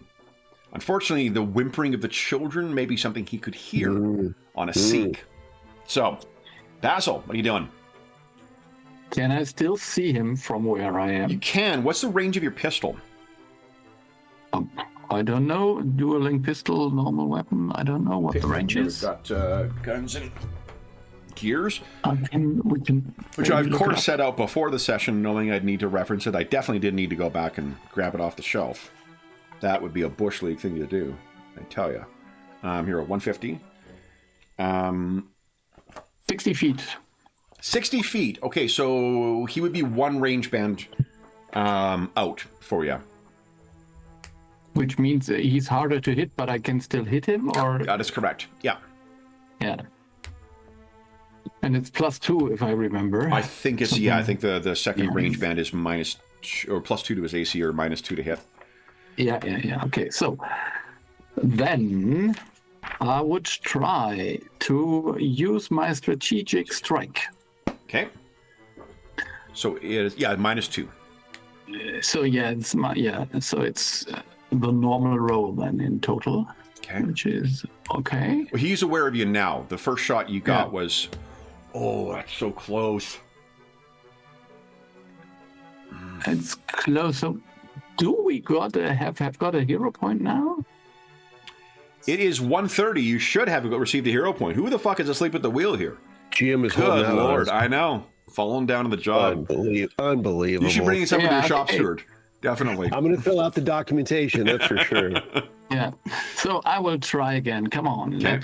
Unfortunately, the whimpering of the children may be something he could hear on a seek. So, Basil, what are you doing? Can I still see him from where I am? You can. What's the range of your pistol? I don't know. Dueling pistol, normal weapon. I don't know what the range is. We've got guns and gears. We can. Which I, of course, set out before the session, knowing I'd need to reference it. I definitely did need to go back and grab it off the shelf. That would be a Bush League thing to do, I tell you. Here, a 150. 60 feet. 60 feet. Okay, so he would be one range band out for you. Which means he's harder to hit, but I can still hit him, or That is correct. Yeah. yeah. And it's +2 if I remember. I think it's I think the second range band is +2 to his AC or -2 to hit. Yeah. Okay, so then I would try to use my strategic strike. Okay. So it is -2. So so it's the normal roll then in total. Okay. Which is okay. Well, he's aware of you now. The first shot you got was, oh, that's so close. It's close. So do we have got a hero point now? It is 1:30. You should have received a hero point. Who the fuck is asleep at the wheel here? GM is Good holding out on Lord, us. I know. Falling down to the job. Unbelievable. You should bring in someone to your shop okay. steward. Definitely. I'm going to fill out the documentation, that's for sure. Yeah. So I will try again. Come on. Okay.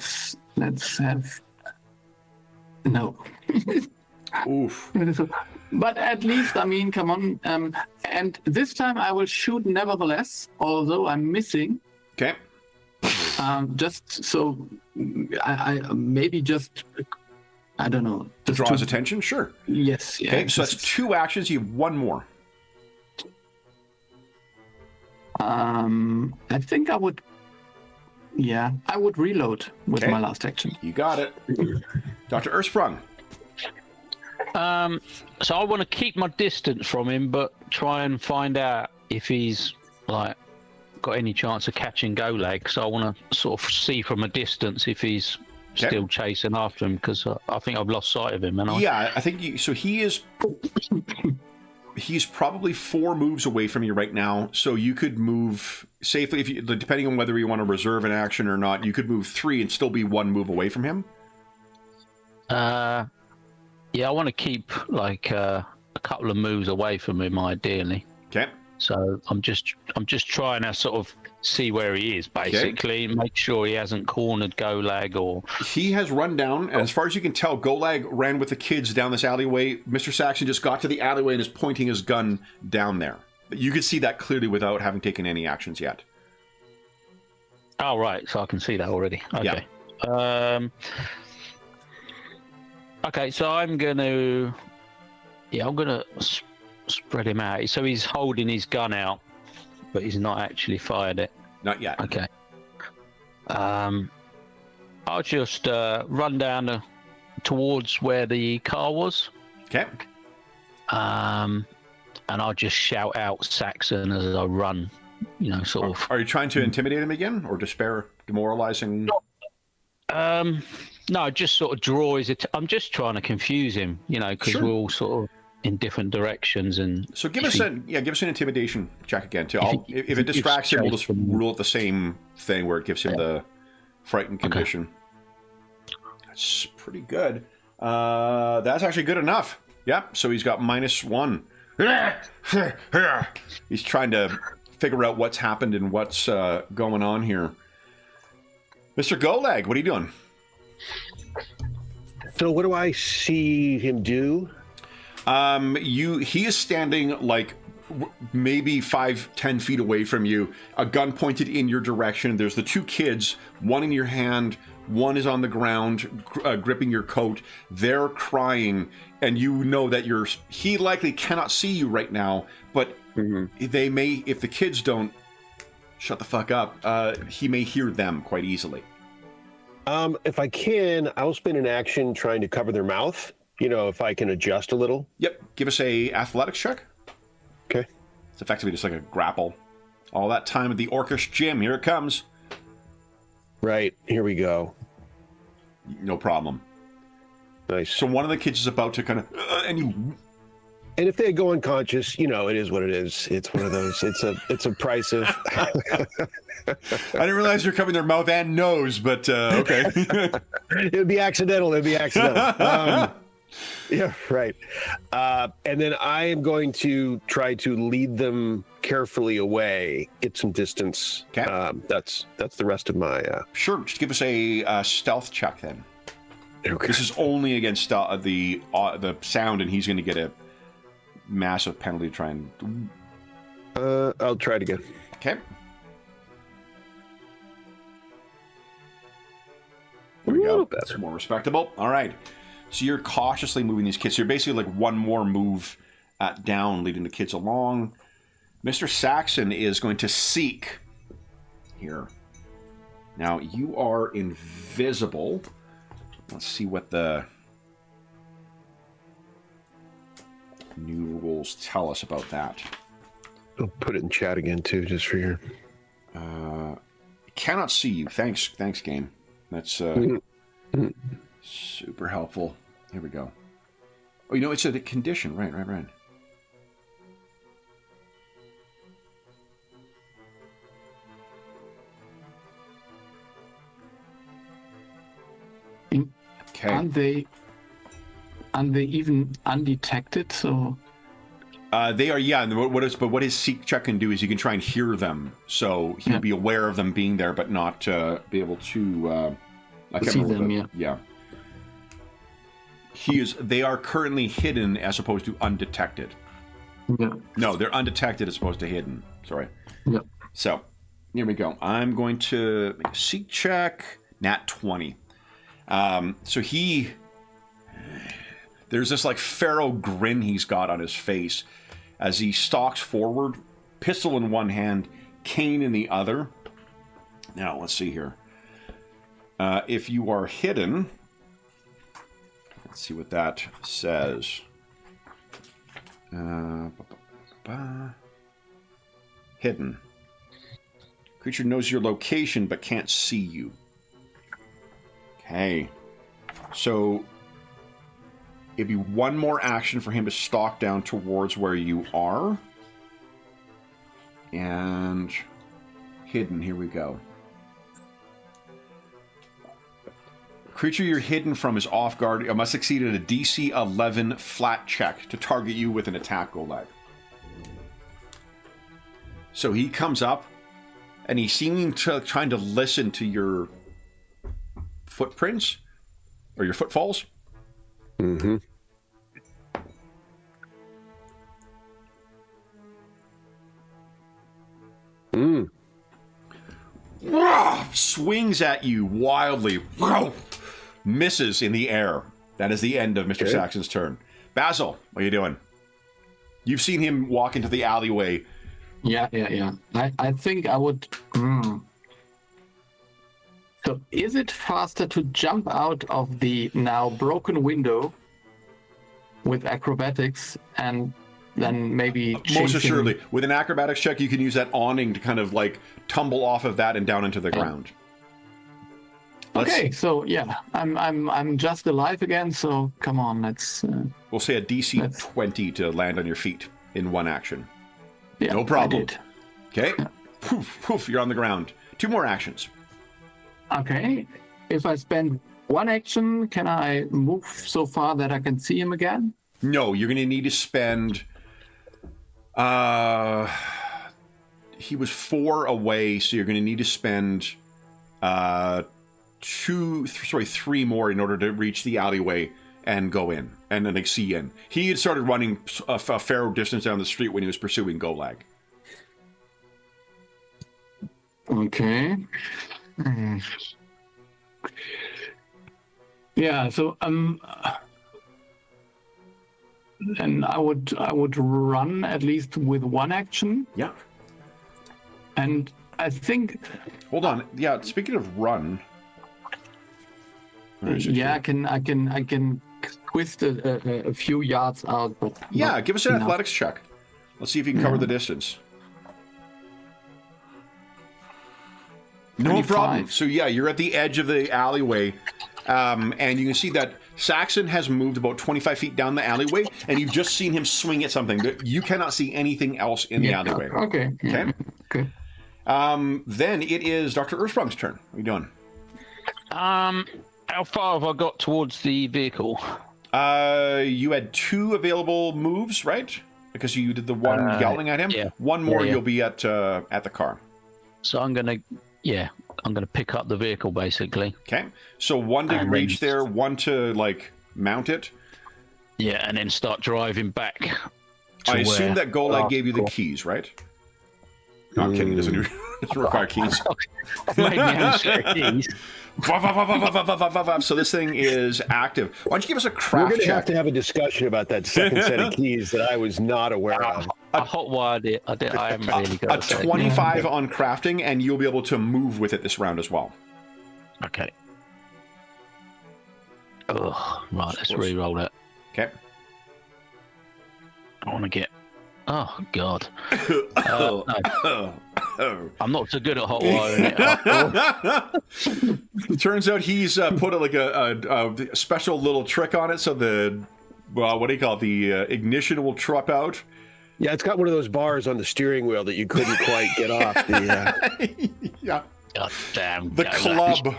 Let's have no. Oof. But at least, I mean, come on. And this time I will shoot nevertheless, although I'm missing. Okay. Just so I maybe just I don't know. To Just draw his attention? Sure. Yes. Yeah, Okay, so that's 2 actions. You have 1 more. I think I would. Yeah, I would reload with Okay. my last action. You got it. Dr. Ersprung. So I want to keep my distance from him, but try and find out if he's like got any chance of catching Golag. So I want to sort of see from a distance if he's still chasing after him, because I think I've lost sight of him. And Yeah, I think so. He's probably 4 moves away from you right now, so you could move safely if you, depending on whether you want to reserve an action or not. You could move 3 and still be 1 move away from him. Yeah, I want to keep like a couple of moves away from him, ideally. Okay. So I'm just trying to sort of see where he is, basically, make sure he hasn't cornered Golag or. He has run down, and as far as you can tell, Golag ran with the kids down this alleyway. Mr. Saxon just got to the alleyway and is pointing his gun down there. But you could see that clearly without having taken any actions yet. Oh, right. So I can see that already. Okay. Yeah. Okay, so I'm going to spread him out. So he's holding his gun out, but he's not actually fired it. Not yet. Okay. I'll just run down towards where the car was. Okay. And I'll just shout out Saxon as I run, sort of. Are you trying to intimidate him again, or demoralizing? No, just sort of draw his. I'm just trying to confuse him, because we're all sort of in different directions. And so give us an intimidation check again too. If it distracts him, we'll just rule it the same thing where it gives him the frightened condition. That's pretty good. That's actually good enough. Yep. So he's got -1. He's trying to figure out what's happened and what's going on here. Mr. Golag, what are you doing? So what do I see him do? He is standing like maybe 5-10 feet away from you, a gun pointed in your direction. There's the 2 kids, one in your hand, one is on the ground, gripping your coat. They're crying, and you know that he likely cannot see you right now, but they may, if the kids don't shut the fuck up, he may hear them quite easily. If I can, I'll spend an action trying to cover their mouth. If I can adjust a little. Yep. Give us a athletics check. Okay. It's effectively just like a grapple. All that time at the Orcish gym. Here it comes. Right. Here we go. No problem. Nice. So one of the kids is about to kind of, And if they go unconscious, it is what it is. It's one of those. It's a price of. I didn't realize you're covering their mouth and nose, but okay. It'd be accidental. Yeah, right. And then I am going to try to lead them carefully away, get some distance. Okay. That's the rest of my. Sure. Just give us a stealth check then. Okay. This is only against the sound, and he's going to get a massive penalty to try and... I'll try it again. Okay. There we go. That's more respectable. All right. So you're cautiously moving these kids. So you're basically like one more move down, leading the kids along. Mr. Saxon is going to seek here. Now, you are invisible. Let's see what the new rules tell us about that. I'll put it in chat again, too, just for your... Cannot see you. Thanks, game. That's super helpful. Here we go. Oh, you know, it's a condition. Right. Okay. Aren't they even undetected? So they are, yeah. And what his seek check can do is you can try and hear them, so he'll be aware of them being there, but not be able to see them. Yeah. They are currently hidden as opposed to undetected. Yeah. No, they're undetected as opposed to hidden. Sorry. Yeah. So here we go. I'm going to make a seek check. Nat 20. So there's this like pharaoh grin he's got on his face as he stalks forward, pistol in one hand, cane in the other. Now, let's see here. If you are hidden, let's see what that says. Hidden. Creature knows your location but can't see you. Okay. So it'd be one more action for him to stalk down towards where you are. And hidden, here we go. Creature you're hidden from is off guard. It must succeed at a DC 11 flat check to target you with an attack Golag. So he comes up, and he's seeming to trying to listen to your footprints or your footfalls. Mm-hmm. Swings at you wildly. Misses in the air. That is the end of Mr. Saxon's turn. Basil, what are you doing? You've seen him walk into the alleyway. Yeah. I think I would... So is it faster to jump out of the now broken window with acrobatics and then maybe most assuredly. With an acrobatics check, you can use that awning to kind of like tumble off of that and down into the ground. Okay, so yeah, I'm just alive again, so come on, let's... we'll say a DC 20 to land on your feet in one action. Yeah, no problem. I did. Okay, poof, poof, you're on the ground. 2 more actions. Okay, if I spend one action, can I move so far that I can see him again? No, you're going to need to spend... he was 4 away, so you're going to need to spend 3 more in order to reach the alleyway and go in, and then see in. He had started running a fair distance down the street when he was pursuing Golag. Okay. Yeah, so and I would run at least with one action. Yeah. And I think... Hold on. Yeah, speaking of run... Yeah, I can twist a few yards out, but... Yeah, give us an athletics check. Let's see if you can cover the distance. No 25. problem. So yeah, you're at the edge of the alleyway, and you can see that Saxon has moved about 25 feet down the alleyway, and you've just seen him swing at something. You cannot see anything else in the alleyway. Okay. Okay. Okay. Then it is Dr. Ursprung's turn. What are you doing? How far have I got towards the vehicle? You had 2 available moves, right? Because you did the one yelling at him. Yeah. One more, Yeah. you'll be at the car. So I'm going to Yeah, I'm going to pick up the vehicle basically. Okay. So one to And reach then- there, one to like mount it. Yeah, and then start driving back. To I assume where- that Golag Oh, gave you the cool. keys, right? No, I'm kidding. It doesn't require keys. Made me have a set of keys. So this thing is active. Why don't you give us a We're craft going to have check? to have a discussion about that second set of keys that I was not aware of. I hotwired it. I haven't really got A a set. 25 on crafting, and you'll be able to move with it this round as well. Okay. Oh, right. Let's re-roll it. Okay. I want to get. Oh God. No, I'm not so good at hotwiring it. It turns out he's put a special little trick on it, so the what do you call it? The ignition will trip out. Yeah, it's got one of those bars on the steering wheel that you couldn't quite get off. Yeah. God damn. The Gaslight. club.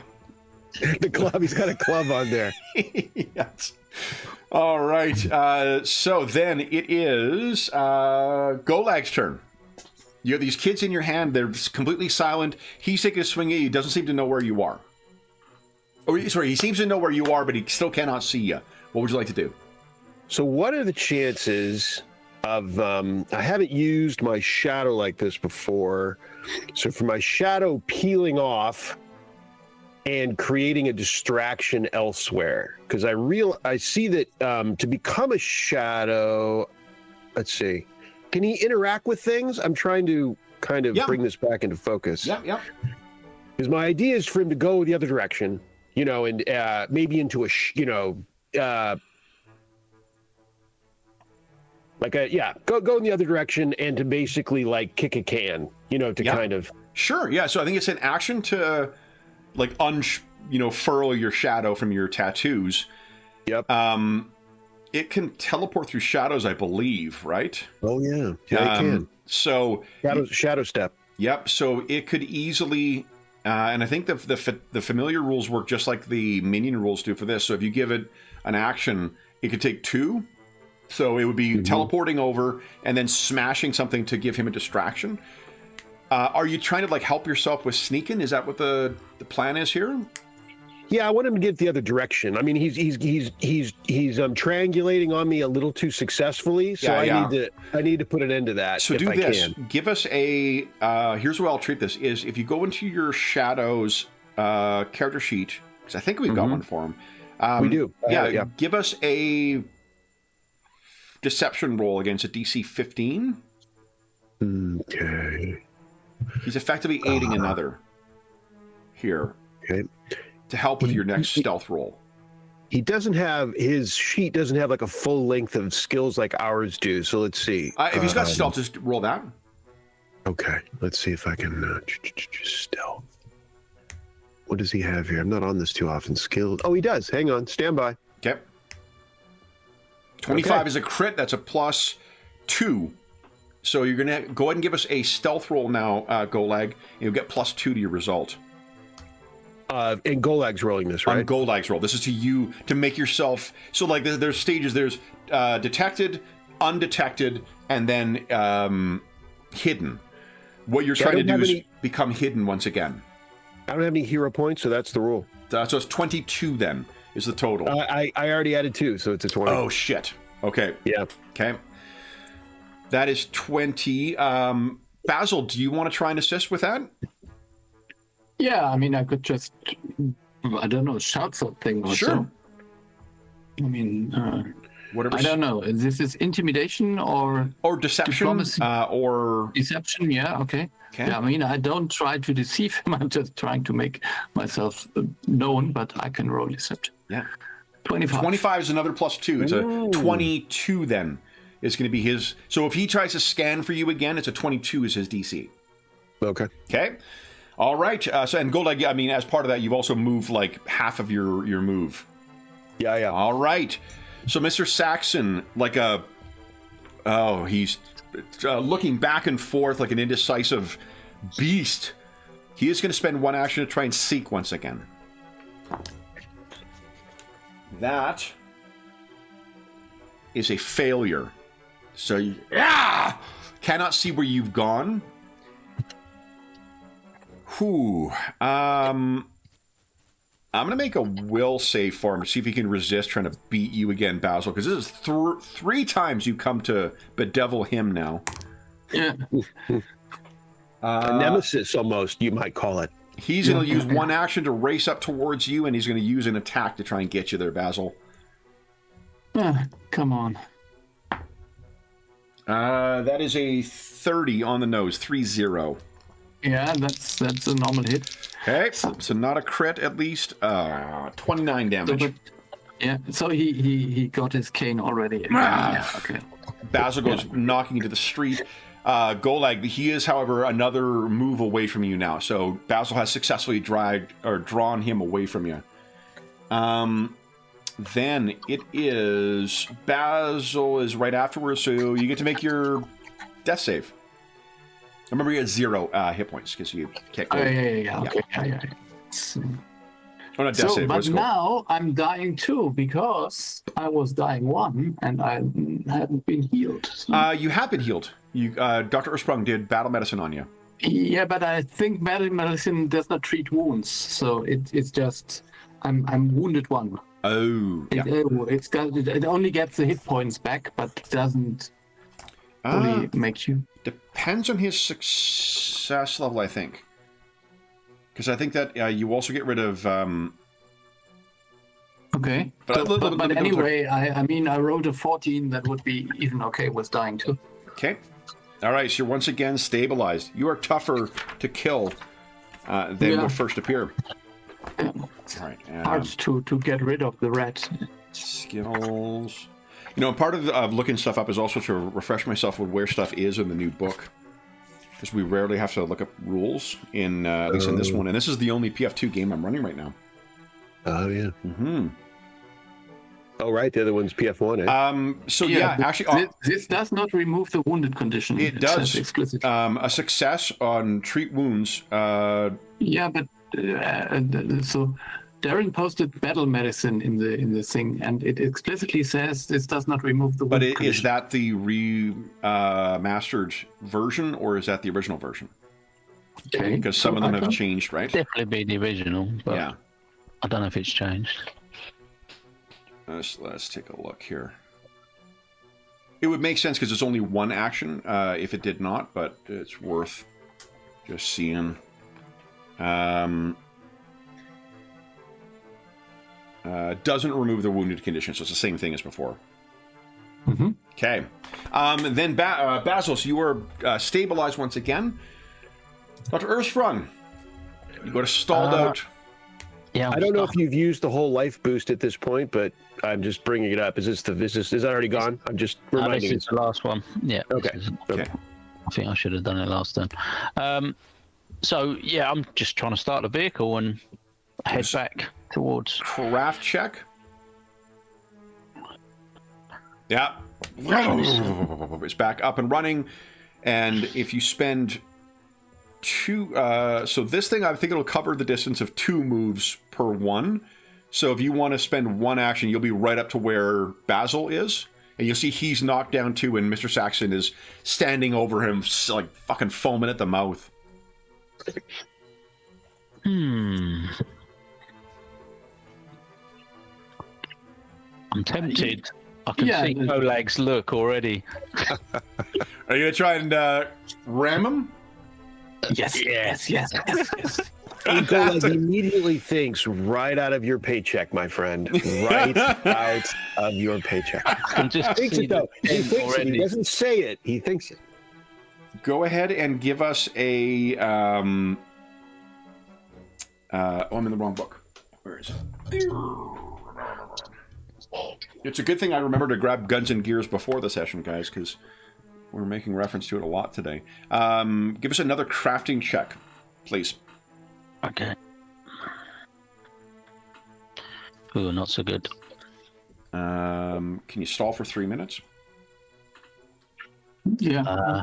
The club, he's got a club on there. Yes. All right. So then it is Golag's turn. You have these kids in your hand. They're completely silent. He's taking a swing at you. He doesn't seem to know where you are. Oh, sorry. He seems to know where you are, but he still cannot see you. What would you like to do? So what are the chances of, I haven't used my shadow like this before. So for my shadow peeling off and creating a distraction elsewhere, because I see that to become a shadow, let's see, can he interact with things? I'm trying to kind of bring this back into focus. Yep. Because my idea is for him to go the other direction, and maybe into a, go in the other direction and to basically like kick a can, kind of. Sure. Yeah. So I think it's an action to like furrow your shadow from your tattoos. Yep. It can teleport through shadows, I believe, right? Oh yeah. Yeah, it can. So shadow step. Yep. So it could easily, and I think the familiar rules work just like the minion rules do for this. So if you give it an action, it could take 2. So it would be teleporting over and then smashing something to give him a distraction. Are you trying to like help yourself with sneaking? Is that what the plan is here? Yeah, I want him to get the other direction. I mean, he's triangulating on me a little too successfully, so I need to put an end to that. So if do I this. can. Give us a. Here's the way I'll treat this: is if you go into your shadows character sheet, because I think we've got one for him. We do. Yeah. Give us a deception roll against a DC 15. Okay. He's effectively aiding another here. Okay. To help with your next stealth roll. His sheet doesn't have like a full length of skills like ours do. So let's see. If he's got stealth, just roll that. Okay. Let's see if I can stealth. What does he have here? I'm not on this too often. Skilled. Oh, he does. Hang on. Stand by. Okay. 25 is a crit. That's a +2. So you're going to go ahead and give us a stealth roll now, Golag. You'll get +2 to your result. And Golag's rolling this, right? On Golag's roll. This is to you to make yourself. So like there's stages. There's detected, undetected, and then hidden. What you're trying to do is become hidden once again. I don't have any hero points, so that's the rule. So it's 22 then is the total. I already added 2, so it's a 20. Oh shit. Okay. Yeah. Okay. That is 20. Basil, do you want to try and assist with that? Yeah, I mean, I could just, I don't know, shout something or Sure. so. I mean, Whatever. I don't know. This is intimidation or deception diplomacy. or Deception, yeah, okay. Yeah, I mean, I don't try to deceive him. I'm just trying to make myself known, but I can roll deception. Yeah. 25. 25 is another +2. It's a 22 then. Is going to be his. So if he tries to scan for you again, it's a 22 is his DC. Okay. Okay. All right. So and Golag, I mean, as part of that, you've also moved like half of your move. Yeah. All right. So Mr. Saxon, he's looking back and forth like an indecisive beast. He is going to spend one action to try and seek once again. That is a failure. So you cannot see where you've gone. Whew. I'm going to make a will save for him to see if he can resist trying to beat you again, Basil, because this is three times you come to bedevil him now. Yeah. A nemesis, almost, you might call it. He's going to use one action to race up towards you, and he's going to use an attack to try and get you there, Basil. Come on. That is a 30 on the nose, 3-0. Yeah, that's a normal hit. Okay, so not a crit at least. 29 damage. So he got his cane already. Okay. Basil goes knocking into the street. Golag, he is, however, another move away from you now. So Basil has successfully drawn him away from you. Then it is Basil is right afterwards, so you get to make your death save. Remember, you have 0 hit points because you can't go. Yeah. Okay. Yeah. Oh, not death save. But now I'm dying too because I was dying 1 and I hadn't been healed. So. You have been healed. You, Dr. Ursprung did battle medicine on you. Yeah, but I think battle medicine does not treat wounds, so it's just I'm wounded 1. Oh, yeah. It only gets the hit points back, but doesn't fully make you. Depends on his success level, I think. Because I think that you also get rid of. Okay, but anyway, I rolled a 14. That would be even okay with dying too. Okay. All right, so you're once again stabilized. You are tougher to kill than would first appear. Yeah. All right. Hard to get rid of the rat. Skills. You know, part of looking stuff up is also to refresh myself with where stuff is in the new book. Because we rarely have to look up rules, at least in this one. And this is the only PF2 game I'm running right now. Oh, yeah. Mm-hmm. Oh, right. The other one's PF1, eh? Actually... This does not remove the wounded condition. It does. Explicitly. A success on treat wounds. Yeah, but... so Darren posted battle medicine in the thing, and it explicitly says this does not remove the wound condition. Is that the remastered version, or is that the original version? Okay. Because some of them have changed, right? Definitely be the original, but yeah. I don't know if it's changed. Let's take a look here. It would make sense because it's only one action if it did not, but it's worth just seeing. Doesn't remove the wounded condition, so it's the same thing as before. Mm-hmm. Okay. Then Basil, so you are stabilized once again. Dr. Ursprung, you go to stalled out. Yeah, I don't know if you've used the whole life boost at this point, but I'm just bringing it up. Is that already gone? I'm just reminding you. This is the last one. Yeah. Okay. Okay. I think I should have done it last time. So yeah, I'm just trying to start the vehicle and head back towards. Craft check. Yeah. It's back up and running, and if you spend 2, so this thing I think it'll cover the distance of 2 moves per one. So if you want to spend 1 action, you'll be right up to where Basil is, and you'll see he's knocked down too, and Mr. Saxon is standing over him, like fucking foaming at the mouth. I'm tempted. I can see Golag's look already. Are you gonna try and ram him? Yes. Golag immediately thinks right out of your paycheck, my friend. Right out of your paycheck. I can just He thinks it, though. He thinks it. He doesn't say it. He thinks it. Go ahead and give us a... I'm in the wrong book. Where is it? It's a good thing I remember to grab Guns and Gears before the session, guys, because we're making reference to it a lot today. Give us another crafting check, please. Okay. Ooh, not so good. Can you stall for 3 minutes? Yeah.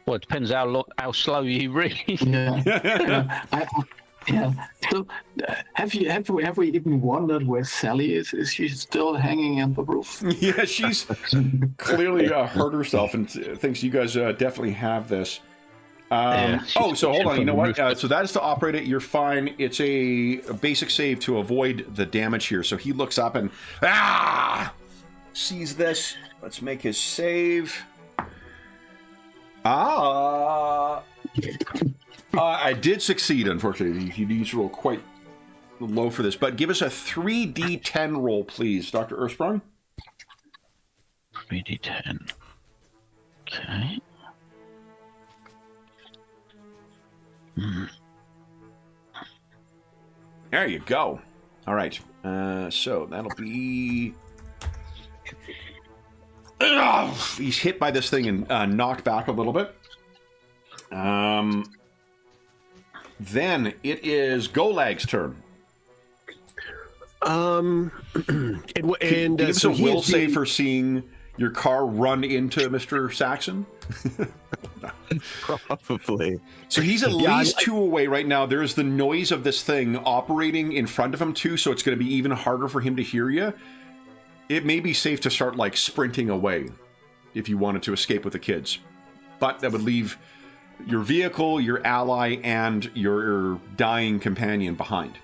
Well, it depends how slow you read. Yeah. So, have we even wondered where Sally is? Is she still hanging on the roof? Yeah, she's clearly hurt herself and thinks you guys definitely have this. So hold on. You know what? So that is to operate it. You're fine. It's a basic save to avoid the damage here. So he looks up and sees this. Let's make his save. I did succeed, unfortunately. He needs to roll quite low for this. But give us a 3d10 roll, please, Dr. Earthsprung. 3d10. Okay. There you go. All right. So that'll be... he's hit by this thing and knocked back a little bit. Then it is Golag's turn. And Give us a will save for seeing your car run into Mr. Saxon. Probably. So he's at least 2 away right now. There's the noise of this thing operating in front of him too, so it's going to be even harder for him to hear you. It may be safe to start like sprinting away if you wanted to escape with the kids. But that would leave your vehicle, your ally, and your dying companion behind.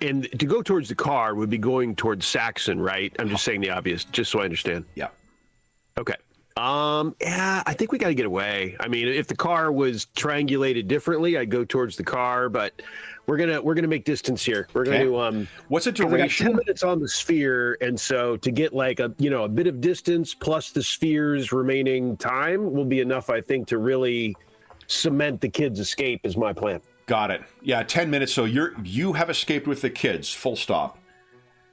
And to go towards the car would be going towards Saxon, right? I'm just saying the obvious, just so I understand. Yeah. Okay. Yeah, I think we got to get away. I mean, if the car was triangulated differently, I'd go towards the car, but we're gonna make distance here. We're gonna what's the duration? We got 10 minutes on the sphere, and so to get like a bit of distance plus the sphere's remaining time will be enough, I think, to really cement the kids' escape. Is my plan. Got it. Yeah, 10 minutes. So you have escaped with the kids. Full stop.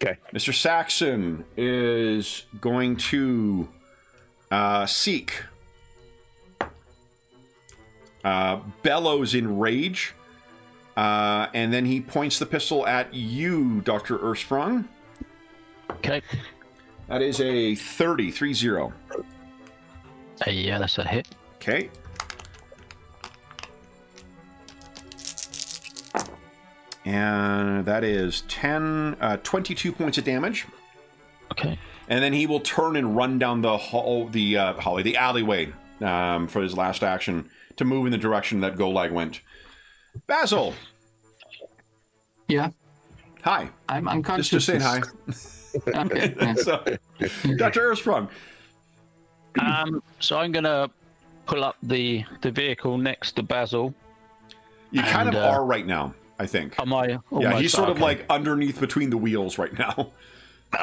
Okay. Mr. Saxon is going to seek. Bellows in rage. And then he points the pistol at you, Dr. Earthsprung. Okay. That is a 30. Yeah, that's a hit. Okay. And that is 22 points of damage. Okay. And then he will turn and run down the alleyway for his last action to move in the direction that Golag went. Basil. Yeah. Hi. I'm unconscious. Just saying hi. Okay. Yeah. So, Dr. Earthsprung. So I'm gonna pull up the vehicle next to Basil. You kind of are right now, I think. Am I? Yeah, he's sort of like underneath between the wheels right now.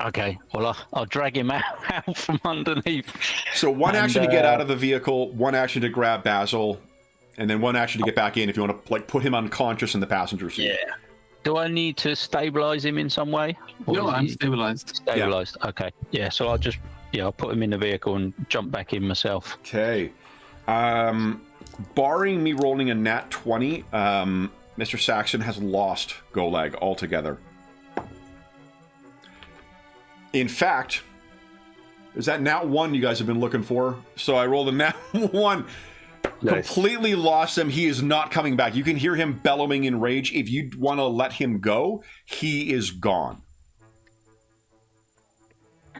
Okay, well, I'll drag him out from underneath. So one action to get out of the vehicle, one action to grab Basil, and then one action to get back in if you want to like put him unconscious in the passenger seat. Yeah. Do I need to stabilize him in some way? No, I'm stabilized. Stabilized. Yeah. Okay. Yeah. So I'll put him in the vehicle and jump back in myself. Okay. Barring me rolling a nat 20, Mr. Saxon has lost Golag altogether. In fact, is that nat 1 you guys have been looking for? So I rolled a nat 1. Nice. Completely lost him. He is not coming back. You can hear him bellowing in rage. If you want to let him go, he is gone.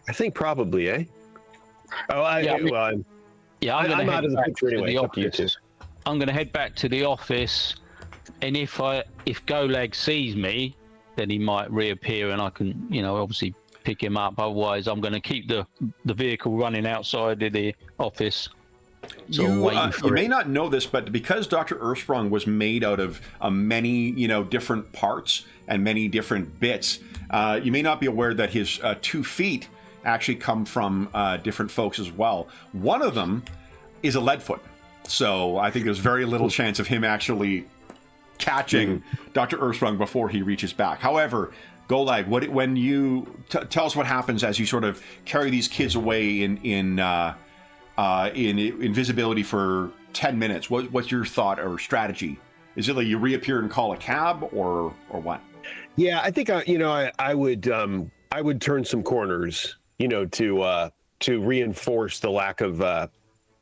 I think probably, eh? Oh, I'm out of the picture anyway. It's up to you two. I'm going to head back to the office, and if Golag sees me, then he might reappear, and I can, obviously pick him up. Otherwise, I'm going to keep the vehicle running outside of the office. So you may not know this, but because Dr. Earthsprung was made out of many, different parts and many different bits, you may not be aware that his 2 feet actually come from different folks as well. One of them is a leadfoot. So I think there's very little chance of him actually catching Dr. Earthsprung before he reaches back. However, Golag, when you tell us what happens as you sort of carry these kids away in invisibility for 10 minutes. What's your thought or strategy? Is it like you reappear and call a cab or what? Yeah, I think I would turn some corners, to reinforce the lack of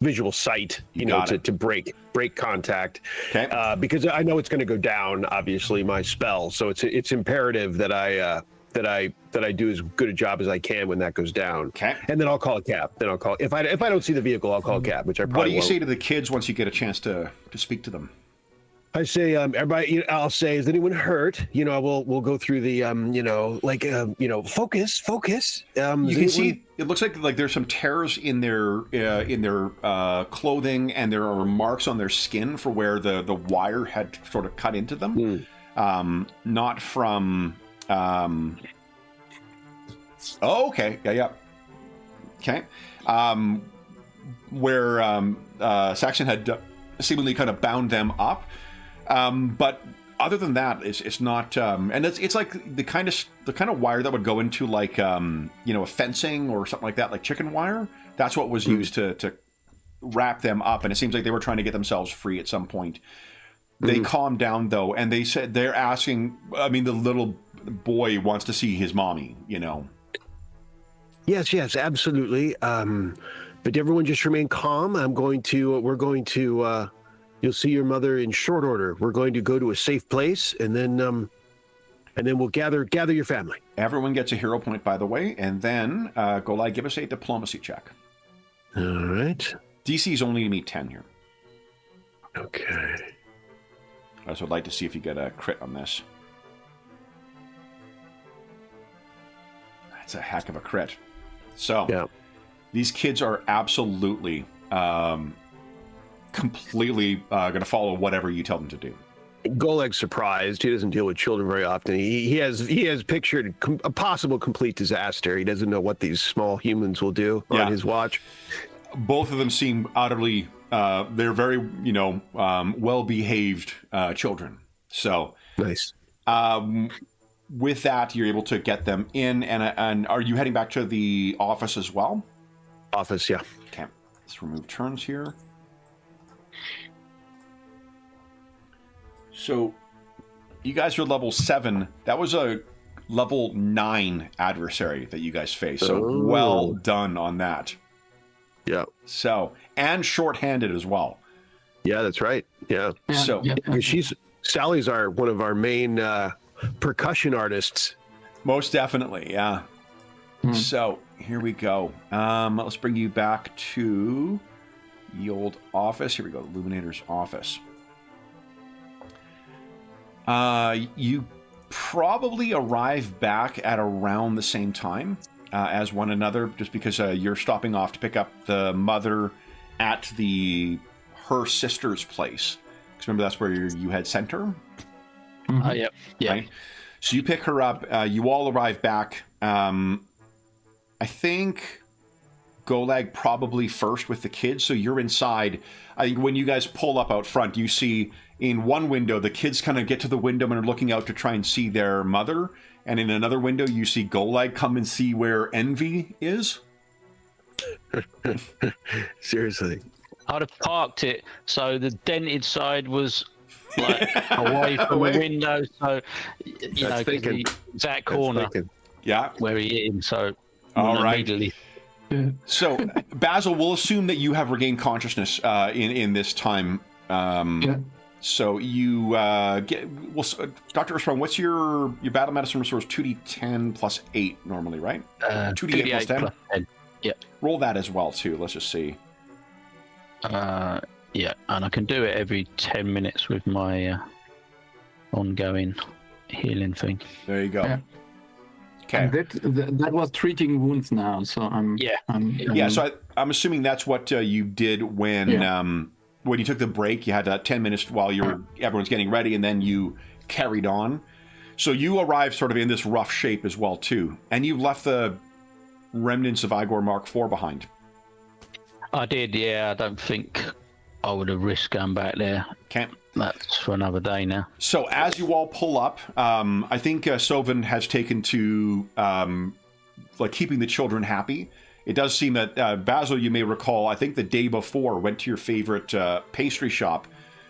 visual sight, to break contact. Okay. Because I know it's going to go down, obviously, my spell. So it's imperative that I that I do as good a job as I can when that goes down. Okay. And then I'll call a cab. Then I'll call if I don't see the vehicle, I'll call a cab, which I probably What do you won't. say to the kids once you get a chance to speak to them? I say, everybody. I'll say, is anyone hurt? We'll go through the, focus. You can see it looks like there's some tears in their clothing, and there are marks on their skin for where the wire had sort of cut into them. Not from. Oh, okay. Yeah. Okay. Where Saxon had seemingly kind of bound them up. But other than that, it's not, and it's like the kind of wire that would go into like, a fencing or something like that, like chicken wire. That's what was used to wrap them up. And it seems like they were trying to get themselves free at some point. They calmed down though. And they said, they're asking, the little boy wants to see his mommy, Yes, absolutely. But everyone just remain calm. We're going to, you'll see your mother in short order. We're going to go to a safe place, and then we'll gather your family. Everyone gets a hero point, by the way, and then Guile, give us a diplomacy check. All right. DC is only to meet 10 here. Okay. I also would like to see if you get a crit on this. That's a heck of a crit. So, yeah. These kids are absolutely completely going to follow whatever you tell them to do. Goleg's surprised. He doesn't deal with children very often. He has pictured a possible complete disaster. He doesn't know what these small humans will do on his watch. Both of them seem utterly, they're very, well-behaved children. So nice. With that, you're able to get them in. And are you heading back to the office as well? Office, yeah. Okay. Let's remove turns here. So, you guys are level 7. That was a level 9 adversary that you guys faced. So, well done on that. Yeah. So, and short-handed as well. Yeah, that's right. Yeah. So, Sally's one of our main percussion artists. Most definitely, yeah. So, here we go. Let's bring you back to the old office. Here we go, Illuminator's office. You probably arrive back at around the same time as one another, just because you're stopping off to pick up the mother at her sister's place. Because remember, that's where you had sent her? Yep. Yeah. Right? So you pick her up. You all arrive back. I think Guile probably first with the kids. So you're inside. I think when you guys pull up out front, you see in one window, the kids kind of get to the window and are looking out to try and see their mother. And in another window, you see Guile come and see where Envy is. Seriously. I'd have parked it so the dented side was like away from the window. So, the exact corner where he hit him. So, all right. Immediately. So, Basil, we'll assume that you have regained consciousness in this time. So you Dr. Osborne, what's your battle medicine resource? 2d10 plus 8 normally, right? 2d8 plus 10? 10. Yep. Roll that as well, too. Let's just see. Yeah, and I can do it every 10 minutes with my ongoing healing thing. There you go. Yeah. Okay. That was treating wounds now, so I'm... So I'm assuming that's what you did when you took the break. You had 10 minutes while everyone's getting ready, and then you carried on. So you arrived sort of in this rough shape as well, too. And you've left the remnants of Igor Mark IV behind. I did, yeah. I don't think I would have risked going back there. Okay. That's for another day now. So as you all pull up, I think Sovin has taken to keeping the children happy. It does seem that, Basil, you may recall, I think the day before went to your favorite pastry shop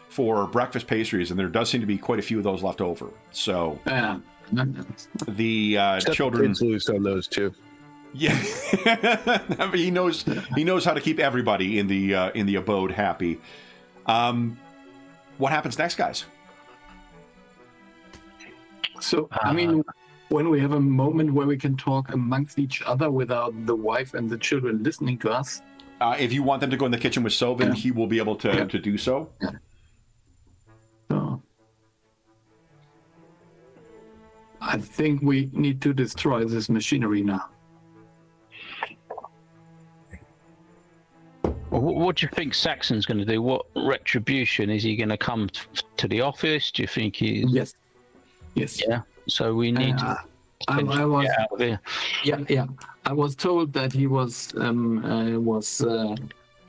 for breakfast pastries, and there does seem to be quite a few of those left over. So the children... Kids loose on those, too. Yeah, he knows how to keep everybody in the abode happy. What happens next, guys? So, when we have a moment where we can talk amongst each other without the wife and the children listening to us. If you want them to go in the kitchen with Sylvan, he will be able to do so. Yeah. So I think we need to destroy this machinery now. What do you think Saxon's going to do? What retribution? Is he going to come to the office? Do you think he's... Yes. Yeah. So we need to I was, get out of here. Yeah. I was told that he was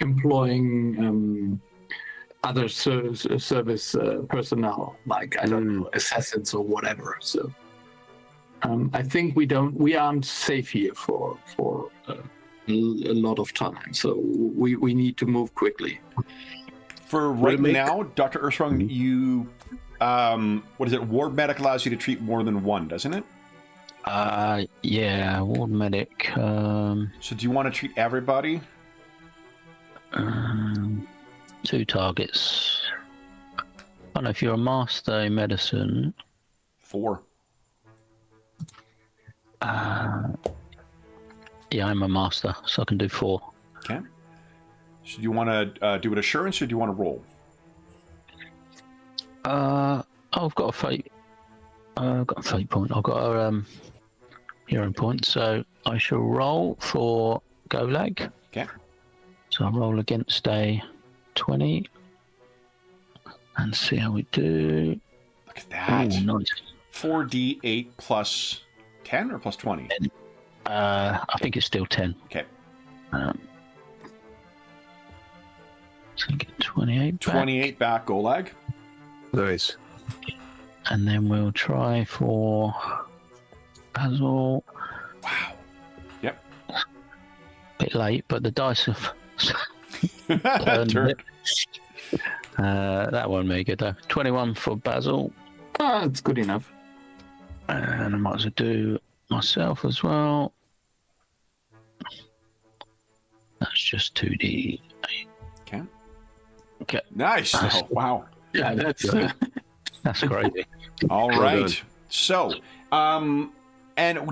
employing other service personnel, like I don't know, assassins or whatever. So I think we aren't safe here for a lot of time. So we need to move quickly. For right now, Dr. Earthsprung, you what is it? Ward medic allows you to treat more than one, doesn't it? Yeah, ward medic. So do you want to treat everybody? 2 targets. I don't know if you're a master in medicine. 4. Yeah, I'm a master, so I can do 4. Okay. So do you want to do an assurance, or do you want to roll? I've got a fate. I've got a fate point. I've got a hero point, so I shall roll for Golag. Okay. So I'll roll against a 20 and see how we do. Look at that. Ooh, nice. 4d8 plus 10 or plus 20? I think it's still 10. Okay. So get 28 back. 28 back, Golag. Nice. And then we'll try for Basil. Wow. Yep. Bit late, but the dice have Turned. that won't make it though. 21 for Basil. It's good enough. And I might as well do myself as well. That's just 2d8. Okay. Okay. Nice. Oh, wow. Yeah, That's crazy. All Well right. done. So, and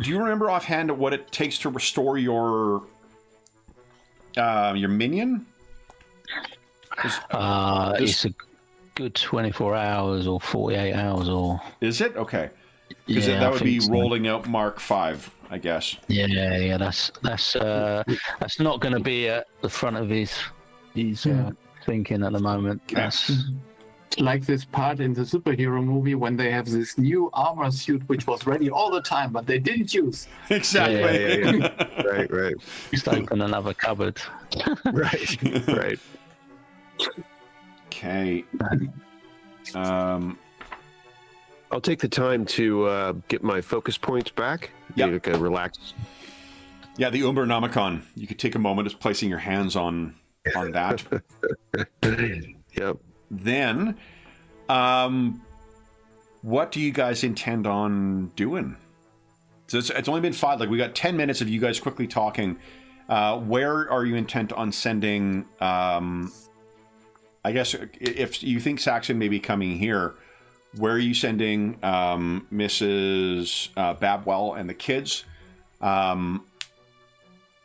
do you remember offhand what it takes to restore your minion? It's a good 24 hours or 48 hours or... Is it? Okay. Because Yeah, that I would be think so. rolling out Mark 5, I guess. Yeah, that's not going to be at the front of his thinking at the moment. That's like this part in the superhero movie when they have this new armor suit which was ready all the time, but they didn't use. Exactly. Yeah. Right. just open another cupboard. Right. Okay. I'll take the time to get my focus points back. Yep. Like a relax. Yeah, the Umbernomicon. You could take a moment just placing your hands on that. Yep. Then, what do you guys intend on doing? So it's only been 5. Like, we got 10 minutes of you guys quickly talking. Where are you intent on sending? I guess if you think Saxon may be coming here, where are you sending Mrs. Babwell and the kids?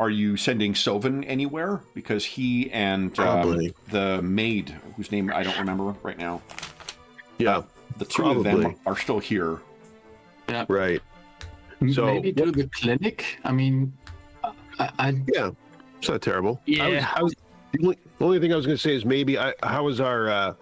Are you sending Sylvan anywhere? Because he and the maid, whose name I don't remember right now. Yeah. The two of them are still here. Yeah. Right. So maybe to the clinic. I mean, yeah, it's not terrible. Yeah. I was the only thing I was going to say is maybe how was our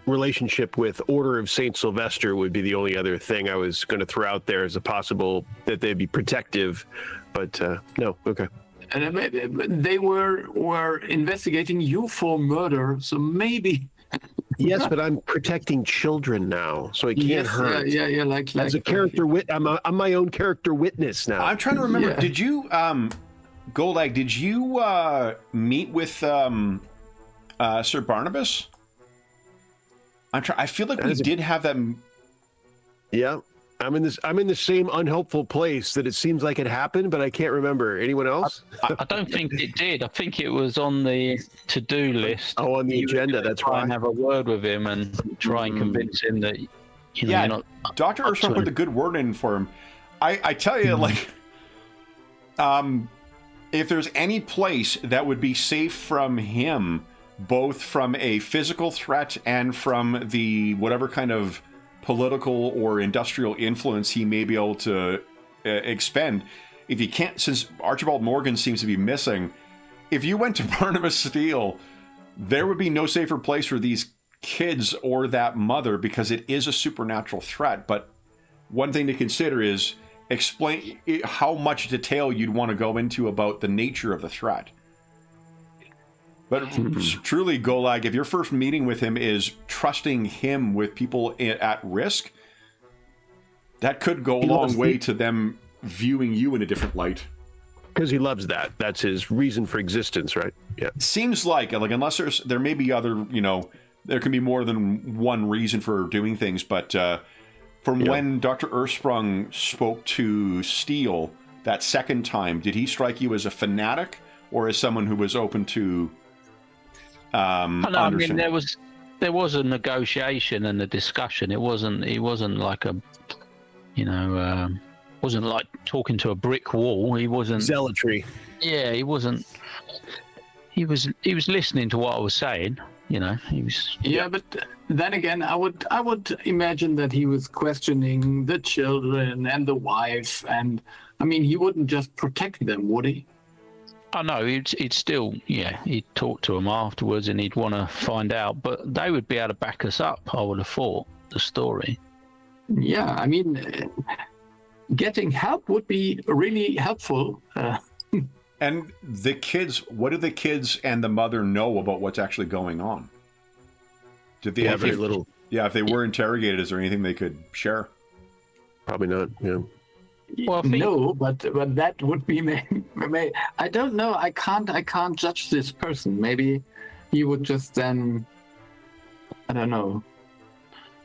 relationship with Order of Saint Sylvester would be the only other thing I was going to throw out there as a possible that they'd be protective, but no, okay. And they were investigating you for murder, so maybe. Yes, but I'm protecting children now, so I can't hurt. Yeah. Like as a character I'm my own character witness now. I'm trying to remember. Yeah. Did you, Golag? Did you meet with Sir Barnabas? I feel like we did have that. Yeah. I'm in the same unhelpful place that it seems like it happened, but I can't remember. Anyone else? I don't think it did. I think it was on the to-do list. Oh, on the You were agenda. gonna That's try right. and have a word with him and try and convince him that you're not. Dr. Urson put the good word in for him. I tell you, like, if there's any place that would be safe from him, both from a physical threat and from the whatever kind of political or industrial influence he may be able to expend, if you can't, since Archibald Morgan seems to be missing, if you went to Barnabas Steele, there would be no safer place for these kids or that mother, because it is a supernatural threat. But one thing to consider is explain how much detail you'd want to go into about the nature of the threat. But truly, Golag, if your first meeting with him is trusting him with people at risk, that could go a long way to them viewing you in a different light. Because he loves that. That's his reason for existence, right? Yeah. Seems like unless there may be other, there can be more than one reason for doing things. But from when Dr. Ursprung spoke to Steele that second time, did he strike you as a fanatic or as someone who was open to? I mean, there was a negotiation and a discussion. It wasn't like a, wasn't like talking to a brick wall. He wasn't zealotry. Yeah, he wasn't. He was listening to what I was saying. He was. Yeah, but then again, I would imagine that he was questioning the children and the wife, and I mean, he wouldn't just protect them, would he? I know he'd still, he'd talk to them afterwards, and he'd want to find out. But they would be able to back us up. I would have thought the story. Yeah, I mean, getting help would be really helpful. And the kids, what do the kids and the mother know about what's actually going on? Did they have very little? Yeah, if they were interrogated, is there anything they could share? Probably not. Yeah. Well, no, but that would be maybe, I don't know. I can't judge this person. Maybe he would just then, I don't know,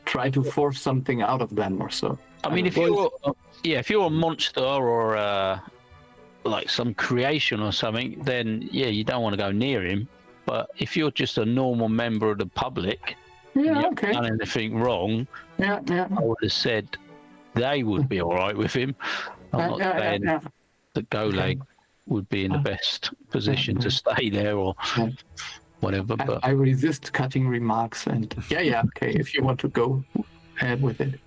try to force something out of them or so. I mean, if you're a monster or like some creation or something, then you don't want to go near him. But if you're just a normal member of the public, and you haven't done anything wrong, I would have said they would be all right with him. I'm not saying that Golag would be in the best position to stay there or whatever. But I resist cutting remarks, and if you want to go ahead with it.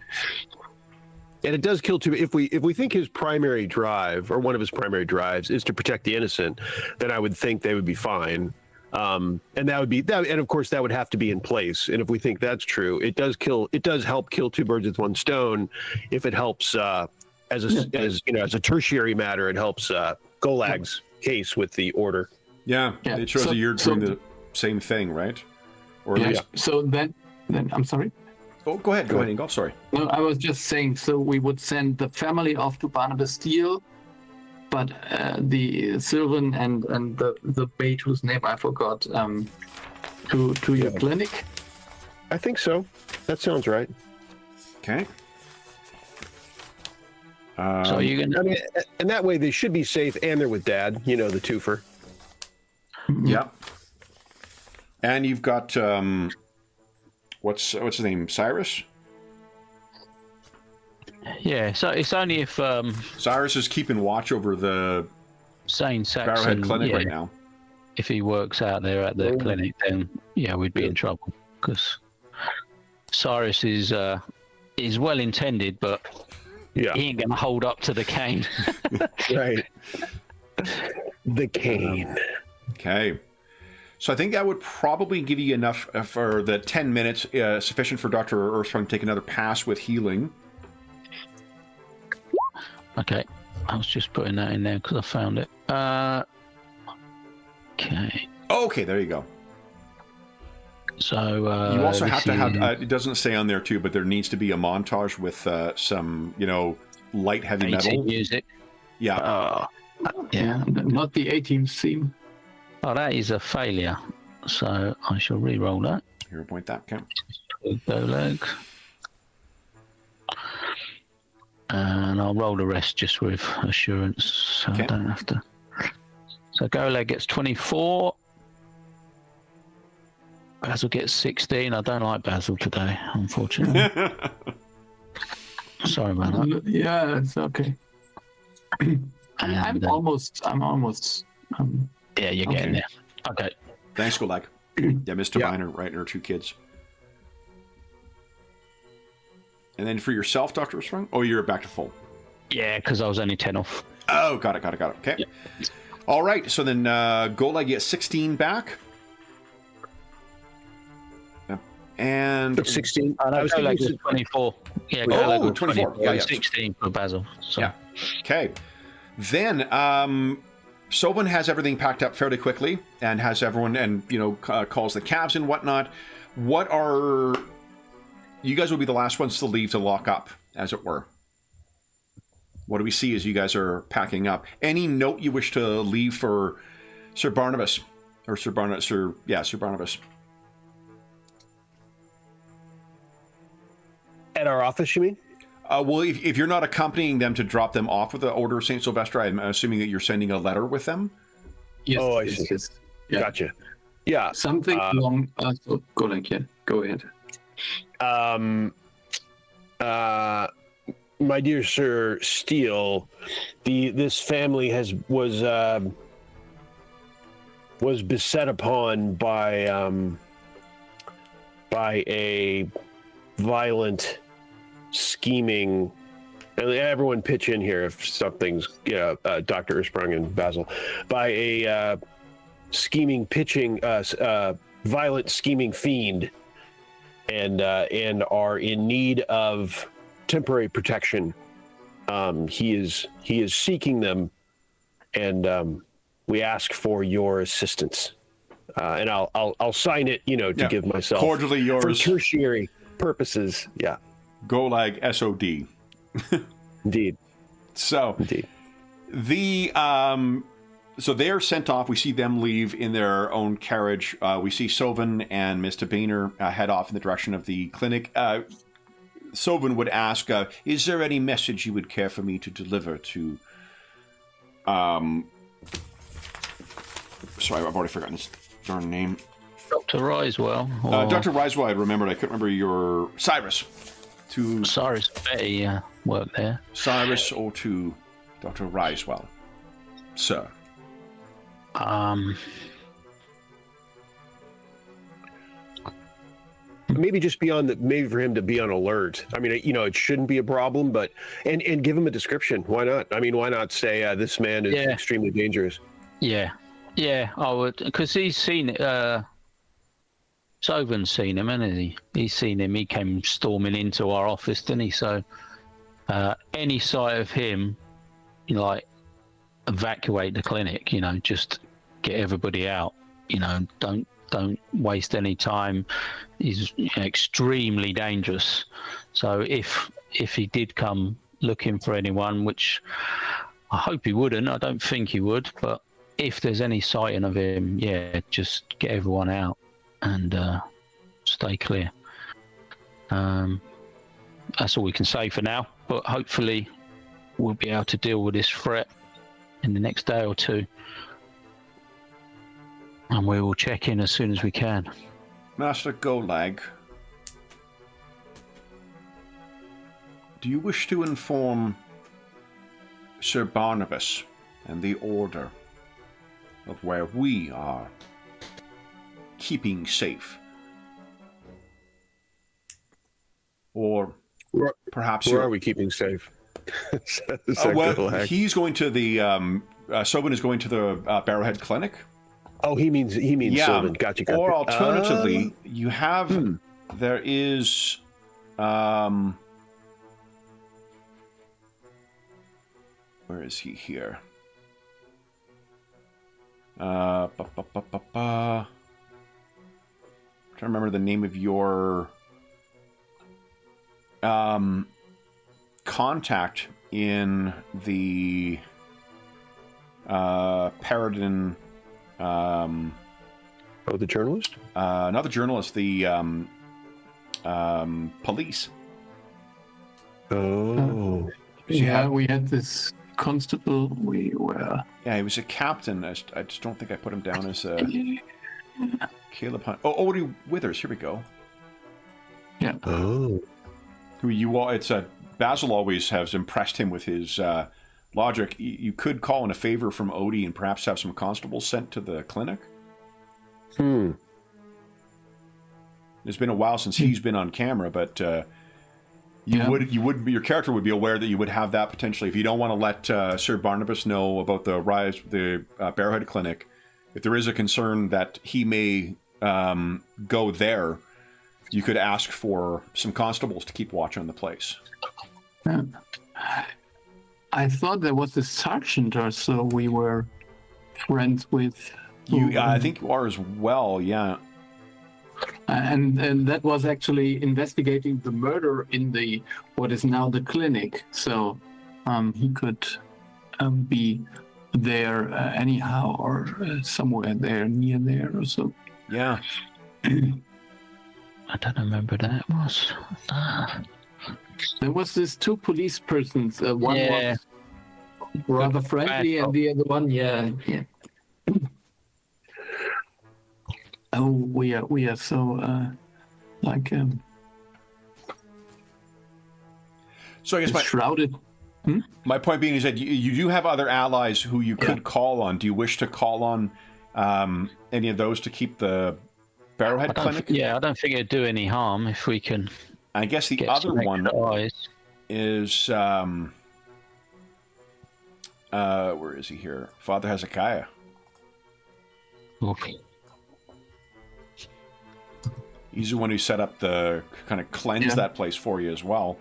And it does kill too. If we think his primary drive, or one of his primary drives, is to protect the innocent, then I would think they would be fine. And that would be that, and of course that would have to be in place. And if we think that's true, it does help kill two birds with one stone. If it helps as a tertiary matter, it helps Golag's case with the order. Yeah. It shows that you're doing the same thing, right? Or at least. So then I'm sorry. Oh, go ahead, Ingolf. Sorry. No, I was just saying. So we would send the family off to Barnabas Steele, but the Sylvan and the bait whose name I forgot to your clinic. I think so. That sounds right. Okay. So you're gonna. I mean, and that way they should be safe, and they're with Dad. The twofer. Yeah. And you've got what's his name? Cyrus. Yeah. So it's only if Cyrus is keeping watch over the Sane Saxon Barrowhead Clinic right now. If he works out there at the clinic, then we'd be in trouble, because Cyrus is well intended, but he ain't gonna hold up to the cane. Right. The cane. Okay. So I think that would probably give you enough for the 10 minutes, sufficient for Dr. Earthstrong to take another pass with healing. Okay. I was just putting that in there because I found it. Okay. Okay, there you go. So you also have to have, it doesn't say on there too, but there needs to be a montage with some, light heavy metal music. Yeah. Not the A-Team theme. Oh, that is a failure. So I shall re-roll that. Here, point that. Okay. Golag. And I'll roll the rest just with assurance, so I don't have to. So Guile gets 24. Basil gets 16. I don't like Basil today, unfortunately. Sorry about that. Yeah, it's okay. I'm almost. Yeah, you're getting there. Okay. Thanks, Gulag. Yeah, Mr. Viner, right, and her 2 kids. And then for yourself, Dr. Sprung? Oh, you're back to full. Yeah, because I was only 10 off. Oh, got it. Okay. Yeah. All right, so then Gulag gets 16 back. And 16. I was thinking 24. Yeah, oh, 24. Yeah, 16 for Basil. So. Yeah. Okay. Then Sovin has everything packed up fairly quickly and has everyone, and calls the cabs and whatnot. What are you guys will be the last ones to leave to lock up, as it were? What do we see as you guys are packing up? Any note you wish to leave for Sir Barnabas or Sir Barnabas? At our office, you mean? Well, if you're not accompanying them to drop them off with the Order of St. Sylvester, I'm assuming that you're sending a letter with them? Yes. Oh, I see. Yes. Yeah. Gotcha. Yeah. Something along... go ahead. My dear Sir Steele, this family was beset upon by a violent, scheming, and everyone pitch in here if something's Dr. Ursprung and Basil, by a violent scheming fiend, and are in need of temporary protection. He is seeking them, and we ask for your assistance. And I'll sign it, to give myself cordially yours for tertiary purposes. Yeah. Gulag SOD. Indeed. So indeed. So they're sent off. We see them leave in their own carriage. We see Sovin and Mr. Boehner head off in the direction of the clinic. Sovin would ask, is there any message you would care for me to deliver to... Sorry, I've already forgotten his darn name. Dr. Risewell. Dr. Risewell, I remembered. I couldn't remember your... Cyrus. To Cyrus Betty work there. Cyrus or to Dr. Risewell, sir. Maybe just maybe for him to be on alert. I mean, it shouldn't be a problem, but and give him a description. Why not? I mean, why not say this man is extremely dangerous? Yeah, I would, because he's seen it. Sovin's seen him, hasn't he? He's seen him. He came storming into our office, didn't he? So any sight of him, evacuate the clinic. Just get everybody out. Don't waste any time. He's extremely dangerous. So if he did come looking for anyone, which I hope he wouldn't, I don't think he would, but if there's any sighting of him, just get everyone out and stay clear. That's all we can say for now, but hopefully we'll be able to deal with this threat in the next day or two. And we will check in as soon as we can. Master Gulag, do you wish to inform Sir Barnabas and the Order of where we are keeping safe? Or perhaps... Where are we keeping safe? He's going to the... Sobin is going to the Barrowhead Clinic. Oh, he means Sylvan. Gotcha. Or alternatively, you have there is where is he here? Trying to remember the name of your contact in the Paridar. The journalist? Not the journalist, the police. Oh. we had this constable. We were. Yeah, he was a captain. I just don't think I put him down as a Caleb Hunt. Oh, Odie Withers. Here we go. Yeah. Oh. Who you all? It's Basil always has impressed him with his logic. You could call in a favor from Odie and perhaps have some constables sent to the clinic. It's been a while since he's been on camera, but your character would be aware that you would have that potentially. If you don't want to let Sir Barnabas know about the Barrowhead Clinic, if there is a concern that he may go there, you could ask for some constables to keep watch on the place. I thought there was a sergeant or so we were friends with. I think you are as well, yeah. And that was actually investigating the murder in what is now the clinic. So he could be there anyhow, or somewhere there, near there or so. Yeah. I don't remember that was. There was this two police persons. One was rather friendly, and the other one, yeah. Oh, we are so So I guess shrouded. My point being is that you do have other allies who you could call on. Do you wish to call on any of those to keep the Barrowhead Clinic? Yeah, I don't think it'd do any harm if we can. I guess the other one is where is he here? Father Hezekiah. Okay. He's the one who set up the kind of cleanse that place for you as well.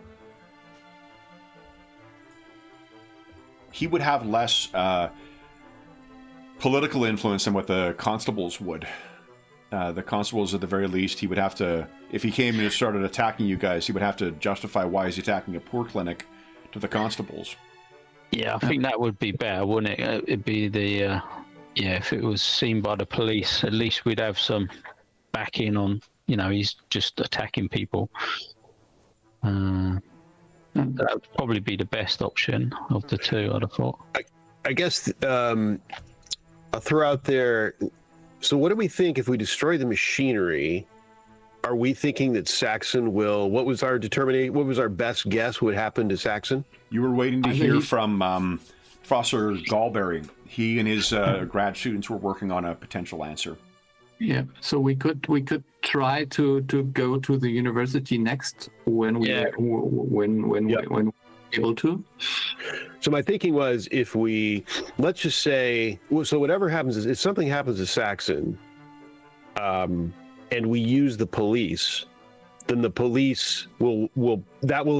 He would have less political influence than what the constables would. The constables, at the very least, he would have to, if he came and started attacking you guys, he would have to justify why he's attacking a poor clinic to the constables. Yeah, I think that would be better, wouldn't it? It'd be the, if it was seen by the police, at least we'd have some backing on, he's just attacking people. That would probably be the best option of the two, I'd have thought. I guess I'll throw out there. So what do we think if we destroy the machinery? Are we thinking that Saxon will, what was our best guess would happen to Saxon? You were waiting to hear from Professor Galberry. He and his grad students were working on a potential answer. Yeah, so we could try to go to the university next when we're able to. So my thinking was, if let's just say, so whatever happens is, if something happens to Saxon, and we use the police, then the police will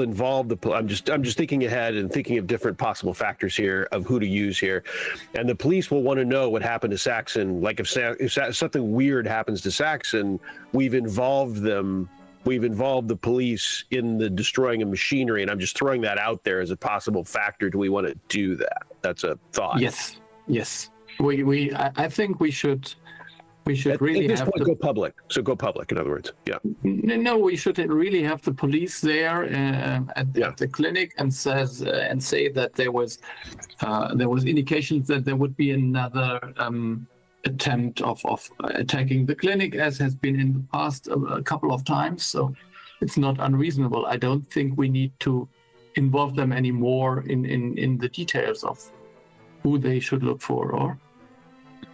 involve I'm just thinking ahead and thinking of different possible factors here of who to use here, and the police will want to know what happened to Saxon. Like if something weird happens to Saxon, we've involved the police in the destroying of machinery, and I'm just throwing that out there as a possible factor. Do we want to do that? That's a thought. Yes. I think we should really have to go public. So go public, in other words. Yeah. No, we should really have the police there at the clinic and say that there was indications that there would be another attempt of attacking the clinic, as has been in the past a couple of times. So it's not unreasonable. I don't think we need to involve them anymore in the details of who they should look for, or.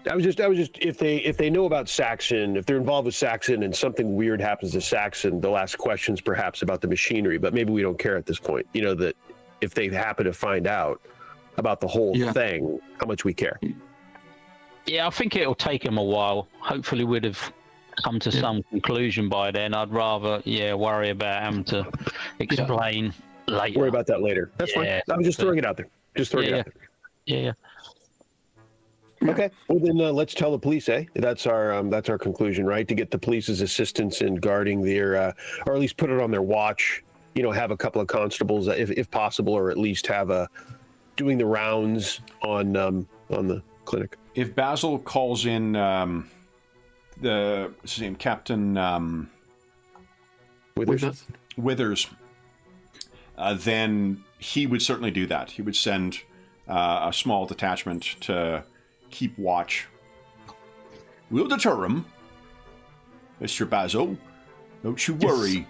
I was just if they know about Saxon, if they're involved with Saxon and something weird happens to Saxon, they'll ask questions perhaps about the machinery, but maybe we don't care at this point. That if they happen to find out about the whole thing, how much we care. Yeah, I think it'll take them a while. Hopefully we'd have come to some conclusion by then. I'd rather worry about having to explain later. Worry about that later. That's fine. I'm just throwing it out there. Yeah. Okay. Well, then let's tell the police, That's our conclusion, right? To get the police's assistance in guarding their, or at least put it on their watch. Have a couple of constables, if possible, or at least have doing the rounds on the clinic. If Basil calls in what's his name, Captain Withers. then he would certainly do that. He would send a small detachment to keep watch. We'll deter him, Mr. Basil. Don't you worry.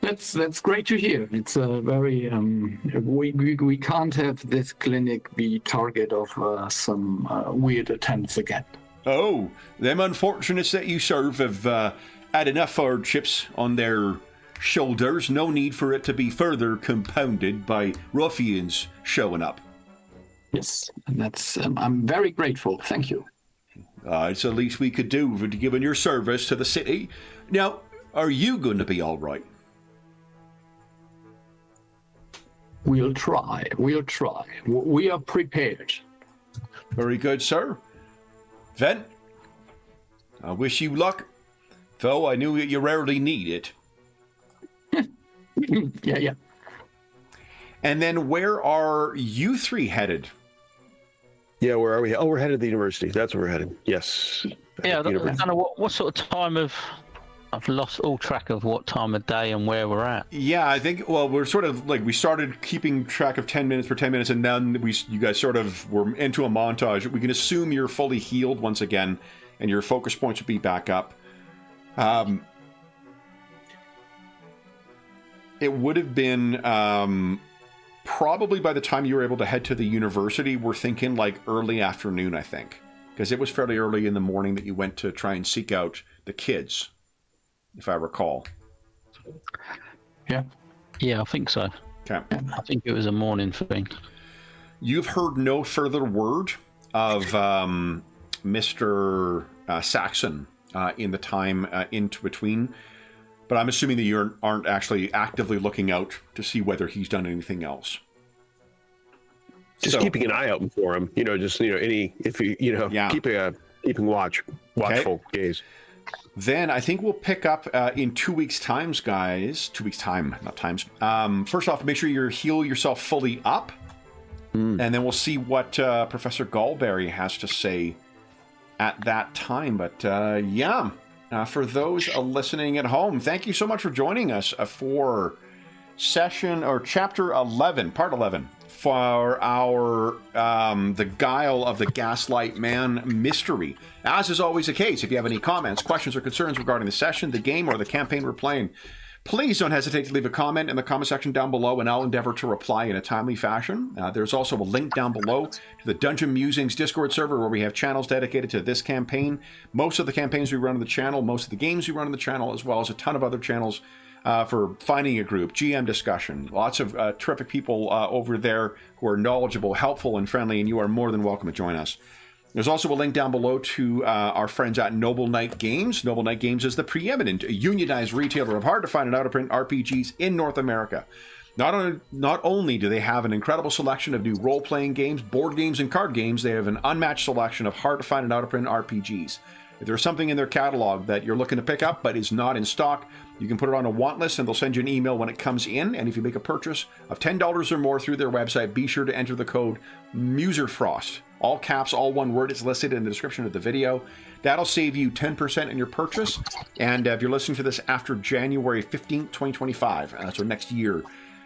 That's great to hear. It's a very we can't have this clinic be target of some weird attempts again. Oh, them unfortunates that you serve have had enough hardships on their shoulders. No need for it to be further compounded by ruffians showing up. Yes, and that's I'm very grateful. Thank you. It's the least we could do for giving your service to the city. Now, are you going to be all right? We'll try. We'll try. We are prepared. Very good, sir. Ven, I wish you luck, though I knew you rarely need it. Yeah. And then where are you three headed? Yeah, where are we? Oh, we're headed to the university. That's where we're headed. Yes. Yeah, I don't know what sort of time of... I've lost all track of what time of day and where we're at. Yeah, I think, well, we're sort of like, we started keeping track of 10 minutes per 10 minutes, and then you guys sort of were into a montage. We can assume you're fully healed once again, and your focus points will be back up. It would have been probably by the time you were able to head to the university, we're thinking like early afternoon, I think. Because it was fairly early in the morning that you went to try and seek out the kids, if I recall. Yeah, I think so. Okay. I think it was a morning thing. You've heard no further word of Mr. Saxon in the time in between, but I'm assuming that you aren't actually actively looking out to see whether he's done anything else. Just keeping an eye out for him, keeping watchful gaze. Then I think we'll pick up in 2 weeks' times, guys. 2 weeks' time, not times. First off, make sure you heal yourself fully up, and then we'll see what Professor Gallberry has to say at that time. But for those listening at home, thank you so much for joining us for chapter 11, part 11. For our the Guile of the Gaslight Man mystery. As is always the case, if you have any comments, questions, or concerns regarding the session, the game, or the campaign we're playing, please don't hesitate to leave a comment in the comment section down below, and I'll endeavor to reply in a timely fashion. There's also a link down below to the Dungeon Musings Discord server, where we have channels dedicated to this campaign. Most of the campaigns we run on the channel, most of the games we run on the channel, as well as a ton of other channels for finding a group, GM discussion. Lots of terrific people over there who are knowledgeable, helpful, and friendly, and you are more than welcome to join us. There's also a link down below to our friends at Noble Knight Games. Noble Knight Games is the preeminent unionized retailer of hard-to-find and out-of-print RPGs in North America. Not only do they have an incredible selection of new role-playing games, board games, and card games, they have an unmatched selection of hard-to-find and out-of-print RPGs. If there's something in their catalog that you're looking to pick up but is not in stock, you can put it on a want list and they'll send you an email when it comes in. And if you make a purchase of $10 or more through their website, be sure to enter the code MuserFrost. All caps, all one word. It's listed in the description of the video. That'll save you 10% in your purchase. And if you're listening to this after January 15th, 2025, so next year,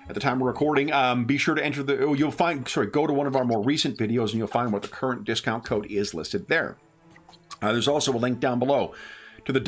at the time we're recording, be sure to enter go to one of our more recent videos and you'll find what the current discount code is listed there. There's also a link down below to the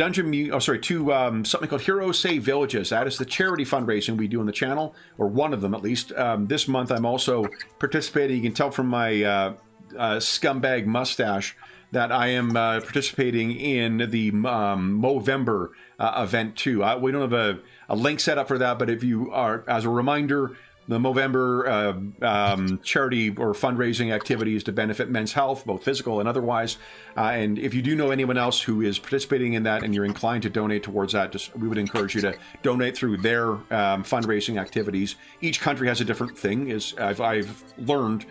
something called Heroes Save Villages. That is the charity fundraising we do on the channel, or one of them at least. This month I'm also participating. You can tell from my scumbag mustache that I am participating in the Movember event too. We don't have a link set up for that, but if you are, as a reminder, the Movember charity or fundraising activities to benefit men's health, both physical and otherwise. And if you do know anyone else who is participating in that and you're inclined to donate towards that, we would encourage you to donate through their fundraising activities. Each country has a different thing, as I've learned.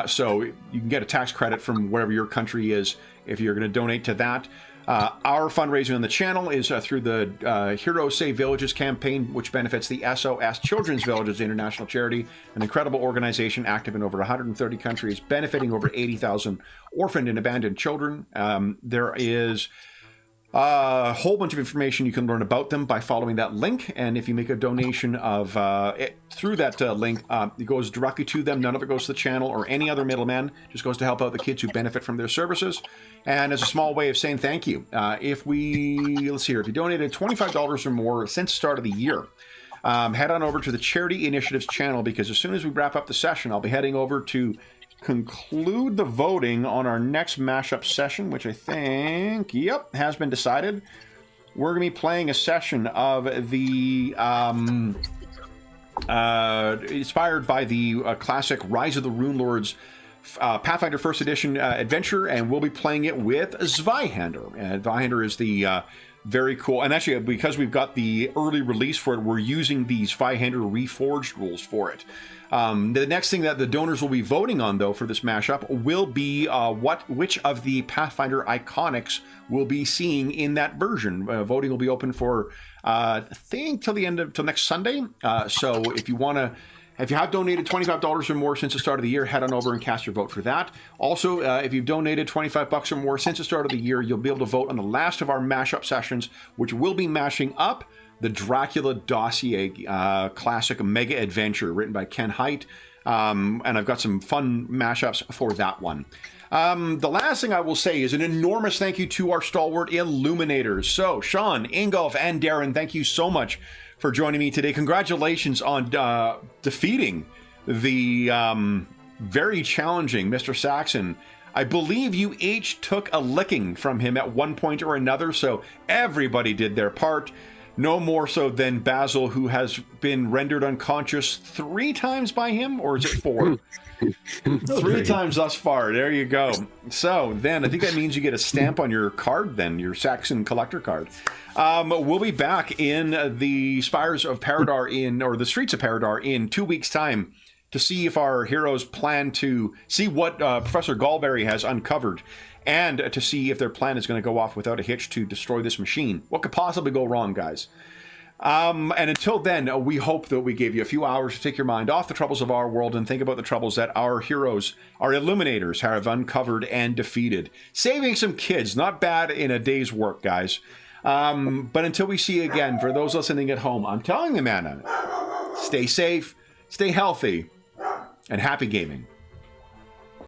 So you can get a tax credit from wherever your country is if you're going to donate to that. Our fundraising on the channel is through the Heroes Save Villages campaign, which benefits the SOS Children's Villages International Charity, an incredible organization active in over 130 countries, benefiting over 80,000 orphaned and abandoned children. There is A whole bunch of information you can learn about them by following that link, and if you make a donation of through that link, it goes directly to them. None of it goes to the channel or any other middleman. It just goes to help out the kids who benefit from their services, and as a small way of saying thank you. Let's see here, if you donated $25 or more since the start of the year, head on over to the Charity Initiatives channel, because as soon as we wrap up the session, I'll be heading over to conclude the voting on our next mashup session, which I think, yep, has been decided. We're going to be playing a session of the inspired by the classic Rise of the Rune Lords Pathfinder First Edition adventure, and we'll be playing it with Zweihander. And Zweihander is the very cool, and actually because we've got the early release for it, we're using these Zweihander reforged rules for it. The next thing that the donors will be voting on, though, for this mashup will be which of the Pathfinder iconics we'll be seeing in that version. Voting will be open for I think till next Sunday. So if you have donated $25 or more since the start of the year, head on over and cast your vote for that. Also, if you've donated $25 or more since the start of the year, you'll be able to vote on the last of our mashup sessions, which will be mashing up the Dracula Dossier classic mega adventure written by Ken Hite. And I've got some fun mashups for that one. The last thing I will say is an enormous thank you to our stalwart illuminators. So, Sean, Ingolf, and Darren, thank you so much for joining me today. Congratulations on defeating the very challenging Mr. Saxon. I believe you each took a licking from him at one point or another, so everybody did their part. No more so than Basil, who has been rendered unconscious 3 times by him, or is it 4? 3 times thus far. There you go. So then I think that means you get a stamp on your card then, your Saxon collector card. We'll be back in the Spires of Paridar or the Streets of Paridar in 2 weeks' time to see if our heroes plan to see what Professor Galberry has uncovered, and to see if their plan is going to go off without a hitch to destroy this machine. What could possibly go wrong, guys? And until then, we hope that we gave you a few hours to take your mind off the troubles of our world and think about the troubles that our heroes, our illuminators, have uncovered and defeated. Saving some kids, not bad in a day's work, guys. But until we see you again, for those listening at home, I'm telling you, man, stay safe, stay healthy, and happy gaming.